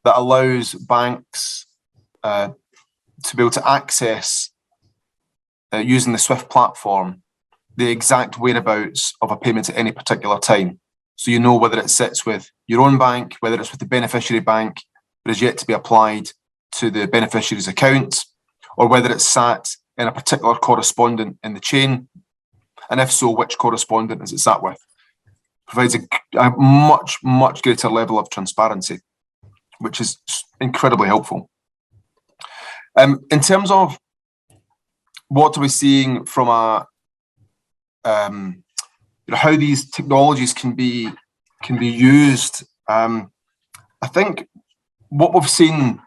that allows banks to be able to access, using the SWIFT platform, the exact whereabouts of a payment at any particular time. So you know whether it sits with your own bank, whether it's with the beneficiary bank that is yet to be applied to the beneficiary's account, or whether it's sat in a particular correspondent in the chain, and if so, which correspondent is it sat with. Provides a much, much greater level of transparency, which is incredibly helpful. In terms of what are we seeing from a how these technologies can be used. I think what we've seen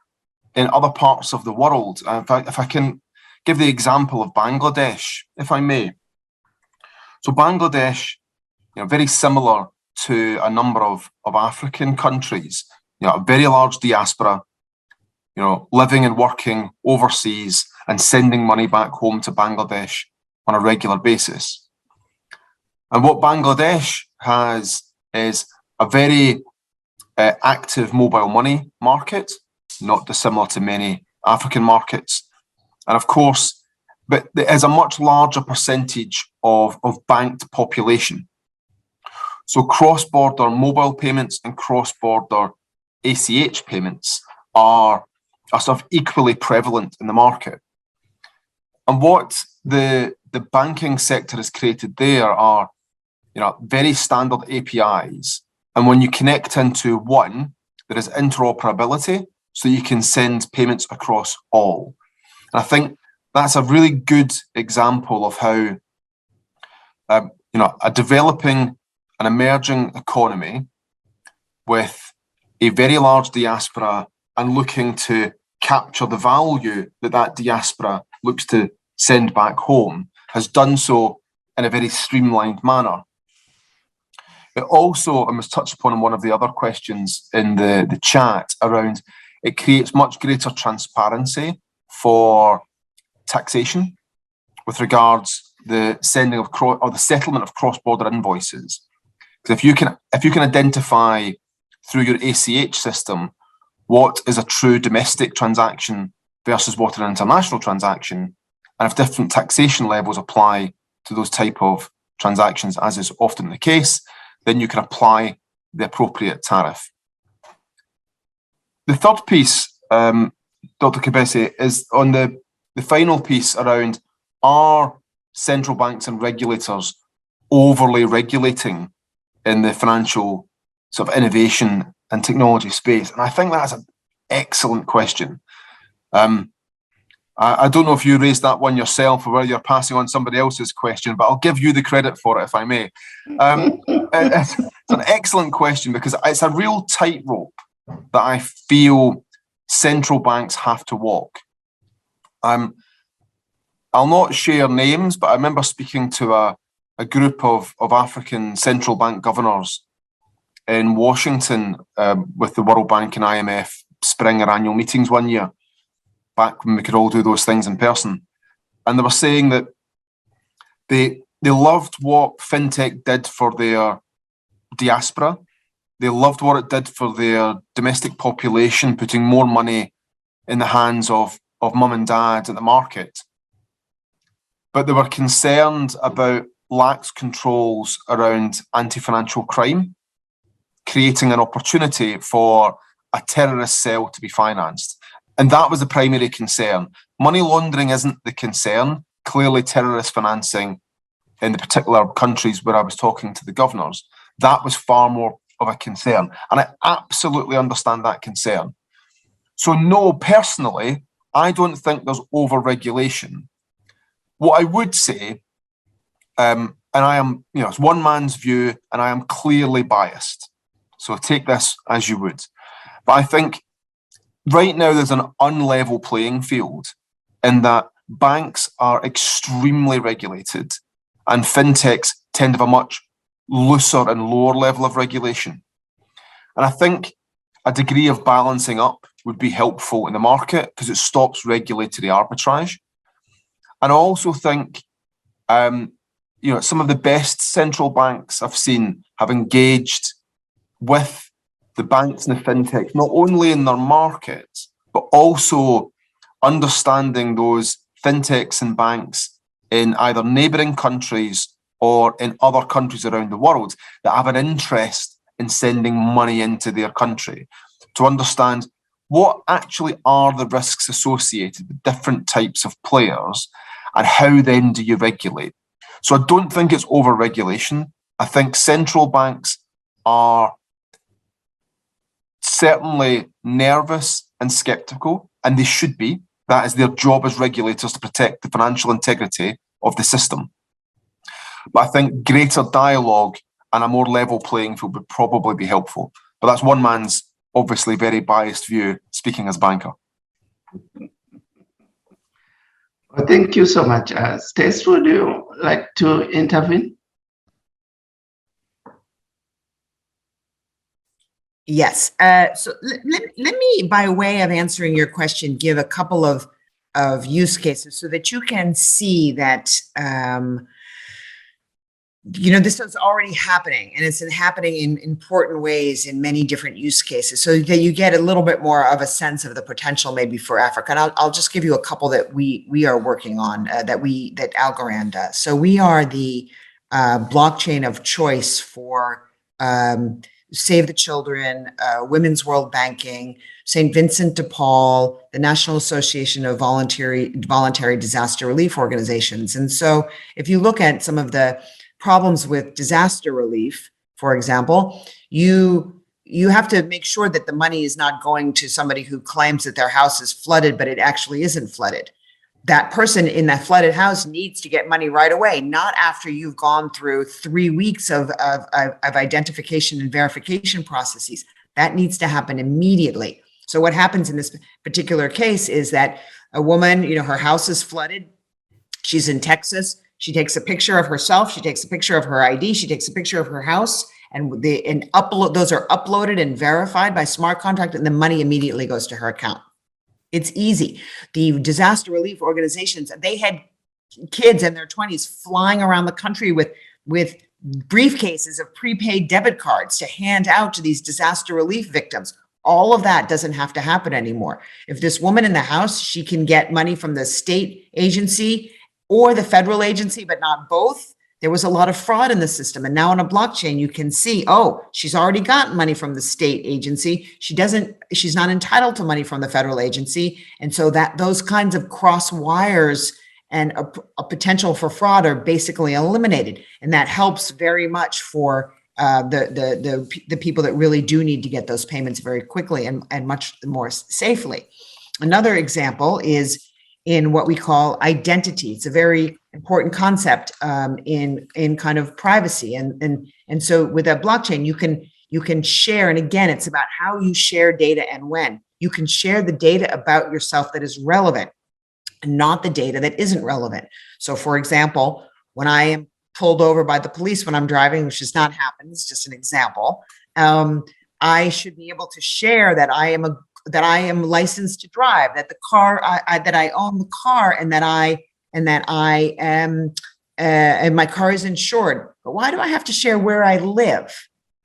in other parts of the world, if I can give the example of Bangladesh, if I may. So Bangladesh, very similar to a number of African countries, a very large diaspora, living and working overseas and sending money back home to Bangladesh on a regular basis. And what Bangladesh has is a very active mobile money market, not dissimilar to many African markets. And of course, but there is a much larger percentage of banked population. So cross-border mobile payments and cross-border ACH payments are sort of equally prevalent in the market. And what the banking sector has created there are, very standard APIs. And when you connect into one, there is interoperability, so you can send payments across all. And I think that's a really good example of how, a developing an emerging economy with a very large diaspora and looking to capture the value that diaspora looks to send back home has done so in a very streamlined manner. It also, and was touched upon in one of the other questions in the chat around, it creates much greater transparency for taxation with regards the sending of or the settlement of cross-border invoices. Because if you can identify through your ACH system what is a true domestic transaction versus what an international transaction, and if different taxation levels apply to those type of transactions, as is often the case, then you can apply the appropriate tariff. The third piece, Dr. Kibese, is on the final piece around, are central banks and regulators overly regulating in the financial sort of innovation and technology space? And I think that's an excellent question. I don't know if you raised that one yourself or whether you're passing on somebody else's question, but I'll give you the credit for it if I may. It's an excellent question because it's a real tightrope that I feel central banks have to walk. I'll not share names, but I remember speaking to a group of African central bank governors in Washington with the World Bank and IMF spring or annual meetings one year, back when we could all do those things in person. And they were saying that they loved what fintech did for their diaspora. They loved what it did for their domestic population, putting more money in the hands of mum and dad at the market. But they were concerned about lax controls around anti-financial crime, creating an opportunity for a terrorist cell to be financed. And that was the primary concern. Money laundering isn't the concern. Clearly, terrorist financing in the particular countries where I was talking to the governors, that was far more of a concern. And I absolutely understand that concern. So no, personally, I don't think there's over-regulation. What I would say, and I am, it's one man's view, and I am clearly biased. So take this as you would. But I think right now there's an unlevel playing field in that banks are extremely regulated and fintechs tend to have a much looser and lower level of regulation. And I think a degree of balancing up would be helpful in the market because it stops regulatory arbitrage. And I also think, some of the best central banks I've seen have engaged with the banks and the fintechs, not only in their markets, but also understanding those fintechs and banks in either neighbouring countries or in other countries around the world that have an interest in sending money into their country, to understand what actually are the risks associated with different types of players and how then do you regulate. So I don't think it's over-regulation. I think central banks are certainly nervous and sceptical, and they should be. That is their job as regulators, to protect the financial integrity of the system. But I think greater dialogue and a more level playing field would probably be helpful. But that's one man's obviously very biased view, speaking as banker. Well, thank you so much. Stace, would you like to intervene? Yes. So let me, by way of answering your question, give a couple of use cases so that you can see that, this is already happening, and it's happening in important ways in many different use cases, so that you get a little bit more of a sense of the potential maybe for Africa. And I'll just give you a couple that we are working on, that Algorand does. So we are the blockchain of choice for Save the Children, Women's World Banking, St. Vincent de Paul, the National Association of Voluntary Disaster Relief Organizations. And so if you look at some of the problems with disaster relief, for example, you have to make sure that the money is not going to somebody who claims that their house is flooded, but it actually isn't flooded. That person in that flooded house needs to get money right away, not after you've gone through 3 weeks of identification and verification processes. That needs to happen immediately. So what happens in this particular case is that a woman, her house is flooded. She's in Texas. She takes a picture of herself. She takes a picture of her ID. She takes a picture of her house, and those are uploaded and verified by smart contract, and the money immediately goes to her account. It's easy. The disaster relief organizations, they had kids in their 20s flying around the country with briefcases of prepaid debit cards to hand out to these disaster relief victims. All of that doesn't have to happen anymore. If this woman in the house, she can get money from the state agency or the federal agency, but not both. There was a lot of fraud in the system. And now on a blockchain, you can see, oh, she's already gotten money from the state agency. She's not entitled to money from the federal agency. And so those kinds of cross wires and a potential for fraud are basically eliminated. And that helps very much for the people that really do need to get those payments very quickly and much more safely. Another example is in what we call identity. It's a very important concept in kind of privacy. And so with a blockchain, you can share, and again, it's about how you share data and when. You can share the data about yourself that is relevant, and not the data that isn't relevant. So for example, when I am pulled over by the police when I'm driving, which does not happen, it's just an example, I should be able to share that I am licensed to drive, that the car, that I own the car, and that I am, and my car is insured. But why do I have to share where I live?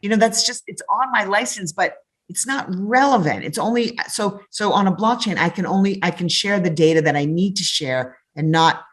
That's just, it's on my license, but it's not relevant. It's only, so on a blockchain, I can share the data that I need to share and not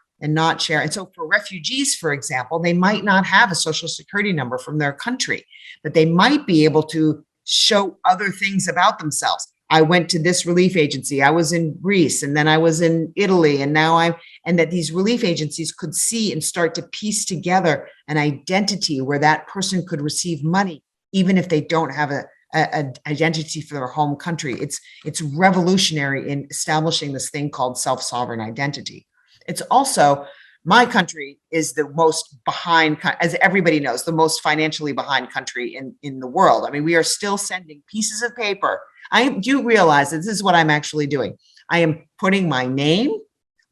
share. And so for refugees, for example, they might not have a social security number from their country, but they might be able to show other things about themselves. I went to this relief agency. I was in Greece, and then I was in Italy, and and that these relief agencies could see and start to piece together an identity where that person could receive money, even if they don't have an identity for their home country. It's revolutionary in establishing this thing called self-sovereign identity. It's also, my country is the most behind, as everybody knows, the most financially behind country in the world. I mean, we are still sending pieces of paper. I do realize that this is what I'm actually doing. I am putting my name,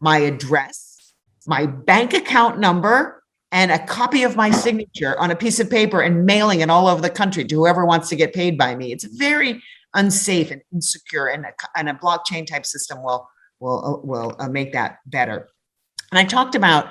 my address, my bank account number, and a copy of my signature on a piece of paper and mailing it all over the country to whoever wants to get paid by me. It's very unsafe and insecure, and a blockchain type system will make that better. And I talked about,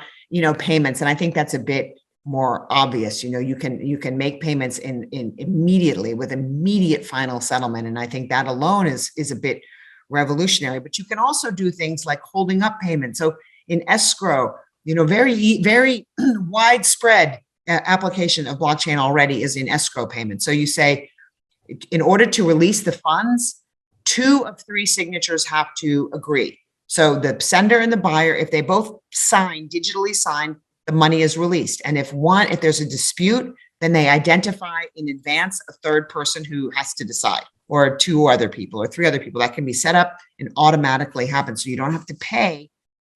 payments, and I think that's a bit more obvious. You can make payments in immediately with immediate final settlement. And I think that alone is a bit revolutionary, but you can also do things like holding up payments. So in escrow, very widespread application of blockchain already is in escrow payments. So you say, in order to release the funds, 2 of 3 signatures have to agree. So the sender and the buyer, if they both digitally sign, the money is released. And if there's a dispute, then they identify in advance a third person who has to decide, or 2 other people or 3 other people. That can be set up and automatically happen. So you don't have to pay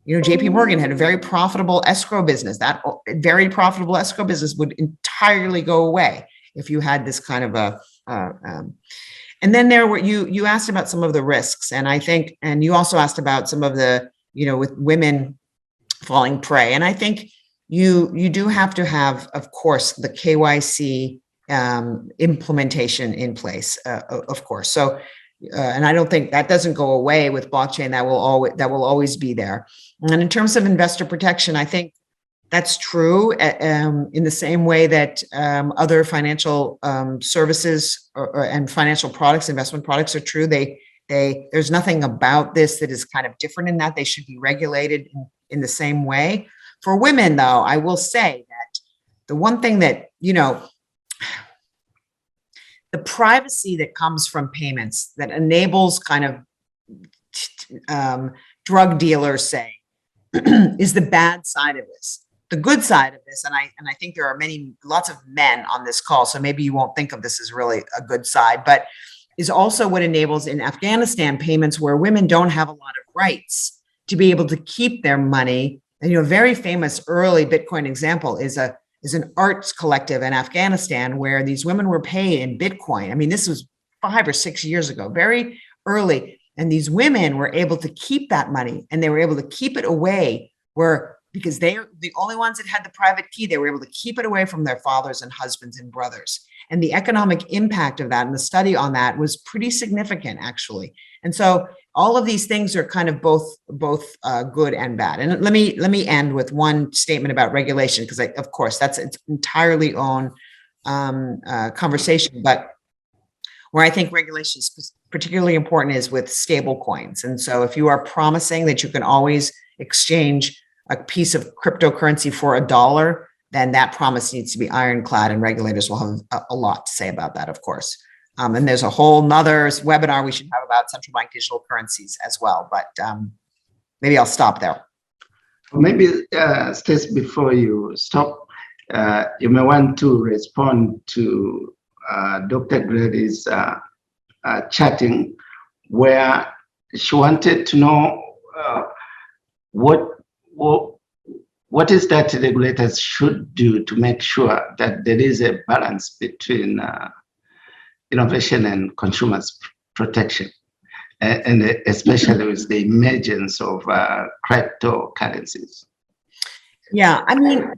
JP Morgan had a very profitable escrow business. That very profitable escrow business would entirely go away if you had this kind of a, and then there were, you asked about some of the risks, and I think, and you also asked about some of the, with women falling prey. And I think you do have to have, of course, the KYC implementation in place, of course. So, and I don't think that doesn't go away with blockchain. That will always be there. And in terms of investor protection, I think that's true in the same way that other financial services and financial products, investment products are true. There's nothing about this that is kind of different in that. They should be regulated in the same way. For women, though, I will say that the one thing that, the privacy that comes from payments that enables kind of drug dealers, say, is the bad side of this. The good side of this, and I think there are lots of men on this call, so maybe you won't think of this as really a good side, but is also what enables in Afghanistan payments where women don't have a lot of rights to be able to keep their money. And a very famous early Bitcoin example is an arts collective in Afghanistan where these women were paid in Bitcoin. I mean, this was 5 or 6 years ago, very early. And these women were able to keep that money, and they were able to keep it away because they are the only ones that had the private key. They were able to keep it away from their fathers and husbands and brothers. And the economic impact of that and the study on that was pretty significant, actually. And so all of these things are kind of both good and bad. And let me end with one statement about regulation, because of course that's its entirely own conversation. But where I think regulation is particularly important is with stable coins. And so if you are promising that you can always exchange a piece of cryptocurrency for $1, then that promise needs to be ironclad, and regulators will have a lot to say about that, of course. And there's a whole nother webinar we should have about central bank digital currencies as well, but maybe I'll stop there. Maybe, Stace, before you stop, you may want to respond to Dr. Gladys' chatting, where she wanted to know what is that regulators should do to make sure that there is a balance between innovation and consumers protection, and especially with the emergence of cryptocurrencies. Yeah, I mean,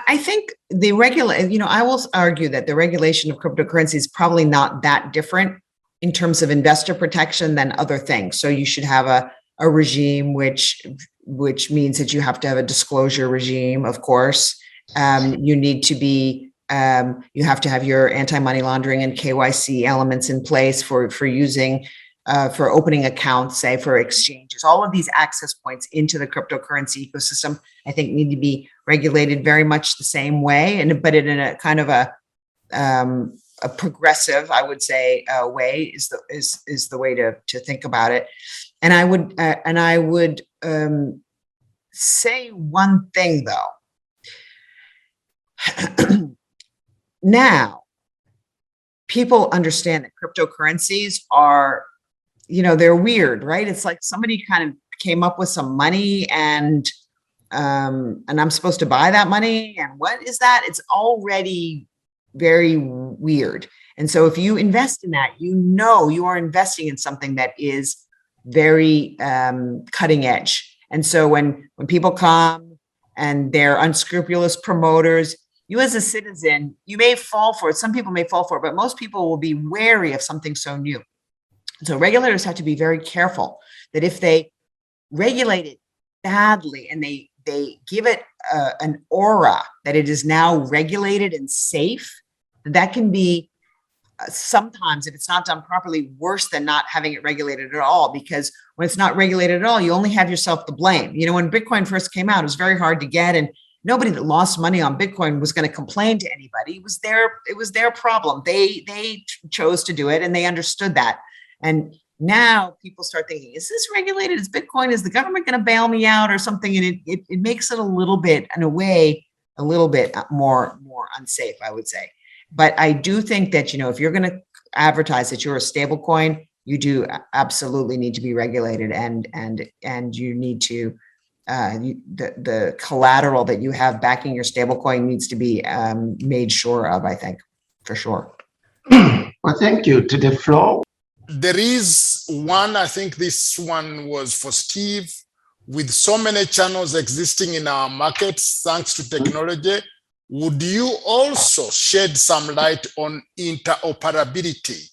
I think the I will argue that the regulation of cryptocurrency is probably not that different in terms of investor protection than other things. So you should have a regime which means that you have to have a disclosure regime, of course. You need to be, you have to have your anti-money laundering and KYC elements in place for using, for opening accounts, say, for exchanges. All of these access points into the cryptocurrency ecosystem, I think, need to be regulated very much the same way, but in a kind of a progressive, I would say, way is the way to think about it. And I would say one thing, though. Now, people understand that cryptocurrencies are, they're weird, right? It's like somebody kind of came up with some money and I'm supposed to buy that money. And what is that? It's already very weird. And so if you invest in that, you are investing in something that is very cutting edge. And so when people come and they're unscrupulous promoters, you as a citizen, you may fall for it. Some people may fall for it, but most people will be wary of something so new. So regulators have to be very careful that if they regulate it badly and they give it an aura that it is now regulated and safe, that can be sometimes, if it's not done properly, worse than not having it regulated at all. Because when it's not regulated at all, you only have yourself to blame. When Bitcoin first came out, it was very hard to get, and nobody that lost money on Bitcoin was going to complain to anybody. It was their problem. They chose to do it, and they understood that. And now people start thinking, is this regulated? Is Bitcoin, is the government going to bail me out or something? And it makes it a little bit, in a way, a little bit more unsafe, I would say. But I do think that, if you're going to advertise that you're a stable coin, you do absolutely need to be regulated, and you need to the collateral that you have backing your stablecoin needs to be made sure of, I think, for sure. Well, thank you. To the floor. There is one, I think this one was for Steve. With so many channels existing in our markets, thanks to technology, would you also shed some light on interoperability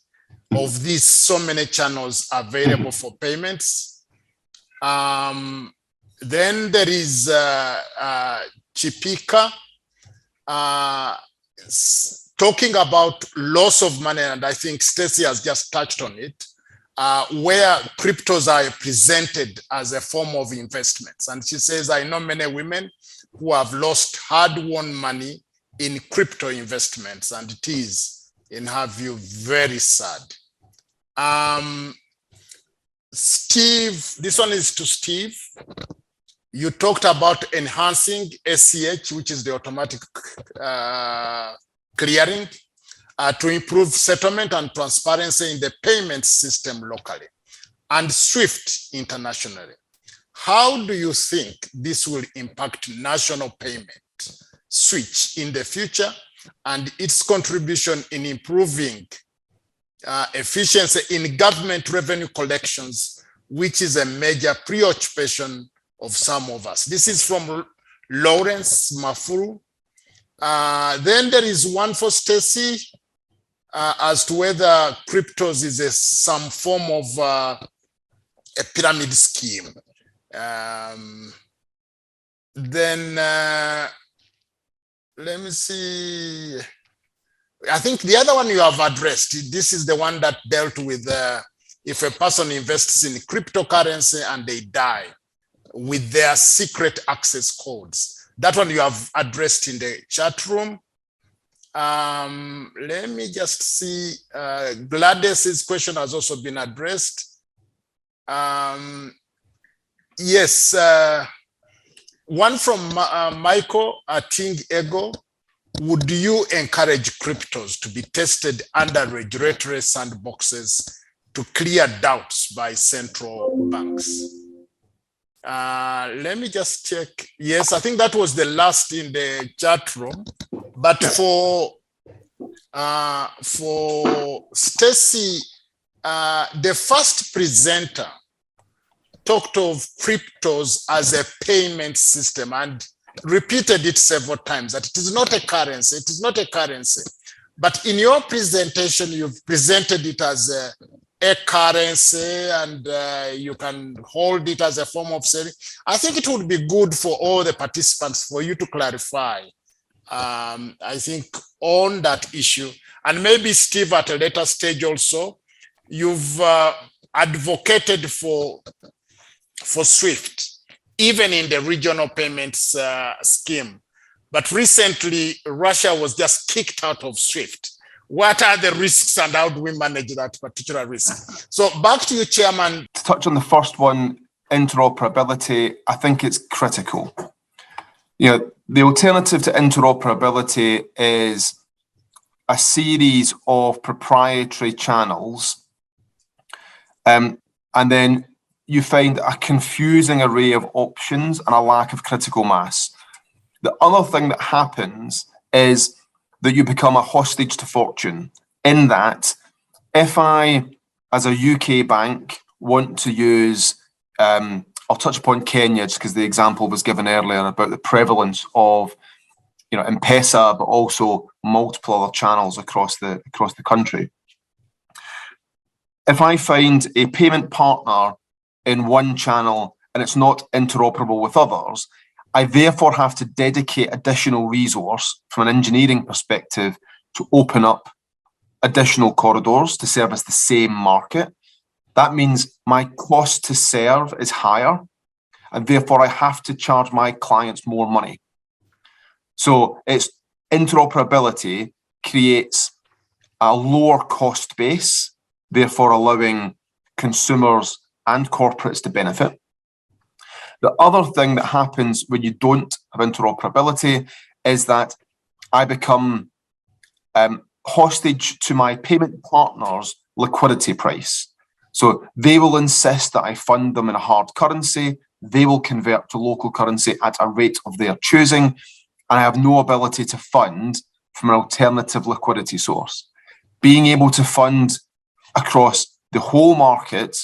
of these so many channels available for payments? Then there is Chipika talking about loss of money, and I think Stacey has just touched on it, where cryptos are presented as a form of investments. And she says, I know many women who have lost hard-won money in crypto investments, and it is, in her view, very sad. Steve, this one is to Steve. You talked about enhancing SCH, which is the automatic clearing, to improve settlement and transparency in the payment system locally, and SWIFT internationally. How do you think this will impact national payment switch in the future and its contribution in improving efficiency in government revenue collections, which is a major preoccupation of some of us? This is from Lawrence Mafuru. Then there is one for Stacey as to whether cryptos is some form of a pyramid scheme. Then let me see. I think the other one you have addressed, this is the one that dealt with if a person invests in cryptocurrency and they die with their secret access codes. That one you have addressed in the chat room. Let me just see. Gladys's question has also been addressed. Yes, one from Michael Ating Ego. Would you encourage cryptos to be tested under regulatory sandboxes to clear doubts by central banks? Let me just check. Yes, I think that was the last in the chat room. But for Stacey, the first presenter talked of cryptos as a payment system and repeated it several times, that it is not a currency, it is not a currency. But in your presentation, you've presented it as a currency, and you can hold it as a form of saving. I think it would be good for all the participants for you to clarify, I think, on that issue. And maybe Steve, at a later stage also, you've advocated for SWIFT, even in the regional payments scheme. But recently, Russia was just kicked out of SWIFT. What are the risks and how do we manage that particular risk? So back to you, Chairman. To touch on the first one, interoperability, I think it's critical. You know, the alternative to interoperability is a series of proprietary channels, and then you find a confusing array of options and a lack of critical mass. The other thing that happens is that you become a hostage to fortune, in that if I, as a UK bank, want to use, I'll touch upon Kenya just because the example was given earlier about the prevalence of, you know, M-Pesa, but also multiple other channels across the country. If I find a payment partner in one channel and it's not interoperable with others, I therefore have to dedicate additional resource from an engineering perspective to open up additional corridors to service the same market. That means my cost to serve is higher, and therefore I have to charge my clients more money. So it's interoperability creates a lower cost base, therefore allowing consumers and corporates to benefit. The other thing that happens when you don't have interoperability is that I become hostage to my payment partner's liquidity price. So they will insist that I fund them in a hard currency. they will convert to local currency at a rate of their choosing, and I have no ability to fund from an alternative liquidity source. Being able to fund across the whole market,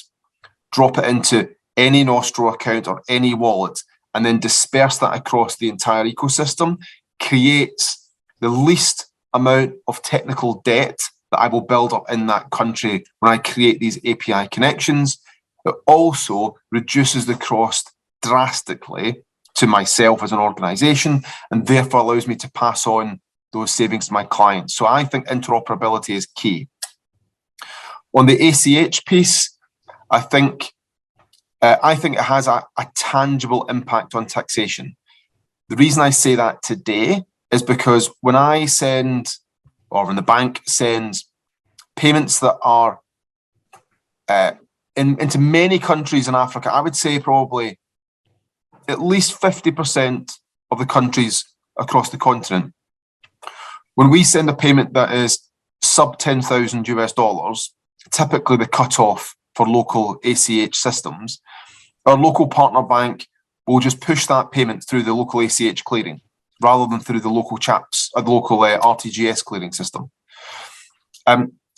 drop it into any Nostro account or any wallet, and then disperse that across the entire ecosystem creates the least amount of technical debt that I will build up in that country when I create these API connections. It also reduces the cost drastically to myself as an organization, and therefore allows me to pass on those savings to my clients. So I think interoperability is key. On the ACH piece, I think it has a tangible impact on taxation. The reason I say that today is because when I send, or when the bank sends payments that are into many countries in Africa, I would say probably at least 50% of the countries across the continent. When we send a payment that is sub 10,000 US dollars, typically the cutoff for local ACH systems, our local partner bank will just push that payment through the local ACH clearing rather than through the local CHAPS, or the local RTGS clearing system.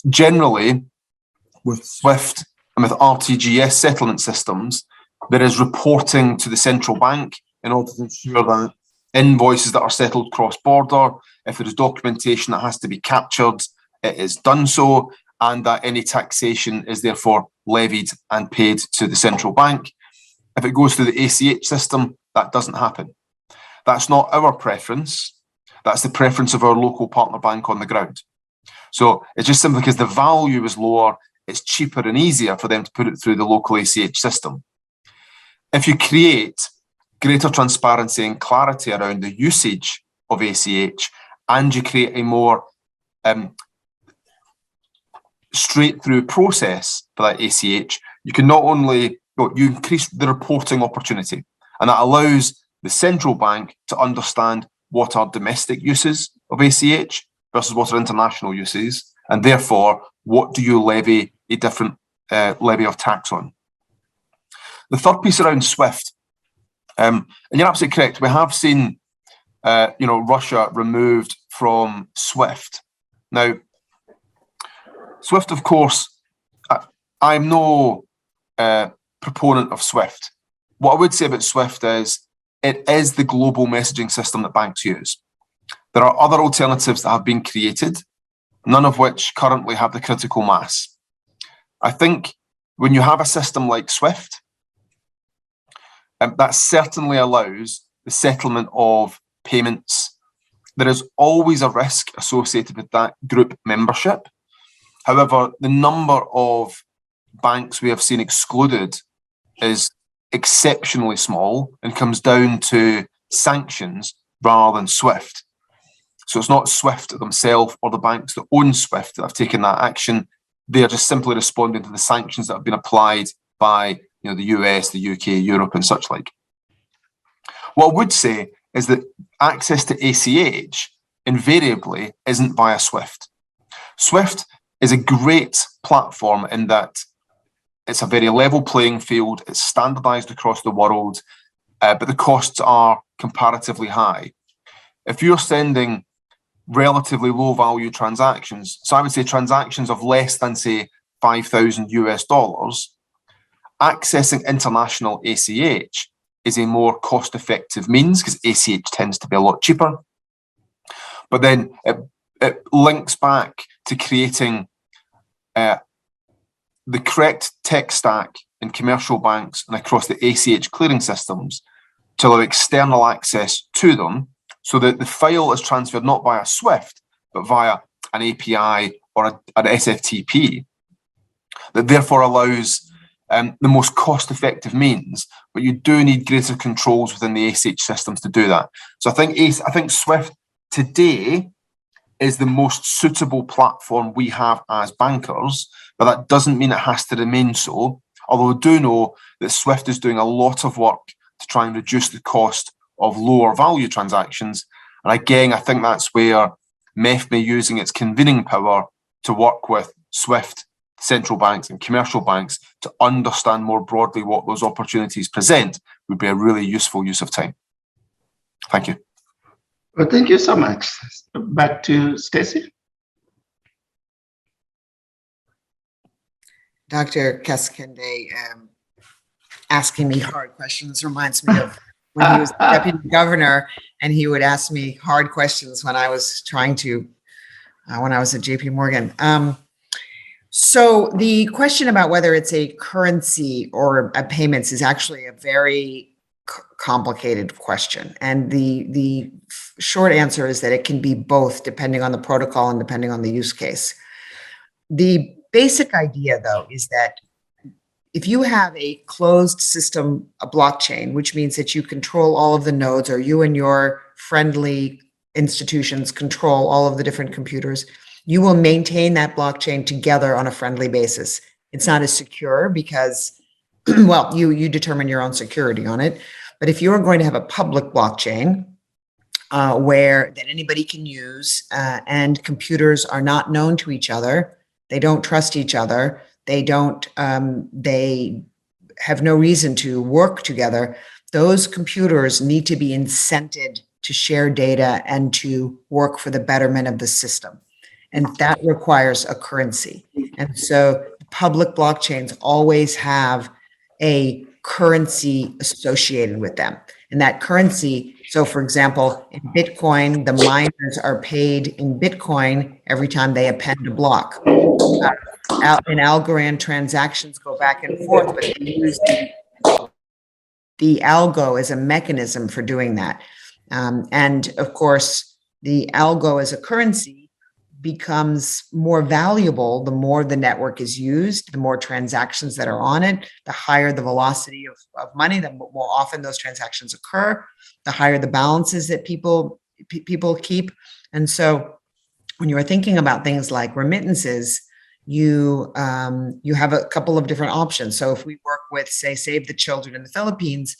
Generally, with SWIFT and with RTGS settlement systems, there is reporting to the central bank in order to ensure that invoices that are settled cross-border, if there is documentation that has to be captured, it is done so, and that any taxation is therefore levied and paid to the central bank. If it goes through the ACH system, that doesn't happen. That's not our preference. That's the preference of our local partner bank on the ground. So it's just simply because the value is lower, it's cheaper and easier for them to put it through the local ACH system. If you create greater transparency and clarity around the usage of ACH, and you create a more straight through process for that ACH, you can not only, you increase the reporting opportunity, and that allows the central bank to understand what are domestic uses of ACH versus what are international uses, and therefore what do you levy a different levy of tax on. The third piece around SWIFT, and you're absolutely correct, we have seen Russia removed from SWIFT. Now, SWIFT, of course, I'm no proponent of SWIFT. What I would say about SWIFT is it is the global messaging system that banks use. There are other alternatives that have been created, none of which currently have the critical mass. I think when you have a system like SWIFT, that certainly allows the settlement of payments. There is always a risk associated with that group membership. However, the number of banks we have seen excluded is exceptionally small and comes down to sanctions rather than SWIFT. So it's not SWIFT themselves or the banks that own SWIFT that have taken that action. They are just simply responding to the sanctions that have been applied by the US, the UK, Europe, and such like. What I would say is that access to ACH invariably isn't via SWIFT. SWIFT is a great platform in that it's a very level playing field, it's standardized across the world, but the costs are comparatively high. If you're sending relatively low value transactions, so I would say transactions of less than, say, 5,000 US dollars, accessing international ACH is a more cost-effective means because ACH tends to be a lot cheaper. But then it links back to creating the correct tech stack in commercial banks and across the ACH clearing systems to allow external access to them so that the file is transferred not via SWIFT, but via an API or an SFTP that therefore allows the most cost-effective means, but you do need greater controls within the ACH systems to do that. So I think SWIFT today is the most suitable platform we have as bankers, but that doesn't mean it has to remain so. Although I do know that SWIFT is doing a lot of work to try and reduce the cost of lower value transactions. And again, I think that's where Mefmi using its convening power to work with SWIFT central banks and commercial banks to understand more broadly what those opportunities present would be a really useful use of time. Thank you. Well, thank you so much. Back to Stacey. Dr. Kasekende asking me hard questions reminds me of when he was deputy governor, and he would ask me hard questions when I was trying to, when I was at JP Morgan. So the question about whether it's a currency or a payments is actually a very complicated question. And the short answer is that it can be both depending on the protocol and depending on the use case. The basic idea, though, is that if you have a closed system, a blockchain, which means that you control all of the nodes, or you and your friendly institutions control all of the different computers, you will maintain that blockchain together on a friendly basis. It's not as secure because, well, you determine your own security on it. But if you're going to have a public blockchain where that anybody can use, and computers are not known to each other, they don't trust each other, they have no reason to work together, those computers need to be incented to share data and to work for the betterment of the system. And that requires a currency. And so public blockchains always have a currency associated with them. And that currency, so for example, in Bitcoin, the miners are paid in Bitcoin every time they append a block. In Algorand, transactions go back and forth, but they use the algo as a mechanism for doing that. And of course, the algo as a currency becomes more valuable the more the network is used, the more transactions that are on it, the higher the velocity of money, the more often those transactions occur, the higher the balances that people keep. And so when you are thinking about things like remittances, you have a couple of different options. So if we work with, say, Save the Children in the Philippines,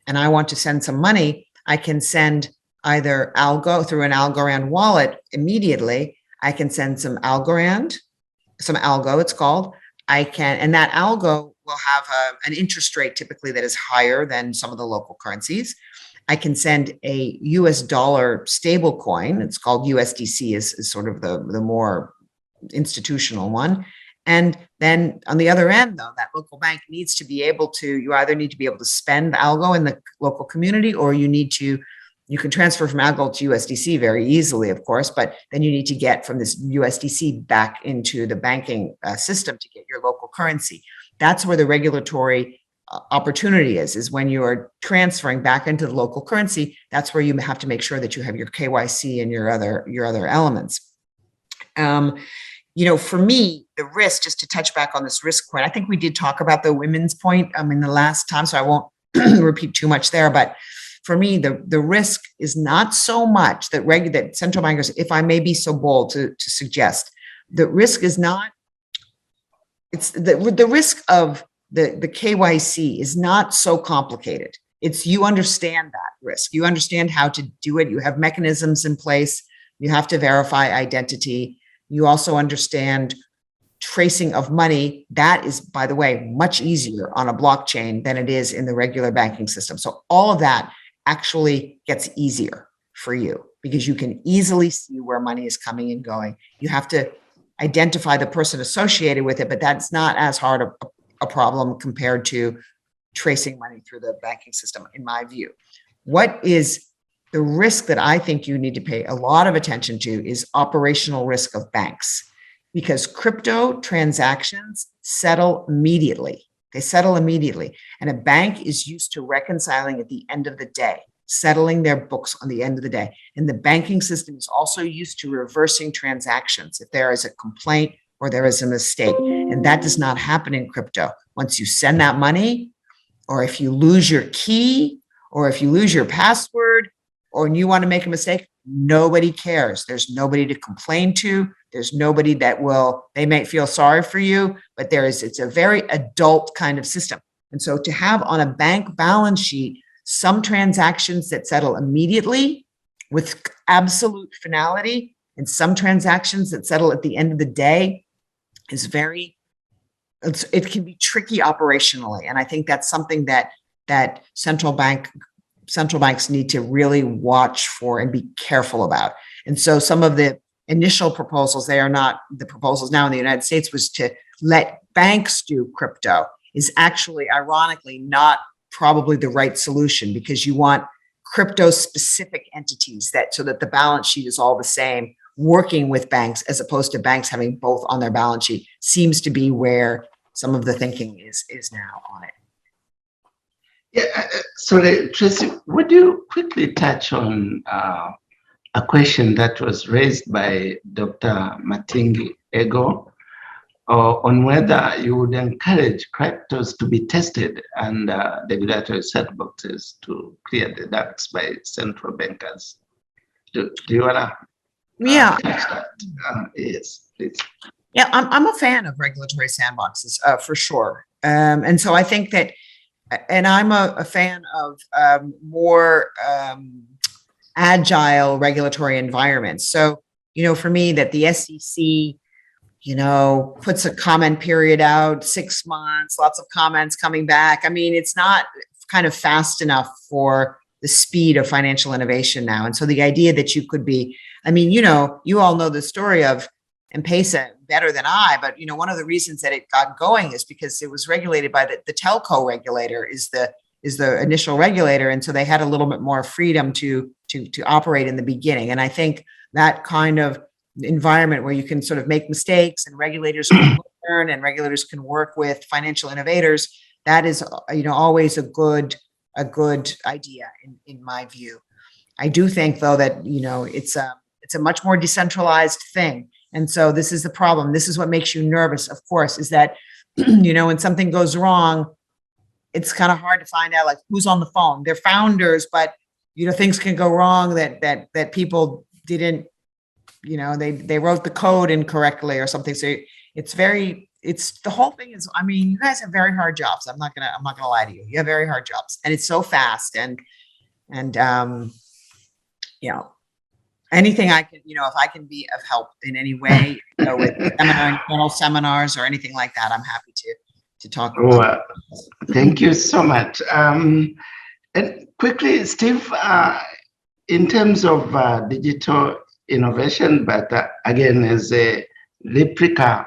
and I want to send some money, I can send either Algo through an Algorand wallet immediately. I can send some Algorand, some Algo it's called. And that Algo will have an interest rate typically that is higher than some of the local currencies. I can send a US dollar stable coin. It's called USDC is sort of the more institutional one. And then on the other end, though, that local bank needs to be able to, you either need to be able to spend Algo in the local community, or you can transfer from Algo to USDC very easily, of course, but then you need to get from this USDC back into the banking system to get your local currency. That's where the regulatory opportunity is when you are transferring back into the local currency. That's where you have to make sure that you have your KYC and your other elements. For me, the risk, just to touch back on this risk point, I think we did talk about the women's point in the last time, so I won't repeat too much there. But for me, the risk is not so much that central bankers, if I may be so bold to suggest, the risk is not, it's the risk of the KYC is not so complicated. It's you understand that risk. You understand how to do it. You have mechanisms in place. You have to verify identity. You also understand tracing of money. That is, by the way, much easier on a blockchain than it is in the regular banking system. So all of that actually gets easier for you because you can easily see where money is coming and going. You have to identify the person associated with it, but that's not as hard a problem compared to tracing money through the banking system, in my view. What is the risk that I think you need to pay a lot of attention to is operational risk of banks, because crypto transactions settle immediately. They settle immediately. And a bank is used to reconciling at the end of the day, settling their books on the end of the day. And the banking system is also used to reversing transactions if there is a complaint or there is a mistake. And that does not happen in crypto. Once you send that money, or if you lose your key, or if you lose your password, or you want to make a mistake, nobody cares. There's nobody to complain to. There's nobody they may feel sorry for you, but it's a very adult kind of system. And so to have on a bank balance sheet some transactions that settle immediately with absolute finality and some transactions that settle at the end of the day is very it can be tricky operationally. And I think that's something that central banks need to really watch for and be careful about. And so some of the initial proposals, they are not the proposals now in the United States, was to let banks do crypto, is actually ironically not probably the right solution, because you want crypto specific entities so that the balance sheet is all the same, working with banks, as opposed to banks having both on their balance sheet, seems to be where some of the thinking is now on it. Yeah, sorry, Tracy, would you quickly touch on a question that was raised by Dr. Matingi Ego on whether you would encourage cryptos to be tested and regulatory set boxes to clear the darks by central bankers? Do you want to Yeah. touch that? Yes, please. Yeah, I'm a fan of regulatory sandboxes for sure. And so I think that, and I'm a fan of more agile regulatory environments. So, for me, that the SEC, puts a comment period out, 6 months, lots of comments coming back. I mean, it's not kind of fast enough for the speed of financial innovation now. And so the idea that you could be, you all know the story of M-Pesa better than I, but one of the reasons that it got going is because it was regulated by the telco regulator is the initial regulator. And so they had a little bit more freedom to operate in the beginning. And I think that kind of environment where you can sort of make mistakes and regulators can learn and regulators can work with financial innovators, that is, always a good idea in my view. I do think though that, it's a much more decentralized thing. And so this is the problem. This is what makes you nervous, of course, is that, when something goes wrong, it's kind of hard to find out like who's on the phone. They're founders, but, things can go wrong that people didn't, they wrote the code incorrectly or something. So the whole thing is, you guys have very hard jobs. I'm not gonna lie to you. You have very hard jobs and it's so fast and anything I can, if I can be of help in any way, with internal seminars or anything like that, I'm happy to talk about. Thank you so much. And quickly, Steve, in terms of digital innovation, but again, as a replica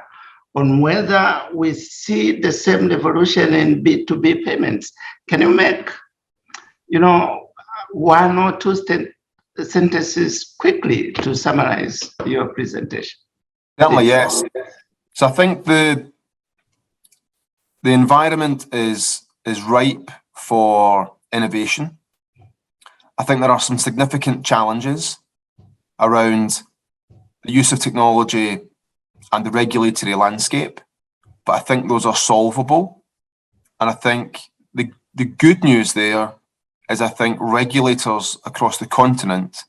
on whether we see the same revolution in B2B payments, can you make, one or two sentences quickly to summarize your presentation? Certainly, yes. So I think the environment is ripe for innovation. I think there are some significant challenges around the use of technology and the regulatory landscape, but I think those are solvable. And I think the good news there is I think regulators across the continent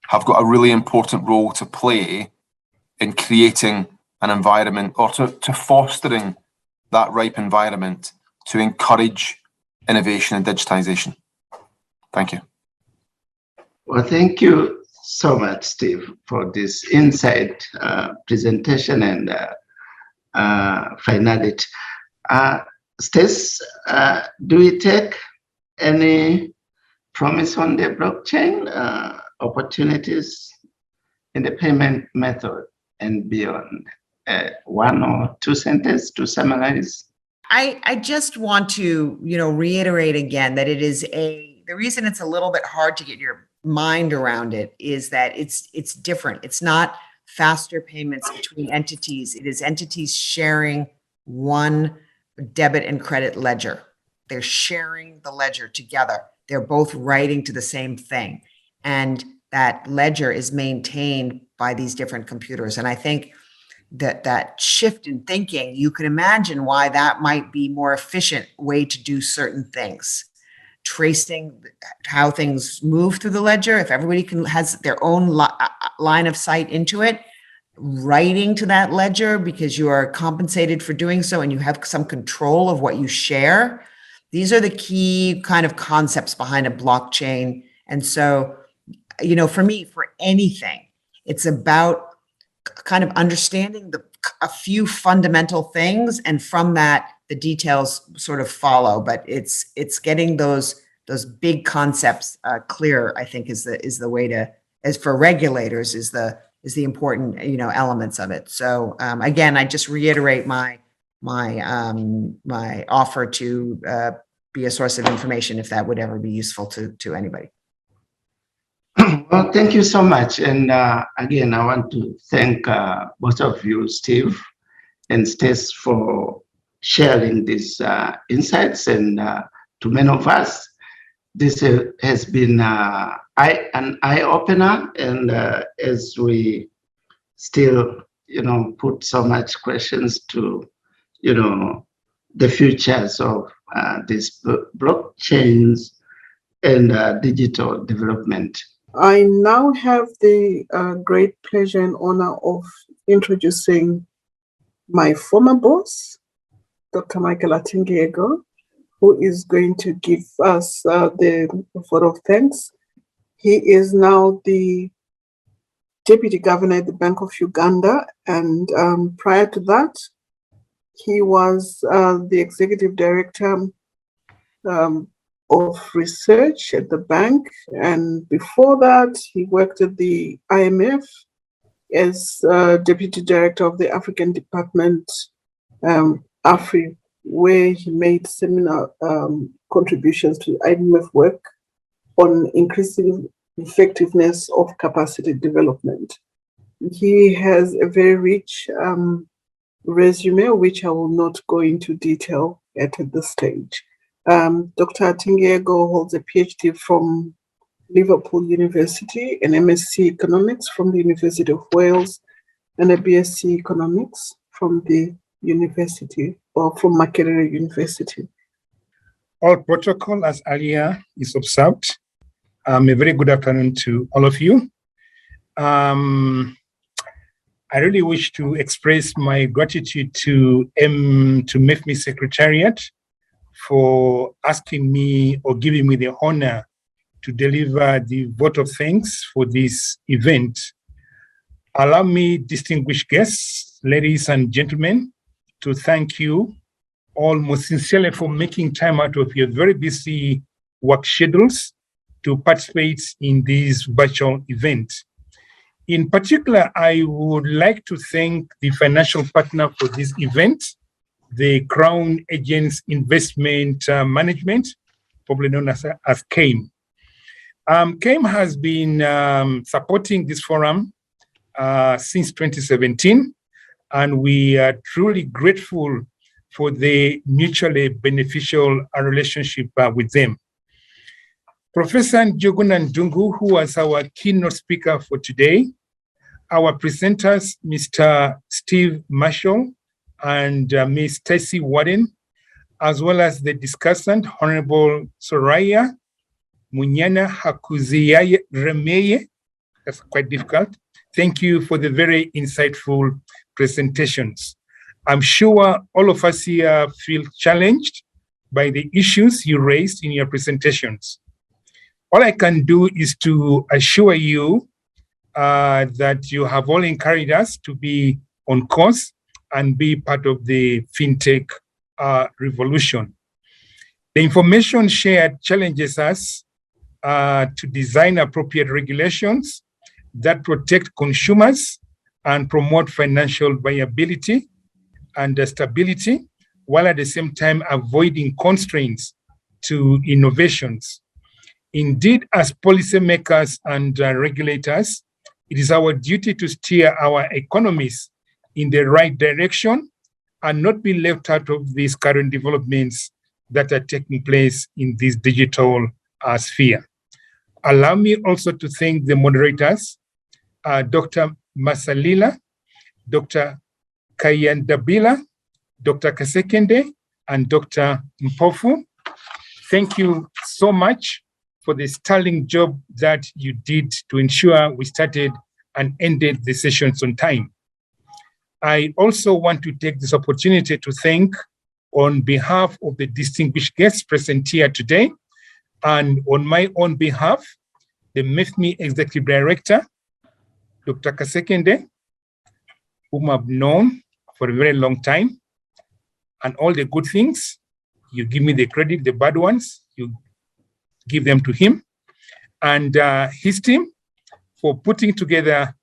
have got a really important role to play in creating an environment or to fostering that ripe environment to encourage innovation and digitization. Thank you. Well, thank you so much, Steve, for this insight presentation and finality. Stace, do we take any promise on the blockchain opportunities in the payment method and beyond? One or two sentences to summarize? I just want to, reiterate again that the reason it's a little bit hard to get your mind around it is that it's different. It's not faster payments between entities. It is entities sharing one debit and credit ledger. They're sharing the ledger together. They're both writing to the same thing. And that ledger is maintained by these different computers. And I think that shift in thinking, you can imagine why that might be more efficient way to do certain things. Tracing how things move through the ledger, if everybody has their own line of sight into it, writing to that ledger because you are compensated for doing so and you have some control of what you share. These are the key kind of concepts behind a blockchain. And so, for me, for anything, it's about kind of understanding the a few fundamental things, and from that, the details sort of follow. But it's getting those big concepts clear, I think, is the way to, as for regulators, is the important, elements of it. So again, I just reiterate my offer to be a source of information if that would ever be useful to anybody. Well, thank you so much. And again, I want to thank both of you, Steve and Stace, for sharing these insights. And to many of us, this has been an eye-opener. And as we still, put so much questions to, the futures of these blockchains and digital development. I now have the great pleasure and honor of introducing my former boss, Dr. Michael Atingiego, who is going to give us the vote of thanks. He is now the Deputy Governor at the Bank of Uganda, and prior to that, he was the Executive Director of Research at the bank, and before that, he worked at the IMF as Deputy Director of the African Department, AFRI, where he made similar contributions to IMF work on increasing effectiveness of capacity development. He has a very rich resume, which I will not go into detail at this stage. Dr. Atingiego holds a PhD from Liverpool University, an MSc Economics from the University of Wales, and a BSc Economics from the University, or from Makerere University. All protocol, as earlier is observed. A very good afternoon to all of you. I really wish to express my gratitude to Mefmi Secretariat for asking me or giving me the honor to deliver the vote of thanks for this event. Allow me, distinguished guests, ladies and gentlemen, to thank you all most sincerely for making time out of your very busy work schedules to participate in this virtual event. In particular, I would like to thank the financial partner for this event, the Crown Agents Investment Management, probably known as CAIM. CAIM has been supporting this forum since 2017, and we are truly grateful for the mutually beneficial relationship with them. Professor Njuguna Ndungu, who was our keynote speaker for today, our presenters, Mr. Steve Marshall and Ms. Stacy Warden, as well as the discussant, Honorable Soraya Munyana Hakuziyaya Remeye. That's quite difficult. Thank you for the very insightful presentations. I'm sure all of us here feel challenged by the issues you raised in your presentations. All I can do is to assure you that you have all encouraged us to be on course and be part of the fintech revolution. The information shared challenges us to design appropriate regulations that protect consumers and promote financial viability and stability, while at the same time avoiding constraints to innovations. Indeed, as policymakers and regulators, it is our duty to steer our economies in the right direction and not be left out of these current developments that are taking place in this digital sphere. Allow me also to thank the moderators, Dr. Masalila, Dr. Kayandabila, Dr. Kasekende, and Dr. Mpofu. Thank you so much for the sterling job that you did to ensure we started and ended the sessions on time. I also want to take this opportunity to thank, on behalf of the distinguished guests present here today, and on my own behalf, the Mefmi Executive Director, Dr. Kasekende, whom I've known for a very long time. And all the good things, you give me the credit, the bad ones, you give them to him. And his team for putting together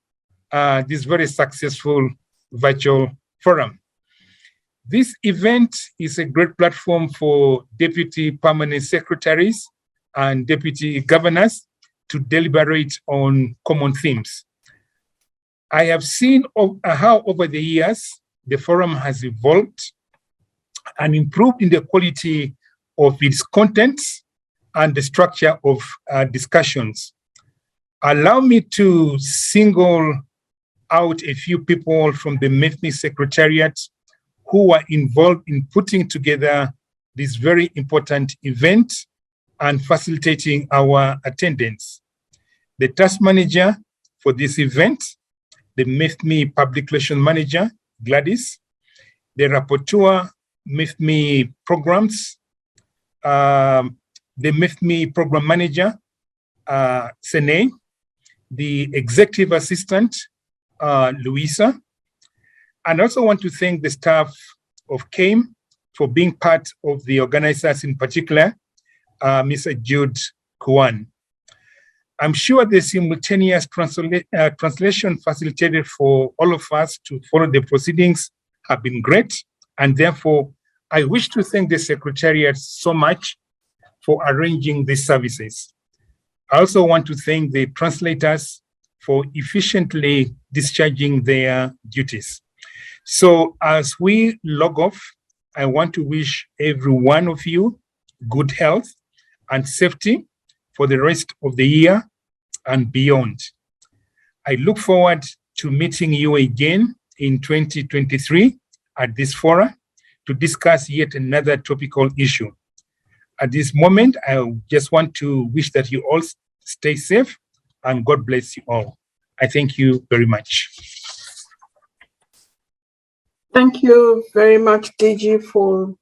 this very successful virtual forum. This event is a great platform for deputy permanent secretaries and deputy governors to deliberate on common themes. I have seen how over the years, the forum has evolved and improved in the quality of its contents and the structure of discussions. Allow me to single out a few people from the Mefmi Secretariat who were involved in putting together this very important event and facilitating our attendance. The task manager for this event, the Mefmi Public Relations Manager, Gladys, the rapporteur, Mefmi Programs, the Mefmi Program Manager, Senei, the Executive Assistant, Louisa. And I also want to thank the staff of CAME for being part of the organizers, in particular, Mr. Jude Kwan. I'm sure the simultaneous translation facilitated for all of us to follow the proceedings have been great. And therefore, I wish to thank the Secretariat so much for arranging these services. I also want to thank the translators for efficiently discharging their duties. So as we log off, I want to wish every one of you good health and safety for the rest of the year and beyond. I look forward to meeting you again in 2023 at this forum to discuss yet another topical issue. At this moment, I just want to wish that you all stay safe and God bless you all. I thank you very much. Thank you very much, DG, for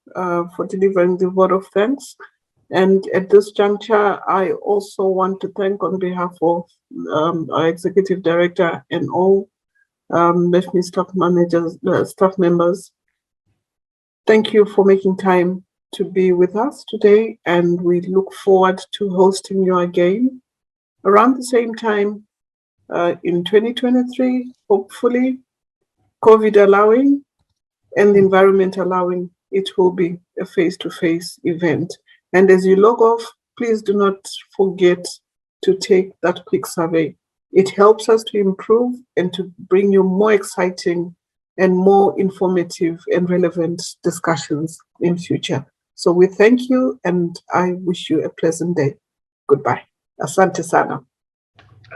delivering the vote of thanks. And at this juncture, I also want to thank on behalf of our Executive Director and all Mefmi staff managers, staff members. Thank you for making time to be with us today, and we look forward to hosting you again around the same time in 2023, hopefully, COVID allowing and the environment allowing, it will be a face-to-face event. And as you log off, please do not forget to take that quick survey. It helps us to improve and to bring you more exciting and more informative and relevant discussions in future. So we thank you and I wish you a pleasant day. Goodbye. Asante sana.